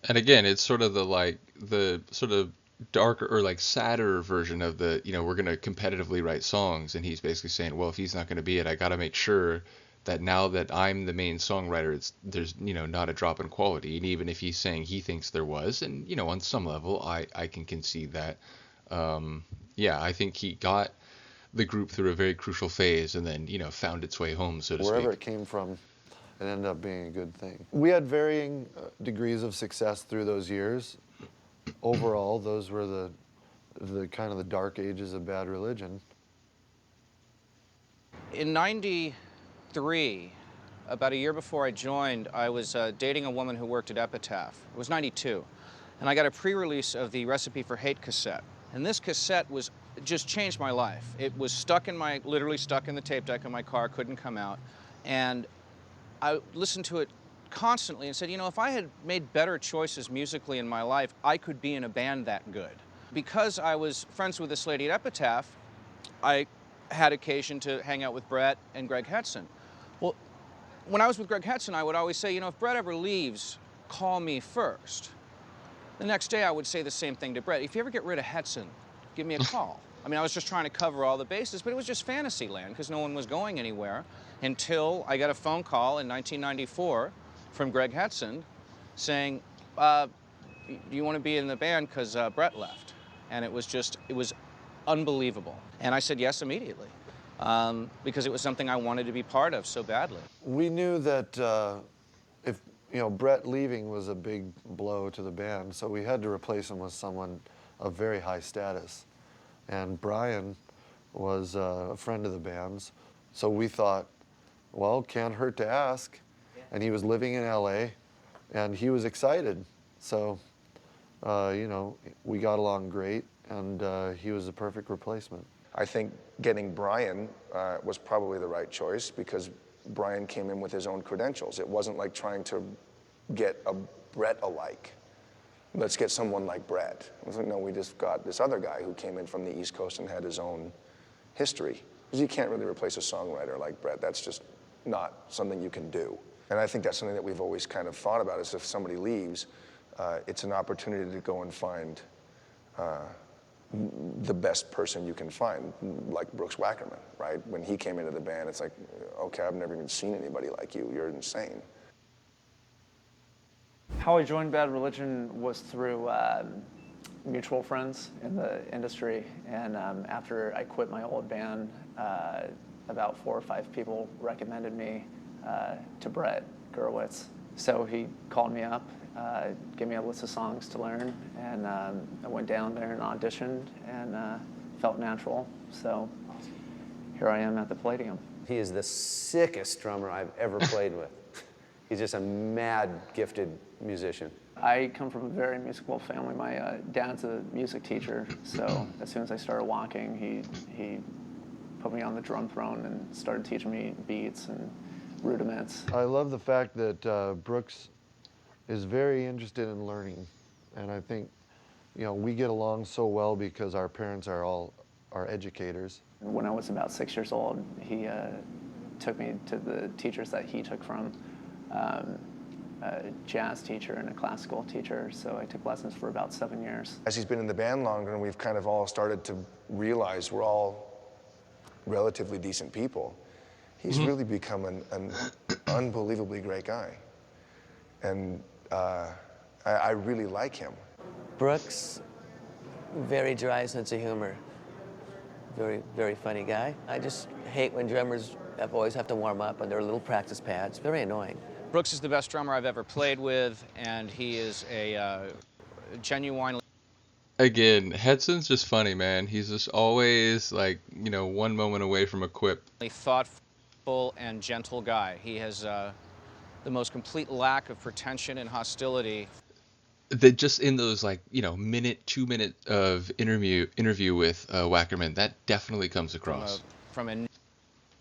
and again, it's sort of the sort of darker or like sadder version of the, we're going to competitively write songs. And he's basically saying, well, if he's not going to be it, I got to make sure that now that I'm the main songwriter, there's, not a drop in quality. And even if he's saying he thinks there was, and, on some level, I can concede that. I think he got the group through a very crucial phase and then, found its way home, so to speak. Wherever it came from, it ended up being a good thing. We had varying degrees of success through those years. Overall, those were the kind of the dark ages of Bad Religion. In '93, about a year before I joined, I was dating a woman who worked at Epitaph. It was '92. And I got a pre-release of the Recipe for Hate cassette. And this cassette just changed my life. It was literally stuck in the tape deck of my car, couldn't come out. And I listened to it constantly and said, if I had made better choices musically in my life, I could be in a band that good. Because I was friends with this lady at Epitaph, I had occasion to hang out with Brett and Greg Hetson. Well, when I was with Greg Hetson, I would always say, if Brett ever leaves, call me first. The next day, I would say the same thing to Brett. If you ever get rid of Hetson, give me a call. I mean, I was just trying to cover all the bases, but it was just fantasy land because no one was going anywhere until I got a phone call in 1994 from Greg Hetson saying, do you want to be in the band because Brett left? And it was unbelievable. And I said yes immediately because it was something I wanted to be part of so badly. We knew that if Brett leaving was a big blow to the band, so we had to replace him with someone of very high status. And Brian was a friend of the band's, so we thought, well, can't hurt to ask. And he was living in LA, and he was excited. So, we got along great, and he was a perfect replacement. I think getting Brian was probably the right choice because Brian came in with his own credentials. It wasn't like trying to get a Brett alike. Let's get someone like Brett. I was like, no, we just got this other guy who came in from the East Coast and had his own history. Because you can't really replace a songwriter like Brett. That's just not something you can do. And I think that's something that we've always kind of thought about is if somebody leaves, it's an opportunity to go and find the best person you can find, like Brooks Wackerman, right? When he came into the band, it's like, okay, I've never even seen anybody like you. You're insane. How I joined Bad Religion was through mutual friends in the industry. And after I quit my old band, about 4 or 5 people recommended me to Brett Gurewitz. So he called me up gave me a list of songs to learn, and I went down there and auditioned, and felt natural. So here I am at the Palladium. He is the sickest drummer I've ever played with. He's just a mad, gifted musician. I come from a very musical family. My dad's a music teacher, so as soon as I started walking, he put me on the drum throne and started teaching me beats and rudiments. I love the fact that Brooks is very interested in learning, and I think, you know, we get along so well because our parents are all educators. When I was about 6 years old, he took me to the teachers that he took from, a jazz teacher and a classical teacher, so I took lessons for about 7 years. As he's been in the band longer, and we've kind of all started to realize we're all relatively decent people, he's really become an unbelievably great guy. And I really like him. Brooks, very dry sense of humor. Very, very funny guy. I just hate when drummers always have to warm up on their little practice pads. Very annoying. Brooks is the best drummer I've ever played with, and he is a genuinely... Again, Hedson's just funny, man. He's just always, like, you know, one moment away from a quip. thoughtful and gentle guy. He has the most complete lack of pretension and hostility. That just in those, like, you know, 2 minute of interview with Wackerman, that definitely comes across. From a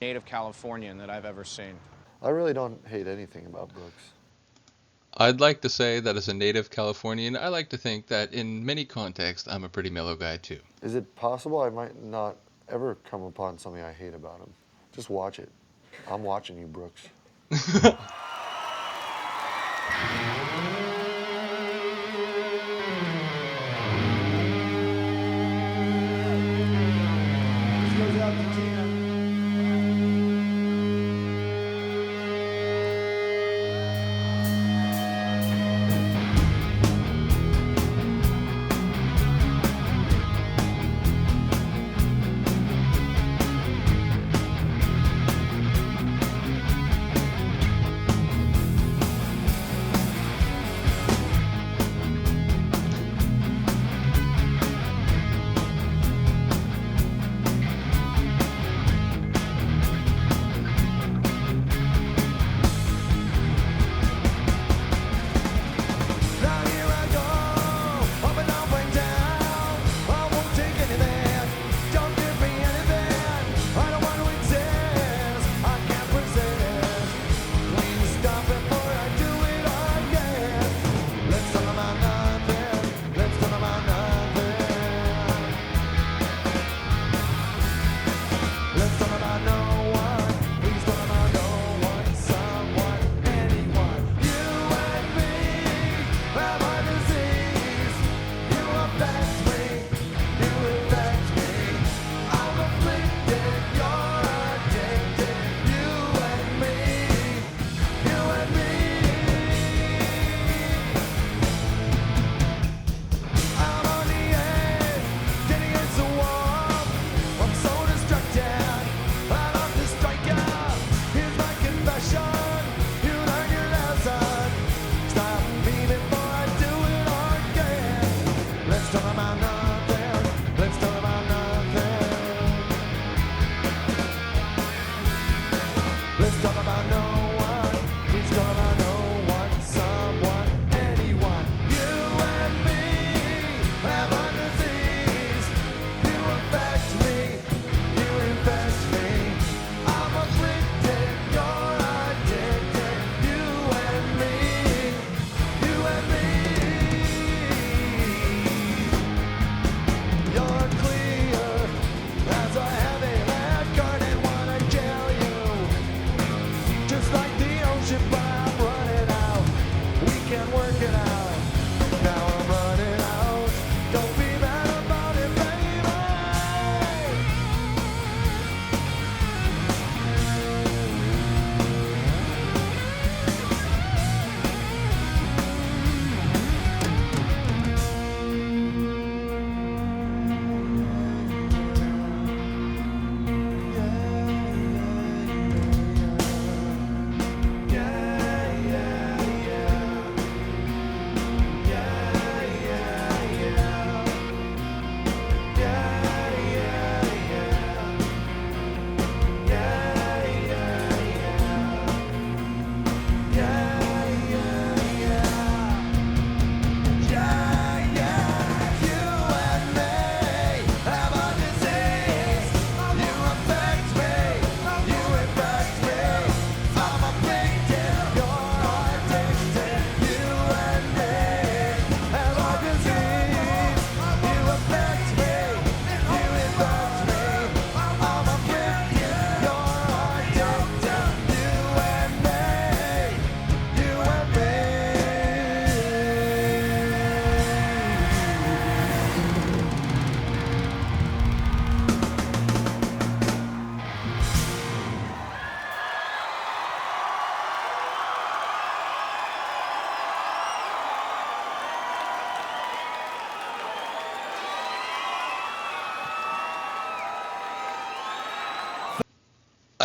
native Californian that I've ever seen. I really don't hate anything about Brooks. I'd like to say that as a native Californian, I like to think that in many contexts, I'm a pretty mellow guy too. Is it possible I might not ever come upon something I hate about him? Just watch it. I'm watching you, Brooks.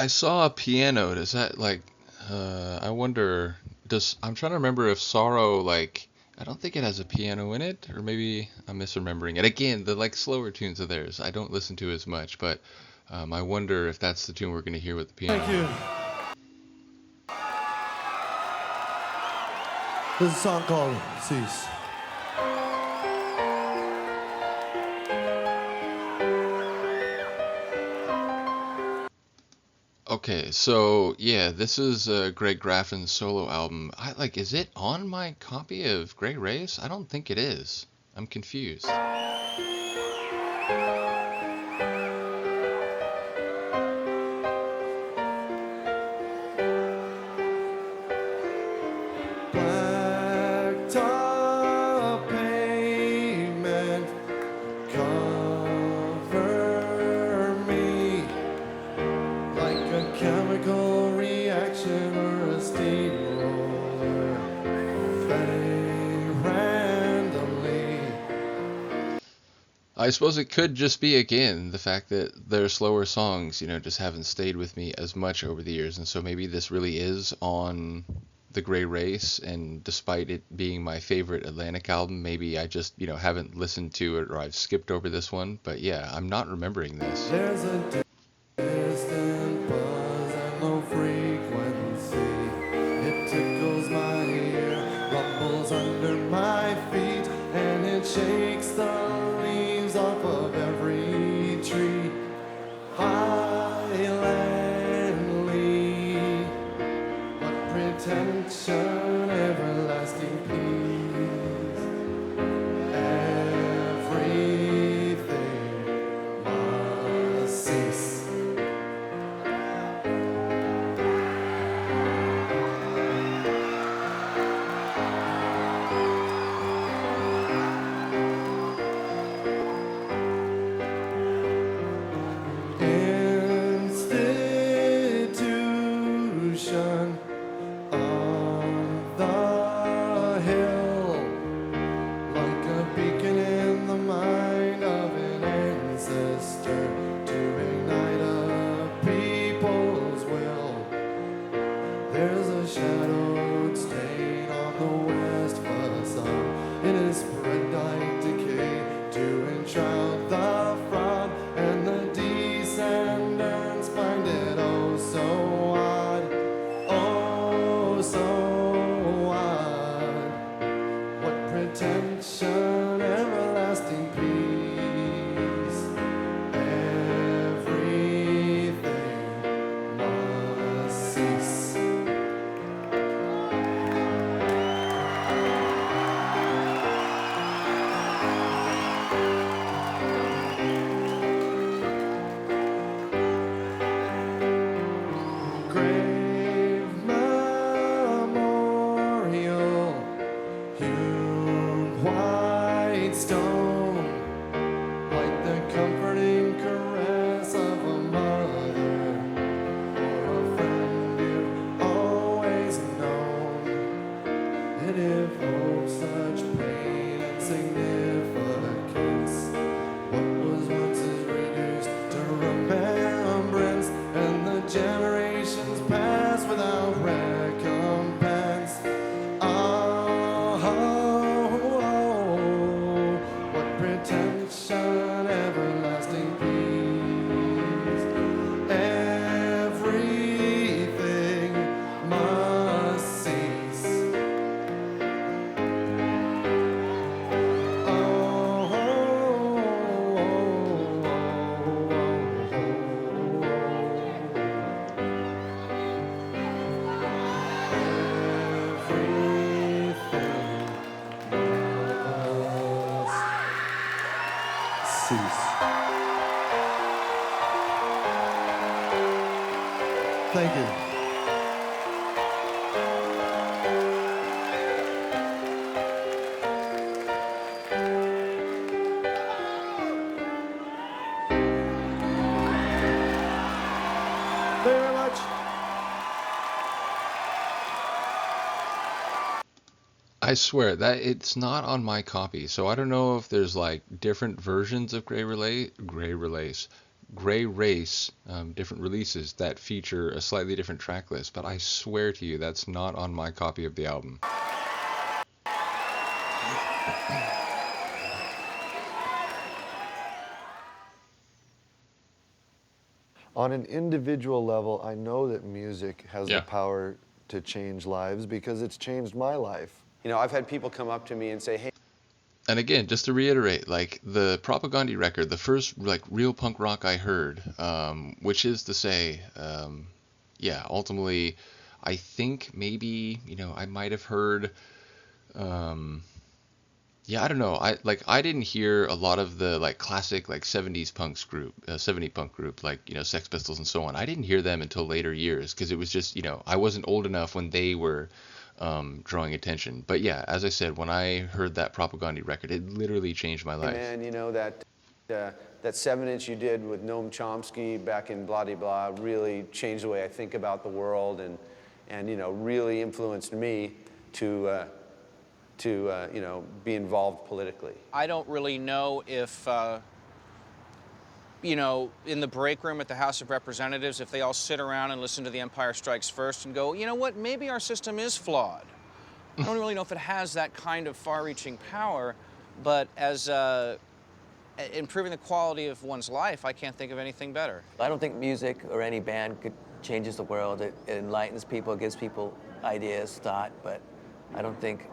I saw a piano. Does that like? I wonder. I'm trying to remember if Sorrow like. I don't think it has a piano in it, or maybe I'm misremembering it. Again, the like slower tunes of theirs I don't listen to as much, but I wonder if that's the tune we're going to hear with the piano. Thank you. There's a song called Cease. Okay, so yeah, this is Greg Graffin's solo album. Is it on my copy of Grey Race? I don't think it is. I'm confused. Blacktop pavement, cover me like a chemical reaction or a steamroller, very randomly. I suppose it could just be, again, the fact that their slower songs, just haven't stayed with me as much over the years. And so maybe this really is on the Grey Race, and despite it being my favorite Atlantic album, maybe I just, haven't listened to it, or I've skipped over this one. But yeah, I'm not remembering this. There's a distant buzz and low frequency. It tickles my ear, rumbles under my feet, and it shakes the leaves off of every tree. Highlandly, what pretension, everlasting peace. Everything must cease. Institution on the hill, like a beacon in the mind of an ancestor to ignite a people's will. There's a shadowed stain on the west facade. It is perennial decay to enshroud the fraud, and the descendants find it oh so odd, oh so odd. What pretension, everlasting peace. Everything must cease. Grave memorial, hewn white stone, like the comforting caress of a mother or a friend you've always known. It evokes such pain and significance. What was once is reduced to remembrance, and the generations pass without recompense. Oh, what pretension, everlasting peace. Everything must cease. Thank you. Very much. I swear that it's not on my copy, so I don't know if there's like different versions of Grey Relace, Gray Race, different releases that feature a slightly different track list, but I swear to you that's not on my copy of the album. On an individual level, I know that music has Yeah. the power to change lives because it's changed my life. You know, I've had people come up to me and say, hey, And again, just to reiterate, like the Propaganda record, the first like real punk rock I heard, which is to say, yeah, ultimately, I think maybe, you know, I might have heard, yeah, I don't know. I didn't hear a lot of the like classic like 70s punks group, 70 punk group like, you know, Sex Pistols and so on. I didn't hear them until later years because it was just, you know, I wasn't old enough when they were drawing attention. But yeah, as I said, when I heard that Propaganda record, it literally changed my life. man, you know, that 7-inch you did with Noam Chomsky back in blah de blah really changed the way I think about the world and you know, really influenced me to you know, be involved politically. I don't really know if, you know, in the break room at the House of Representatives, if they all sit around and listen to The Empire Strikes First and go, you know what, maybe our system is flawed. I don't really know if it has that kind of far-reaching power, but as improving the quality of one's life, I can't think of anything better. I don't think music or any band changes the world. It enlightens people, gives people ideas, thought, but I don't think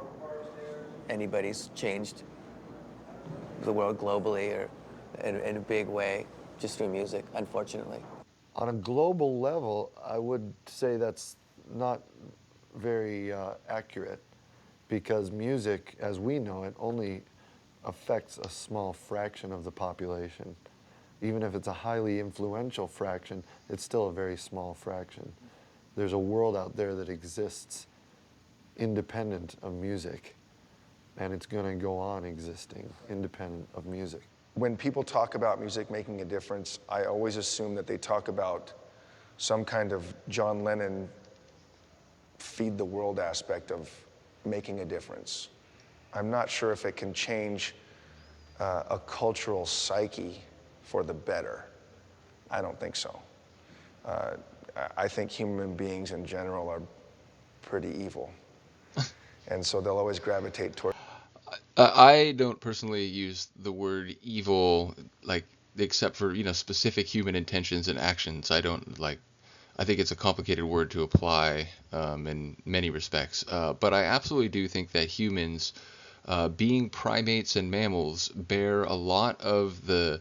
anybody's changed the world globally or in a big way just through music, unfortunately. On a global level, I would say that's not very accurate because music, as we know it, only affects a small fraction of the population. Even if it's a highly influential fraction, it's still a very small fraction. There's a world out there that exists independent of music, and it's going to go on existing independent of music. When people talk about music making a difference, I always assume that they talk about some kind of John Lennon feed the world aspect of making a difference. I'm not sure if it can change a cultural psyche for the better. I don't think so. I think human beings in general are pretty evil. And so they'll always gravitate toward. I don't personally use the word evil, like, except for, you know, specific human intentions and actions. I think it's a complicated word to apply in many respects. But I absolutely do think that humans, being primates and mammals, bear a lot of the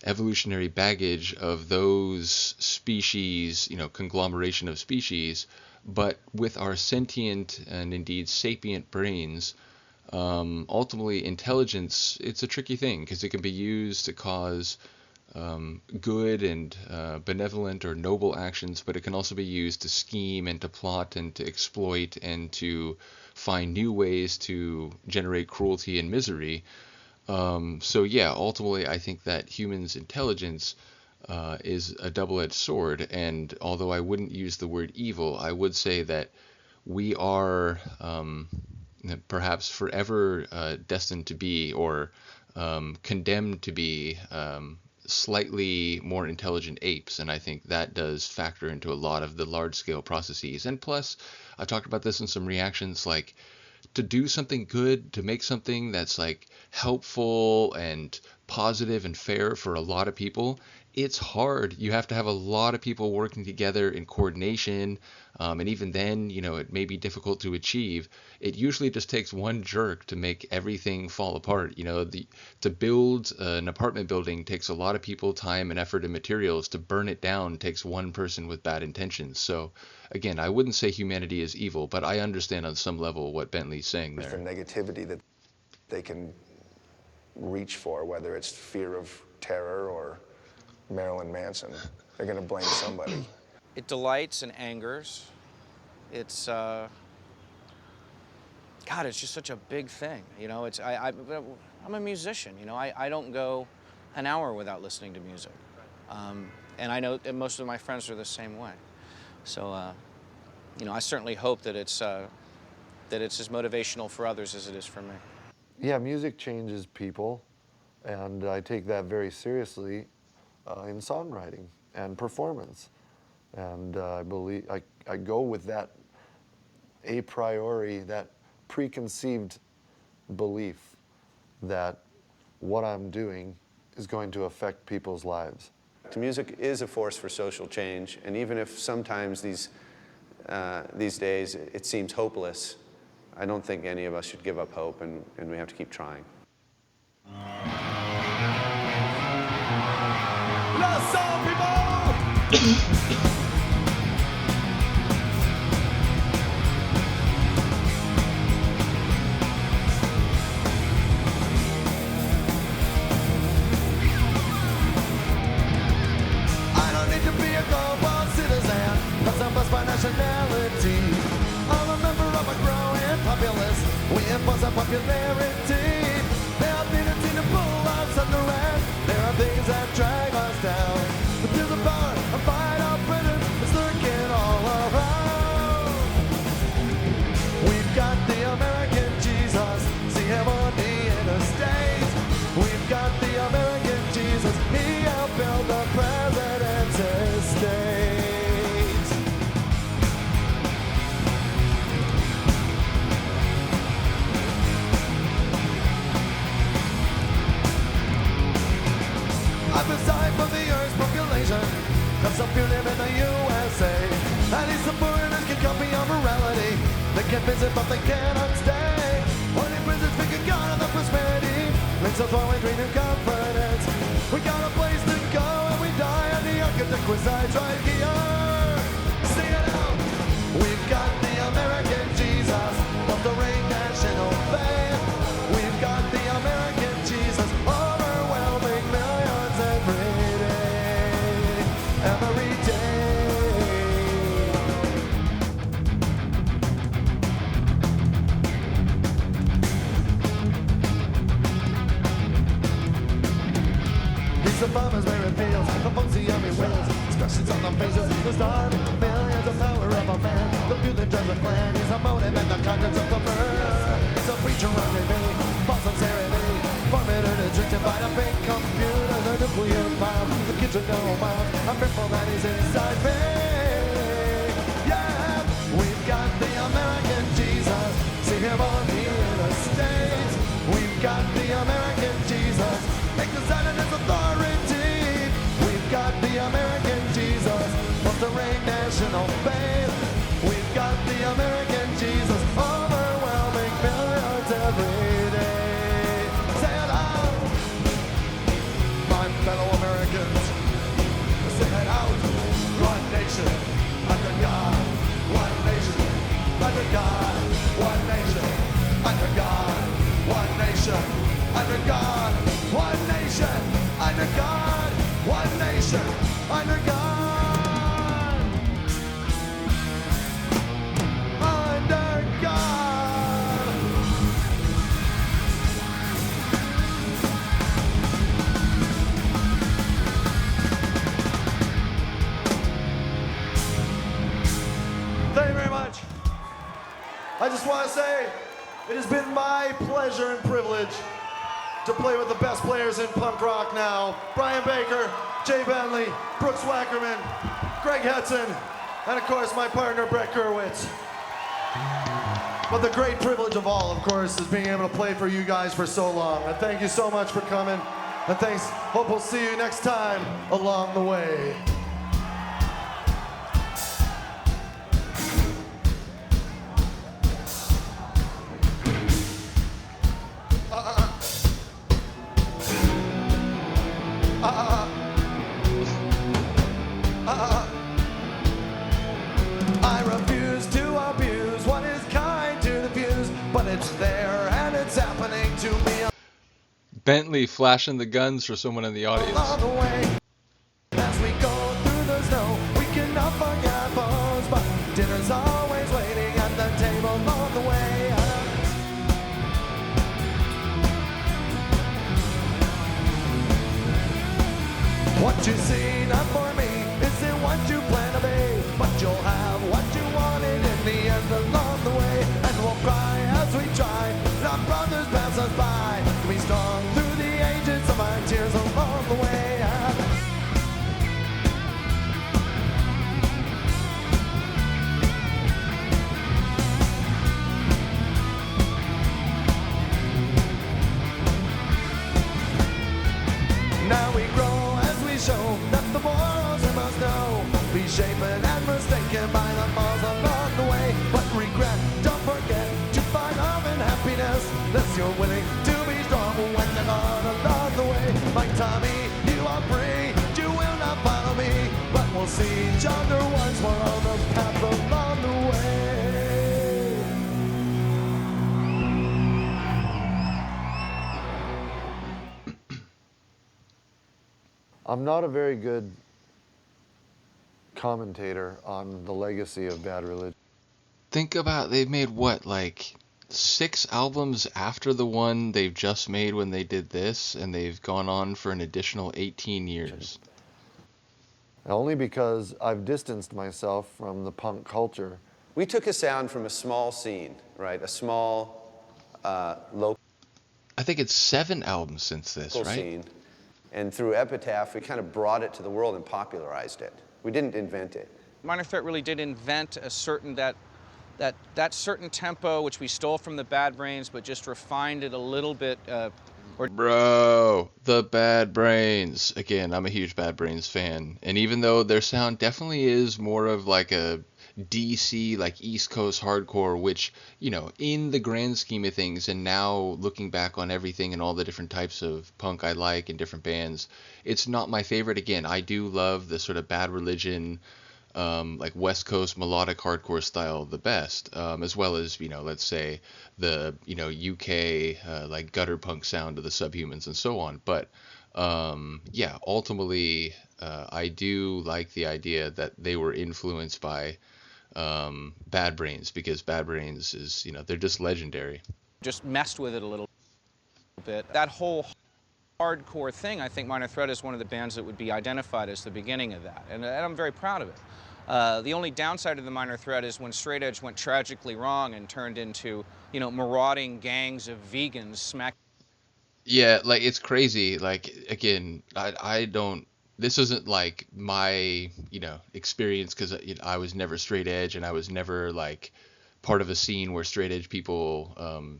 evolutionary baggage of those species, you know, conglomeration of species, but with our sentient and indeed sapient brains, ultimately intelligence, it's a tricky thing because it can be used to cause good and benevolent or noble actions, but it can also be used to scheme and to plot and to exploit and to find new ways to generate cruelty and misery. So yeah, ultimately I think that humans' intelligence is a double-edged sword, and although I wouldn't use the word evil, I would say that we are perhaps forever destined to be, or condemned to be, slightly more intelligent apes, and I think that does factor into a lot of the large-scale processes. And plus, I talked about this in some reactions, like, to do something good, to make something that's like helpful and positive and fair for a lot of people, it's hard. You have to have a lot of people working together in coordination, and even then, you know, it may be difficult to achieve. It usually just takes one jerk to make everything fall apart. You know, to build an apartment building takes a lot of people, time and effort and materials. To burn it down takes one person with bad intentions. So again, I wouldn't say humanity is evil, but I understand on some level what Bentley's saying there. The negativity that they can reach for, whether it's fear of terror or Marilyn Manson. They're going to blame somebody. It delights and angers. It's, God, it's just such a big thing. You know, I'm a musician, you know. I don't go an hour without listening to music. And I know that most of my friends are the same way. So, you know, I certainly hope that it's as motivational for others as it is for me. Yeah, music changes people, and I take that very seriously. in songwriting and performance. And I believe I go with that a priori, that preconceived belief that what I'm doing is going to affect people's lives. Music is a force for social change, and even if sometimes these days it seems hopeless, I don't think any of us should give up hope, and we have to keep trying. Let's all people! By nationality, I'm a member of a growing populace. We impose our popularity. There are things to pull us under, and there are things that drag us down. But there's a power, a fight of Britain is lurking all around. We've got the American Jesus, see him on the interstate. We've got the American Jesus, he helped build the president's estate. Aside from the Earth's population, cause some few live in the USA. At least the foreigners can copy our morality. They can visit but they cannot stay. Only prisons we can go to the prosperity. Makes us while we dream in confidence. We got a place to go and we die, and the architect resides right here. Sing it out! We've got the American Jesus of the reign national fame. We've got the American Jesus, overwhelming millions every day. These are farmers wearing fields, the funky army wheels, expressions on the faces, the starving, millions of power of a man. The few that drives the clan is a motive and the conscience of the bird. It's a preacher on me, false sincerity, formatted and tricked by the big computer, the nuclear bomb, the kids are no mouth. I'm fearful that he's inside me. Yeah, we've got the American Jesus, see him on the interstate. We've got the American Jesus, make the sign of his authority. We've got the American Jesus, of the reign national faith. We've got the American Jesus, overwhelming millions every day. Say it out, my fellow Americans. Say it out, one nation under God, one nation under God, one nation under God, one nation under God, one nation under God, one nation under God, under God. Thank you very much. I just want to say it has been my pleasure and privilege to play with the best players in punk rock now. Brian Baker, Jay Bentley, Brooks Wackerman, Greg Hetson, and of course my partner Brett Gurwitz. But the great privilege of all, of course, is being able to play for you guys for so long. And thank you so much for coming. And thanks, hope we'll see you next time along the way. I refuse to abuse what is kind to the views, but it's there and it's happening to me. Bentley flashing the guns for someone in the audience. Along the way, as we go through the snow, we cannot forget bones, but dinner's always waiting at the table on the way. What you see, not for me, isn't what you plan to be, but you'll have what you wanted in the end along the way. And we'll cry as we try, and our brothers pass us by, to be strong through the ages of our tears along the way. show that the morals we must know be shapen and mistaken by the miles along the way. But regret, don't forget to find love and happiness, unless you're willing to be strong when they're not along the way. Like Tommy, you are free, you will not follow me, but we'll see each other once more on the path along the way. I'm not a very good commentator on the legacy of Bad Religion. Think about, they've made what, like 6 albums after the one they've just made when they did this, and they've gone on for an additional 18 years. Only because I've distanced myself from the punk culture. We took a sound from a small scene, right? A small, local I think it's 7 albums since this, right? scene. And through Epitaph, we kind of brought it to the world and popularized it. We didn't invent it. Minor Threat really did invent a certain that certain tempo, which we stole from the Bad Brains, but just refined it a little bit. Bro, the Bad Brains. Again, I'm a huge Bad Brains fan, and even though their sound definitely is more of like a DC, like East Coast hardcore, which, you know, in the grand scheme of things, and now looking back on everything and all the different types of punk I like in different bands, it's not my favorite. Again, I do love the sort of Bad Religion, like West Coast melodic hardcore style the best, as well as, you know, let's say the, you know, UK like gutter punk sound of the Subhumans and so on. But yeah, ultimately, I do like the idea that they were influenced by Bad Brains, because Bad Brains is, you know, they're just legendary. Just messed with it a little bit. That whole hardcore thing, I think Minor Threat is one of the bands that would be identified as the beginning of that, and I'm very proud of it. The only downside of the Minor Threat is when straight edge went tragically wrong and turned into, you know, marauding gangs of vegans smacking. Yeah, like, it's crazy. Like, again, I don't, this isn't like my, you know, experience, because I was never straight edge, and I was never like part of a scene where straight edge people,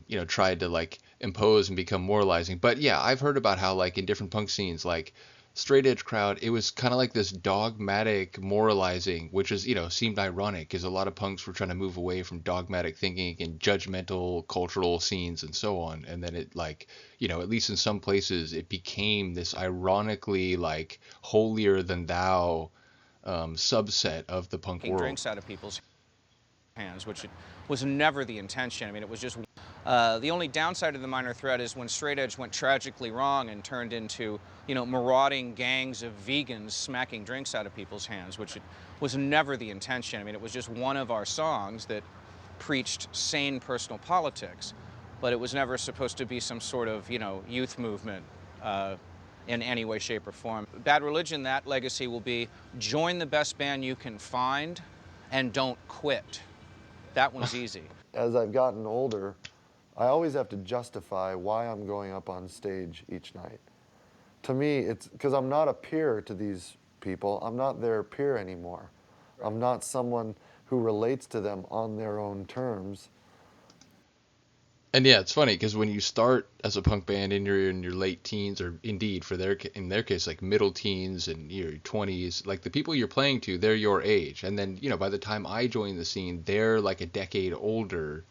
you know, tried to like impose and become moralizing. But yeah, I've heard about how, like, in different punk scenes, like straight edge crowd, it was kind of like this dogmatic moralizing, which is, you know, seemed ironic, because a lot of punks were trying to move away from dogmatic thinking and judgmental cultural scenes and so on. And then it, like, you know, at least in some places, it became this ironically like holier than thou subset of the punk world. Drinks out of people's hands, which was never the intention. I mean, it was just the only downside of the Minor Threat is when straight edge went tragically wrong and turned into, you know, marauding gangs of vegans smacking drinks out of people's hands, which was never the intention. I mean, it was just one of our songs that preached sane personal politics, but it was never supposed to be some sort of, you know, youth movement in any way, shape, or form. Bad Religion, that legacy will be join the best band you can find and don't quit. That one's easy. As I've gotten older, I always have to justify why I'm going up on stage each night. To me, it's because I'm not a peer to these people. I'm not their peer anymore. I'm not someone who relates to them on their own terms. And yeah, it's funny because when you start as a punk band in your late teens, or indeed in their case, like middle teens and your 20s, like the people you're playing to, they're your age. And then, you know, by the time I joined the scene, they're like a decade older.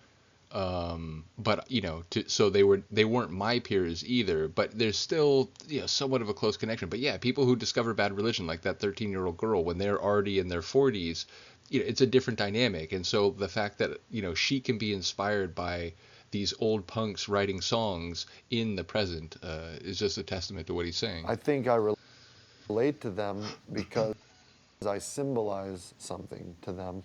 But, you know, so they weren't my peers either, but there's still, you know, somewhat of a close connection. But yeah, people who discover Bad Religion, like that 13-year-old girl, when they're already in their 40s, you know, it's a different dynamic. And so the fact that, you know, she can be inspired by these old punks writing songs in the present is just a testament to what he's saying. I think I relate to them because I symbolize something to them,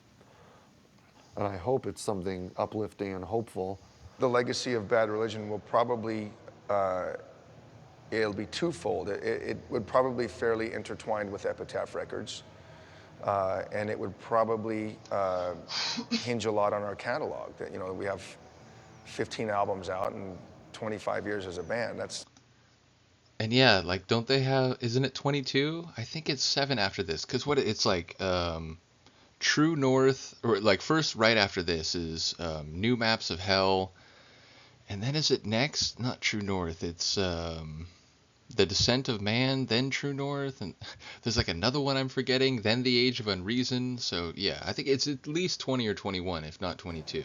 and I hope it's something uplifting and hopeful. The legacy of Bad Religion will probably, it'll be twofold. It would probably be fairly intertwined with Epitaph Records, and it would probably hinge a lot on our catalog. That, you know, we have 15 albums out and 25 years as a band. And yeah, like, don't they have, isn't it 22? I think it's 7 after this, because what it's like, True North, or like first right after this is New Maps of Hell, and then is it next? Not True North, it's The Descent of Man, then True North, and there's like another one I'm forgetting, then The Age of Unreason. So yeah, I think it's at least 20 or 21, if not 22.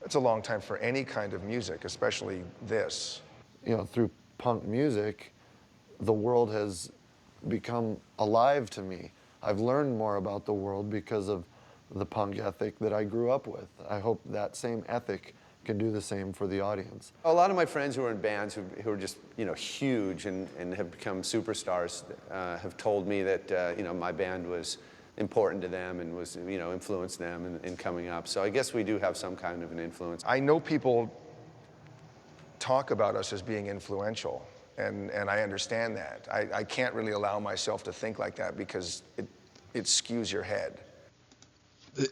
It's a long time for any kind of music, especially this. You know, through punk music, the world has become alive to me. I've learned more about the world because of the punk ethic that I grew up with. I hope that same ethic can do the same for the audience. A lot of my friends who are in bands who are just, huge and have become superstars have told me that, my band was important to them and was, influenced them in coming up. So I guess we do have some kind of an influence. I know people talk about us as being influential, and I understand that. I can't really allow myself to think like that because it skews your head.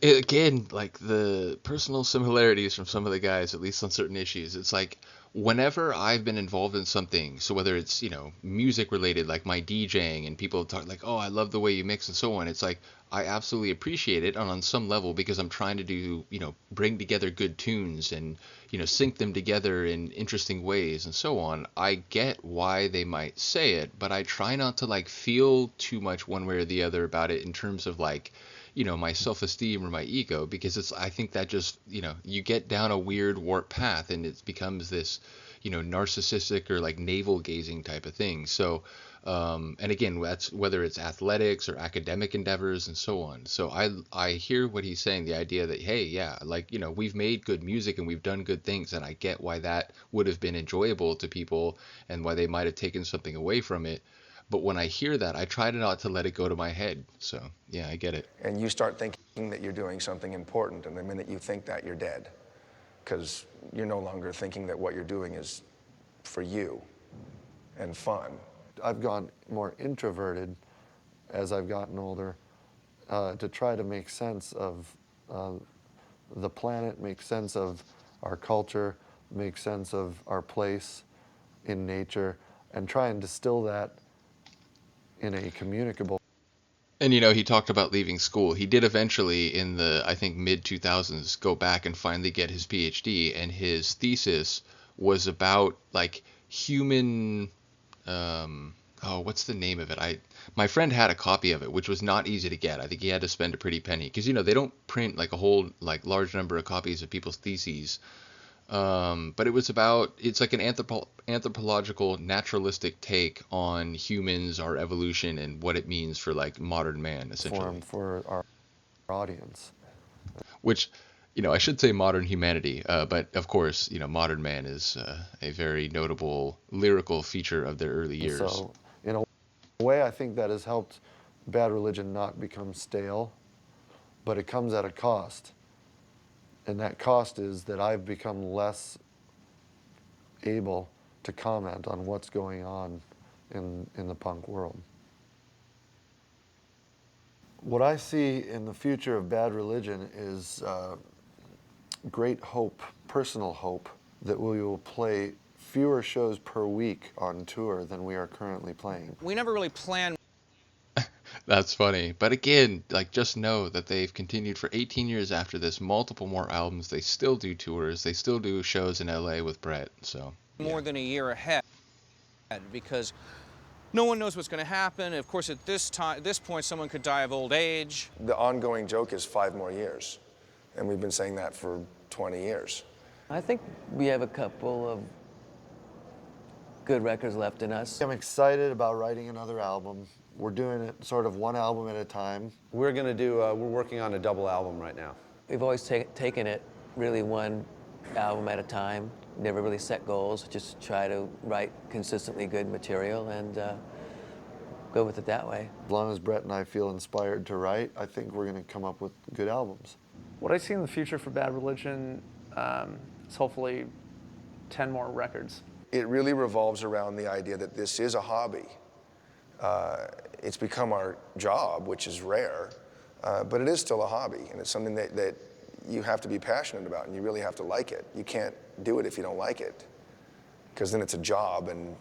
Again, like the personal similarities from some of the guys, at least on certain issues, it's like whenever I've been involved in something, so whether it's, music related, like my DJing, and people talk like, oh, I love the way you mix and so on, it's like I absolutely appreciate it on some level because I'm trying to do, bring together good tunes and, sync them together in interesting ways and so on. I get why they might say it, but I try not to like feel too much one way or the other about it in terms of like, my self-esteem or my ego, because I think that just, you get down a weird warped path and it becomes this, narcissistic or like navel gazing type of thing. So, and again, that's whether it's athletics or academic endeavors and so on. So I hear what he's saying, the idea that, hey, yeah, like, we've made good music and we've done good things, and I get why that would have been enjoyable to people and why they might have taken something away from it. But when I hear that, I try not to let it go to my head. So, yeah, I get it. And you start thinking that you're doing something important, and the minute you think that, you're dead. Because you're no longer thinking that what you're doing is for you and fun. I've gone more introverted as I've gotten older to try to make sense of the planet, make sense of our culture, make sense of our place in nature, and try and distill that in a communicable. And he talked about leaving school. He did eventually in the, I think, mid-2000s go back and finally get his PhD, and his thesis was about like human what's the name of it? My friend had a copy of it, which was not easy to get. I think he had to spend a pretty penny because they don't print like a whole like large number of copies of people's theses. But it's like an anthropological, naturalistic take on humans, our evolution, and what it means for like modern man, essentially. For our audience. Which, I should say modern humanity, but of course, modern man is a very notable lyrical feature of their early years. So, in a way, I think that has helped Bad Religion not become stale, but it comes at a cost. And that cost is that I've become less able to comment on what's going on in the punk world. What I see in the future of Bad Religion is great hope, personal hope, that we will play fewer shows per week on tour than we are currently playing. We never really planned. That's funny. But again, like, just know that they've continued for 18 years after this, multiple more albums. They still do tours. They still do shows in LA with Brett. So more than a year ahead, because no one knows what's going to happen. Of course, at this point, someone could die of old age. The ongoing joke is 5 more years. And we've been saying that for 20 years. I think we have a couple of good records left in us. I'm excited about writing another album. We're doing it sort of one album at a time. We're working on a double album right now. We've always taken it really one album at a time. Never really set goals, just try to write consistently good material and go with it that way. As long as Brett and I feel inspired to write, I think we're going to come up with good albums. What I see in the future for Bad Religion is hopefully 10 more records. It really revolves around the idea that this is a hobby. It's become our job, which is rare, but it is still a hobby, and it's something that you have to be passionate about, and you really have to like it. You can't do it if you don't like it, because then it's a job, and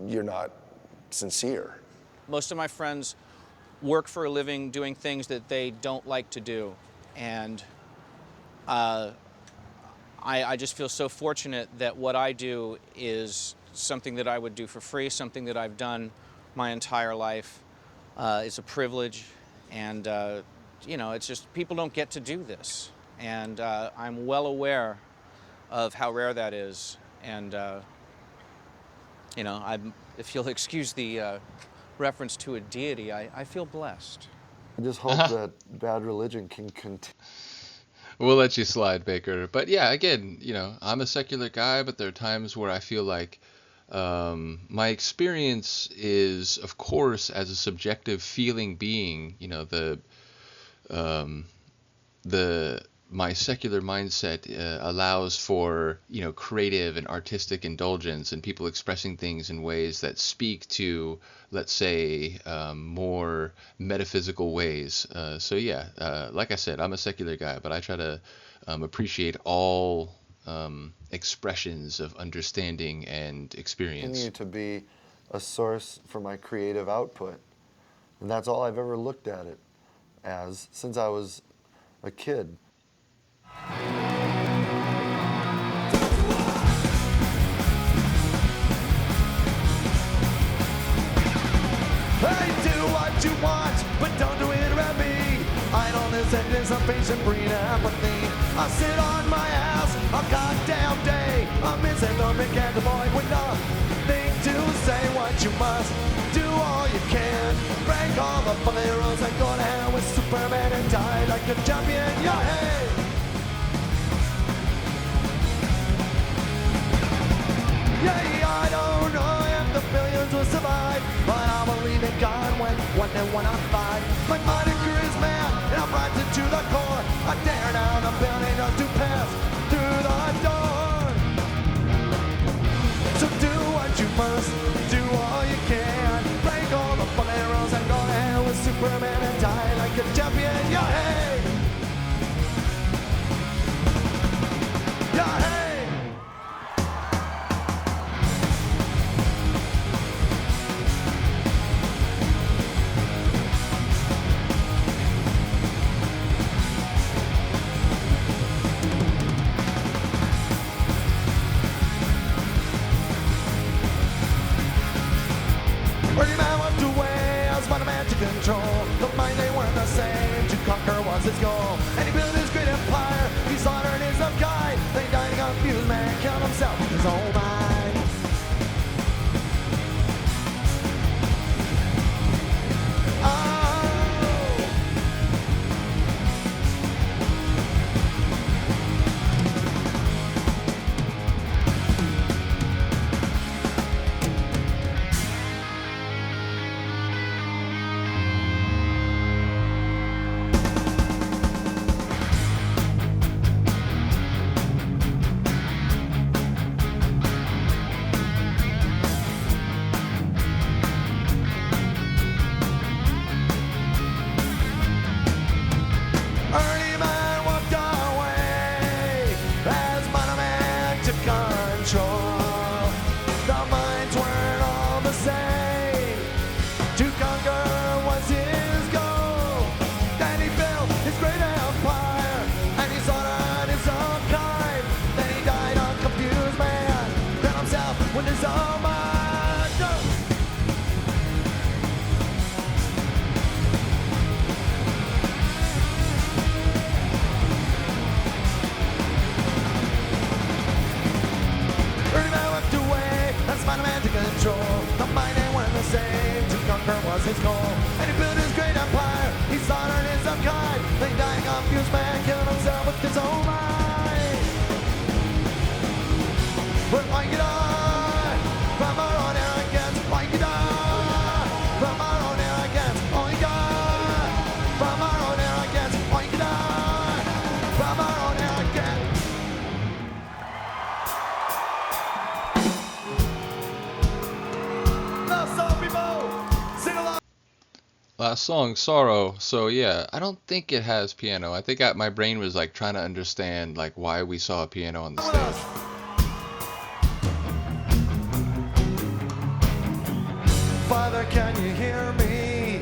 you're not sincere. Most of my friends work for a living doing things that they don't like to do, and I just feel so fortunate that what I do is something that I would do for free, something that I've done my entire life. It's a privilege, and you know, it's just people don't get to do this, and I'm well aware of how rare that is, and you know, if you'll excuse the reference to a deity, I feel blessed. I just hope that Bad Religion can continue. We'll let you slide, Baker. But yeah, again, you know, I'm a secular guy, but there are times where I feel like my experience is, of course, as a subjective feeling being, you know, my secular mindset allows for, you know, creative and artistic indulgence and people expressing things in ways that speak to, let's say, more metaphysical ways. So yeah, like I said, I'm a secular guy, but I try to appreciate all expressions of understanding and experience. Continue to be a source for my creative output. And that's all I've ever looked at it as since I was a kid. Hey, do what you want, but don't do it around me. Idleness and dissipation breed apathy. I sit on my ass a goddamn day. I'm missing the mechanical boy with nothing to say. What you must do all you can. Break all the funny rules and go to hell with Superman and die like a champion. Yeah, hey. Yeah, I don't know if the billions will survive, but I believe in God when one and one I fight. My moniker is man, and I'm rising to the core. I tear down a building just to pass through the door. So do what you must, do all you can. Break all the funny rules and go to hell with Superman and die like a champion. Yeah, hey! Yeah, hey! Early man walked away as Spider-Man to control. The mind they weren't the same, to conquer was his goal. And he built his great empire, he slaughtered his own kind. They died a confused man, killed himself with his own mind. Early man walked away as Spider-Man took control. The minds weren't all the same. To conquer was his goal. Then he built his great empire, and he slaughtered his own kind. Then he died a confused man, killed himself with his own mind. Early man walked away, and Spider-Man took control. The mind ain't weren't the same, to conquer was his goal. And he built his great empire, he slaughtered his own kind. Then dying confused man, killed himself with his own mind. But why you die from our own arrogance? Why you die from our own arrogance? Why you die from our own arrogance? Why you die from our own arrogance? Last song, Sorrow. So yeah, I don't think it has piano. I think my brain was like trying to understand like why we saw a piano on the stage. Father, can you hear me?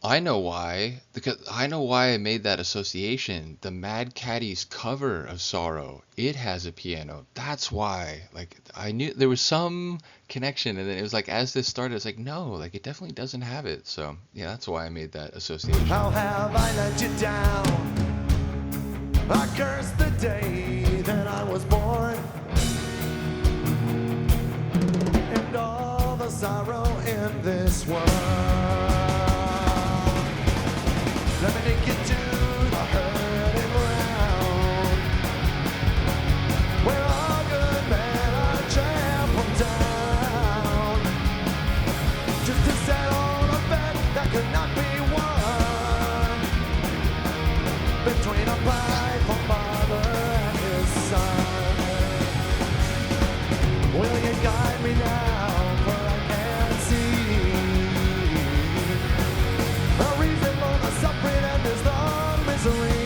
I know why. Because I know why I made that association. The Mad Caddies cover of Sorrow, it has a piano. That's why. Like, I knew there was some connection, and then it was like, as this started, it's like, no, like, it definitely doesn't have it. So, yeah, that's why I made that association. How have I let you down? I curse the day that I was born, and all the sorrow in this world. Let me take you to the hurting ground, where all good men are trampled down, just to settle a bet that could not be won between a prideful father and his son. Will you guide me now, for I can't see a reason for the suffering and this long misery.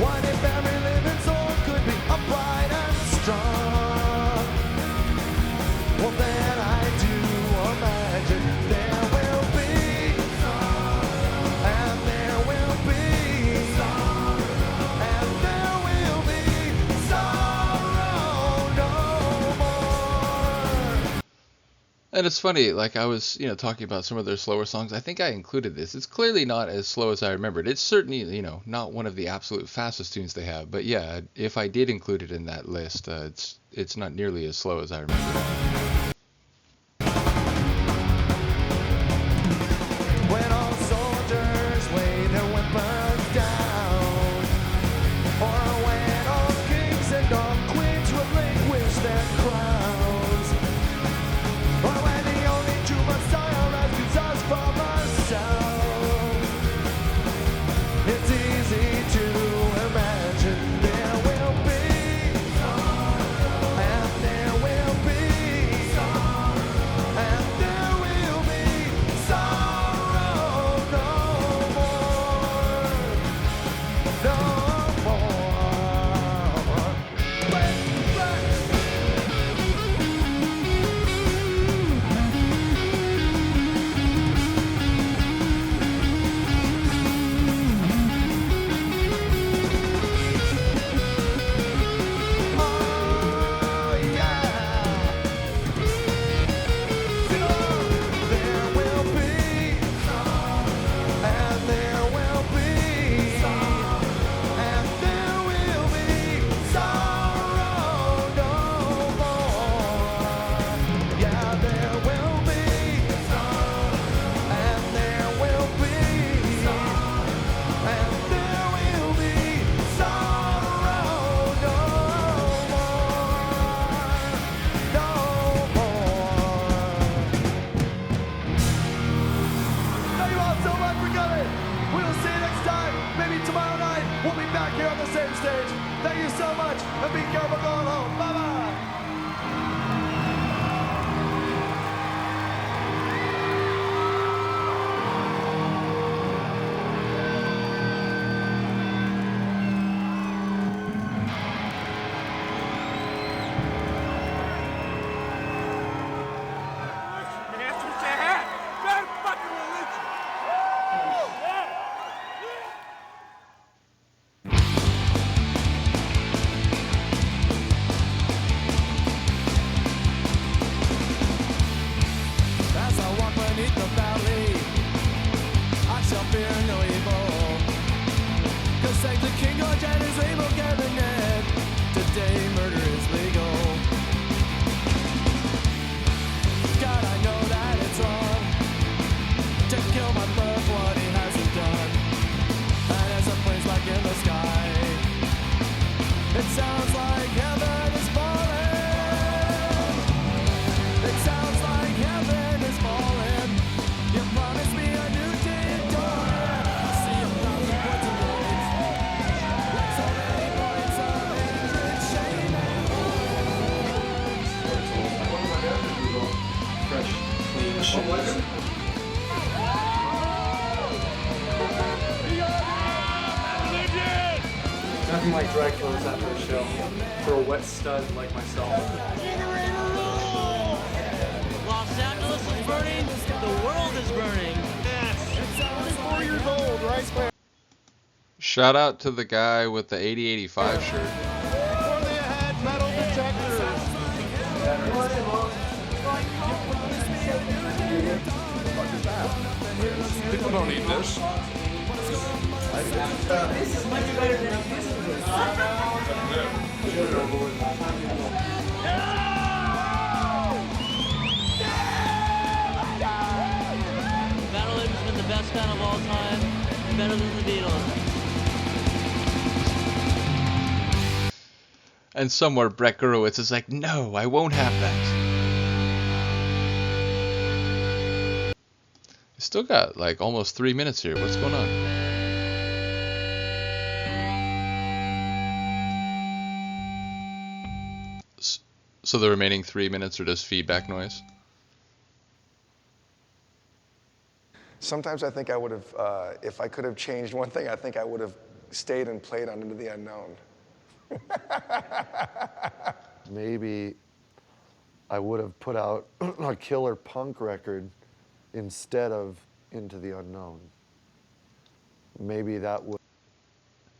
What if every living soul could be upright and strong? Well, then I do imagine there will be, and there will be, and there will be sorrow no more. And it's funny, like I was, talking about some of their slower songs. I think I included this. It's clearly not as slow as I remembered. It's certainly, not one of the absolute fastest tunes they have. But yeah, if I did include it in that list, it's not nearly as slow as I remember. When all soldiers lay their weapons down, or when all kings and all queens relinquish their crowns, or when the only true Messiah rescues us from ourselves, it's easy to imagine there will be, and there will be, and there will be sorrow no more, no more. Oh yeah. There will be, and there will be, and there will be sorrow no more. Yeah, there will be, and there will be, and there will be sorrow no more, no more. Thank you all so much for coming. We will see you next time. Maybe tomorrow night. We'll be back here on the same stage. Thank you so much, and be careful going home. Bye-bye. As I walk beneath the valley, I shall fear no evil. 'Cause thank the King George and his able cabinet, today murder is legal. God, I know that it's wrong to kill my love what he hasn't done. And as a place like in the sky, it sounds like heaven is falling. It sounds like heaven is falling. You promised me a new day of dawn. See a thousand points of light, like so many points of hatred, shame, and Fresh, clean shoes. Nothing like dry clothes after a show for a wet stud like myself. Los Angeles is burning, the world is is burning. Yes. It's 4 years old, right there. Shout out to the guy with the 8085 shirt. For the ahead metal detectors. People don't eat this. This is much better than it used to Bad Religion's been the best band of all time, better than the Beatles. And somewhere Brett Gurewitz is like, no, I won't have that. Still got like almost 3 minutes here. What's going on? So the remaining 3 minutes are just feedback noise? Sometimes I think I would have, if I could have changed one thing, I think I would have stayed and played on Into the Unknown. Maybe I would have put out a killer punk record instead of Into the Unknown. Maybe that would.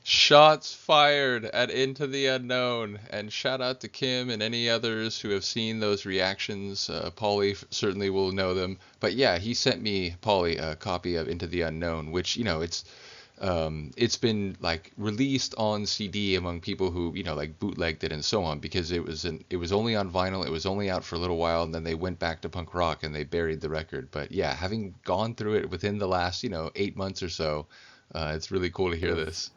Shots fired at Into the Unknown, and shout out to Kim and any others who have seen those reactions. Paulie certainly will know them, but yeah, he sent me, Paulie, a copy of Into the Unknown, which, you know, it's been like released on CD among people who, you know, like bootlegged it and so on, because it was only on vinyl, it was only out for a little while, and then they went back to punk rock and they buried the record. But yeah, having gone through it within the last, 8 months or so, it's really cool to hear this.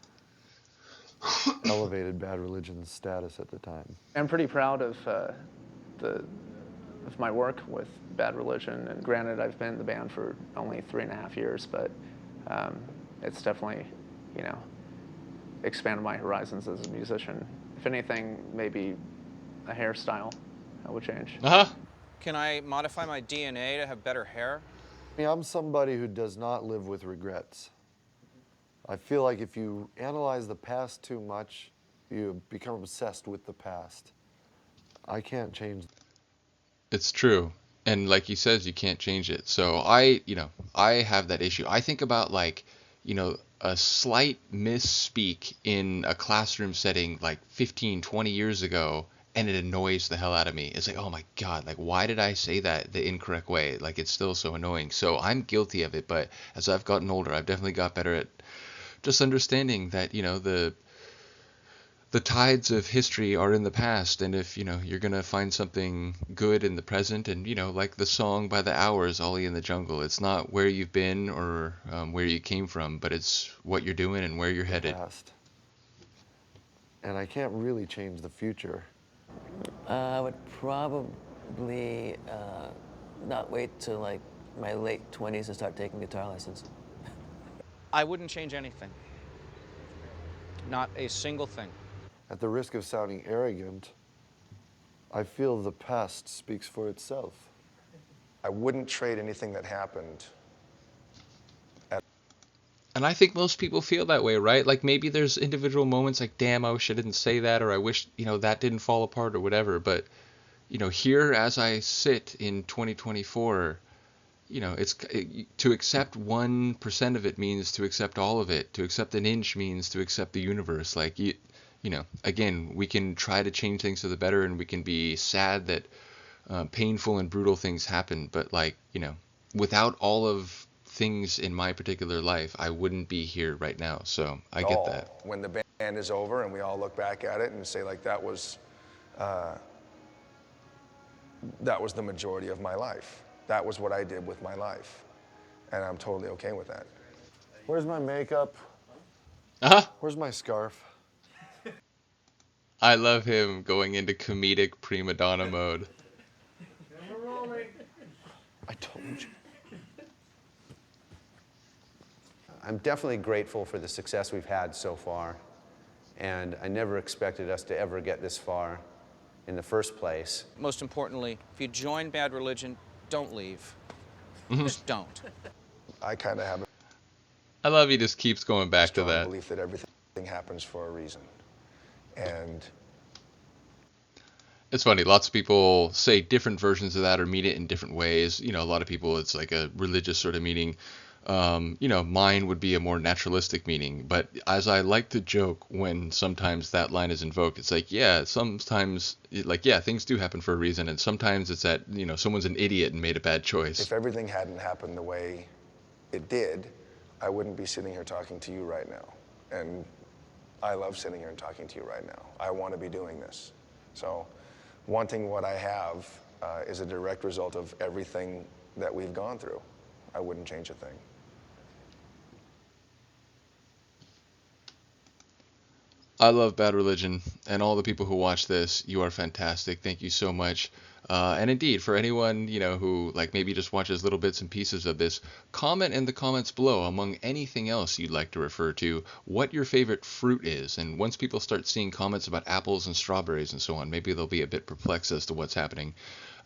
Elevated Bad Religion's status at the time. I'm pretty proud of my work with Bad Religion, and granted, I've been in the band for only 3.5 years, but it's definitely, expanded my horizons as a musician. If anything, maybe a hairstyle I would change. Can I modify my DNA to have better hair? I'm somebody who does not live with regrets. I feel like if you analyze the past too much, you become obsessed with the past. I can't change. It's true. And like he says, you can't change it. So I have that issue. I think about a slight misspeak in a classroom setting like 15, 20 years ago, and it annoys the hell out of me. It's like, oh my God, like, why did I say that the incorrect way? Like, it's still so annoying. So I'm guilty of it, but as I've gotten older, I've definitely got better at just understanding that, the tides of history are in the past, and if, you're going to find something good in the present, and, like the song by the Hours, Ollie in the Jungle, it's not where you've been or where you came from, but it's what you're doing and where you're headed. Past. And I can't really change the future. I would probably not wait till like my late 20s to start taking guitar lessons. I wouldn't change anything. Not a single thing. At the risk of sounding arrogant, I feel the past speaks for itself. I wouldn't trade anything that happened. And I think most people feel that way, right? Like maybe there's individual moments like, damn, I wish I didn't say that, or I wish, that didn't fall apart or whatever. But, here as I sit in 2024, to accept 1% of it means to accept all of it. To accept an inch means to accept the universe. Like, again, we can try to change things for the better, and we can be sad that painful and brutal things happen. But without all of things in my particular life, I wouldn't be here right now. So I get that. When the band is over and we all look back at it and say, like, that was the majority of my life. That was what I did with my life. And I'm totally okay with that. Where's my makeup? Where's my scarf? I love him going into comedic prima donna mode. I told you. I'm definitely grateful for the success we've had so far. And I never expected us to ever get this far in the first place. Most importantly, if you join Bad Religion, don't leave. Just don't. I kind of have I love he just keeps going back to a that. belief that everything happens for a reason. And It's funny. Lots of people say different versions of that or mean it in different ways. A lot of people, it's like a religious sort of meaning. Mine would be a more naturalistic meaning. But as I like to joke when sometimes that line is invoked, it's like, yeah, sometimes, things do happen for a reason. And sometimes it's that, someone's an idiot and made a bad choice. If everything hadn't happened the way it did, I wouldn't be sitting here talking to you right now. And I love sitting here and talking to you right now. I want to be doing this. So wanting what I have is a direct result of everything that we've gone through. I wouldn't change a thing. I love Bad Religion, and all the people who watch this, you are fantastic. Thank you so much. And indeed, for anyone, who maybe just watches little bits and pieces of this, comment in the comments below among anything else you'd like to refer to what your favorite fruit is. And once people start seeing comments about apples and strawberries and so on, maybe they'll be a bit perplexed as to what's happening.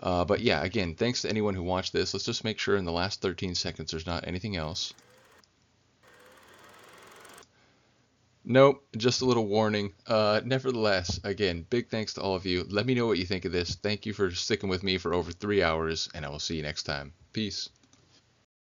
But yeah, again, thanks to anyone who watched this. Let's just make sure in the last 13 seconds there's not anything else. Nope, just a little warning. Nevertheless, again, big thanks to all of you. Let me know what you think of this. Thank you for sticking with me for over 3 hours, and I will see you next time. Peace.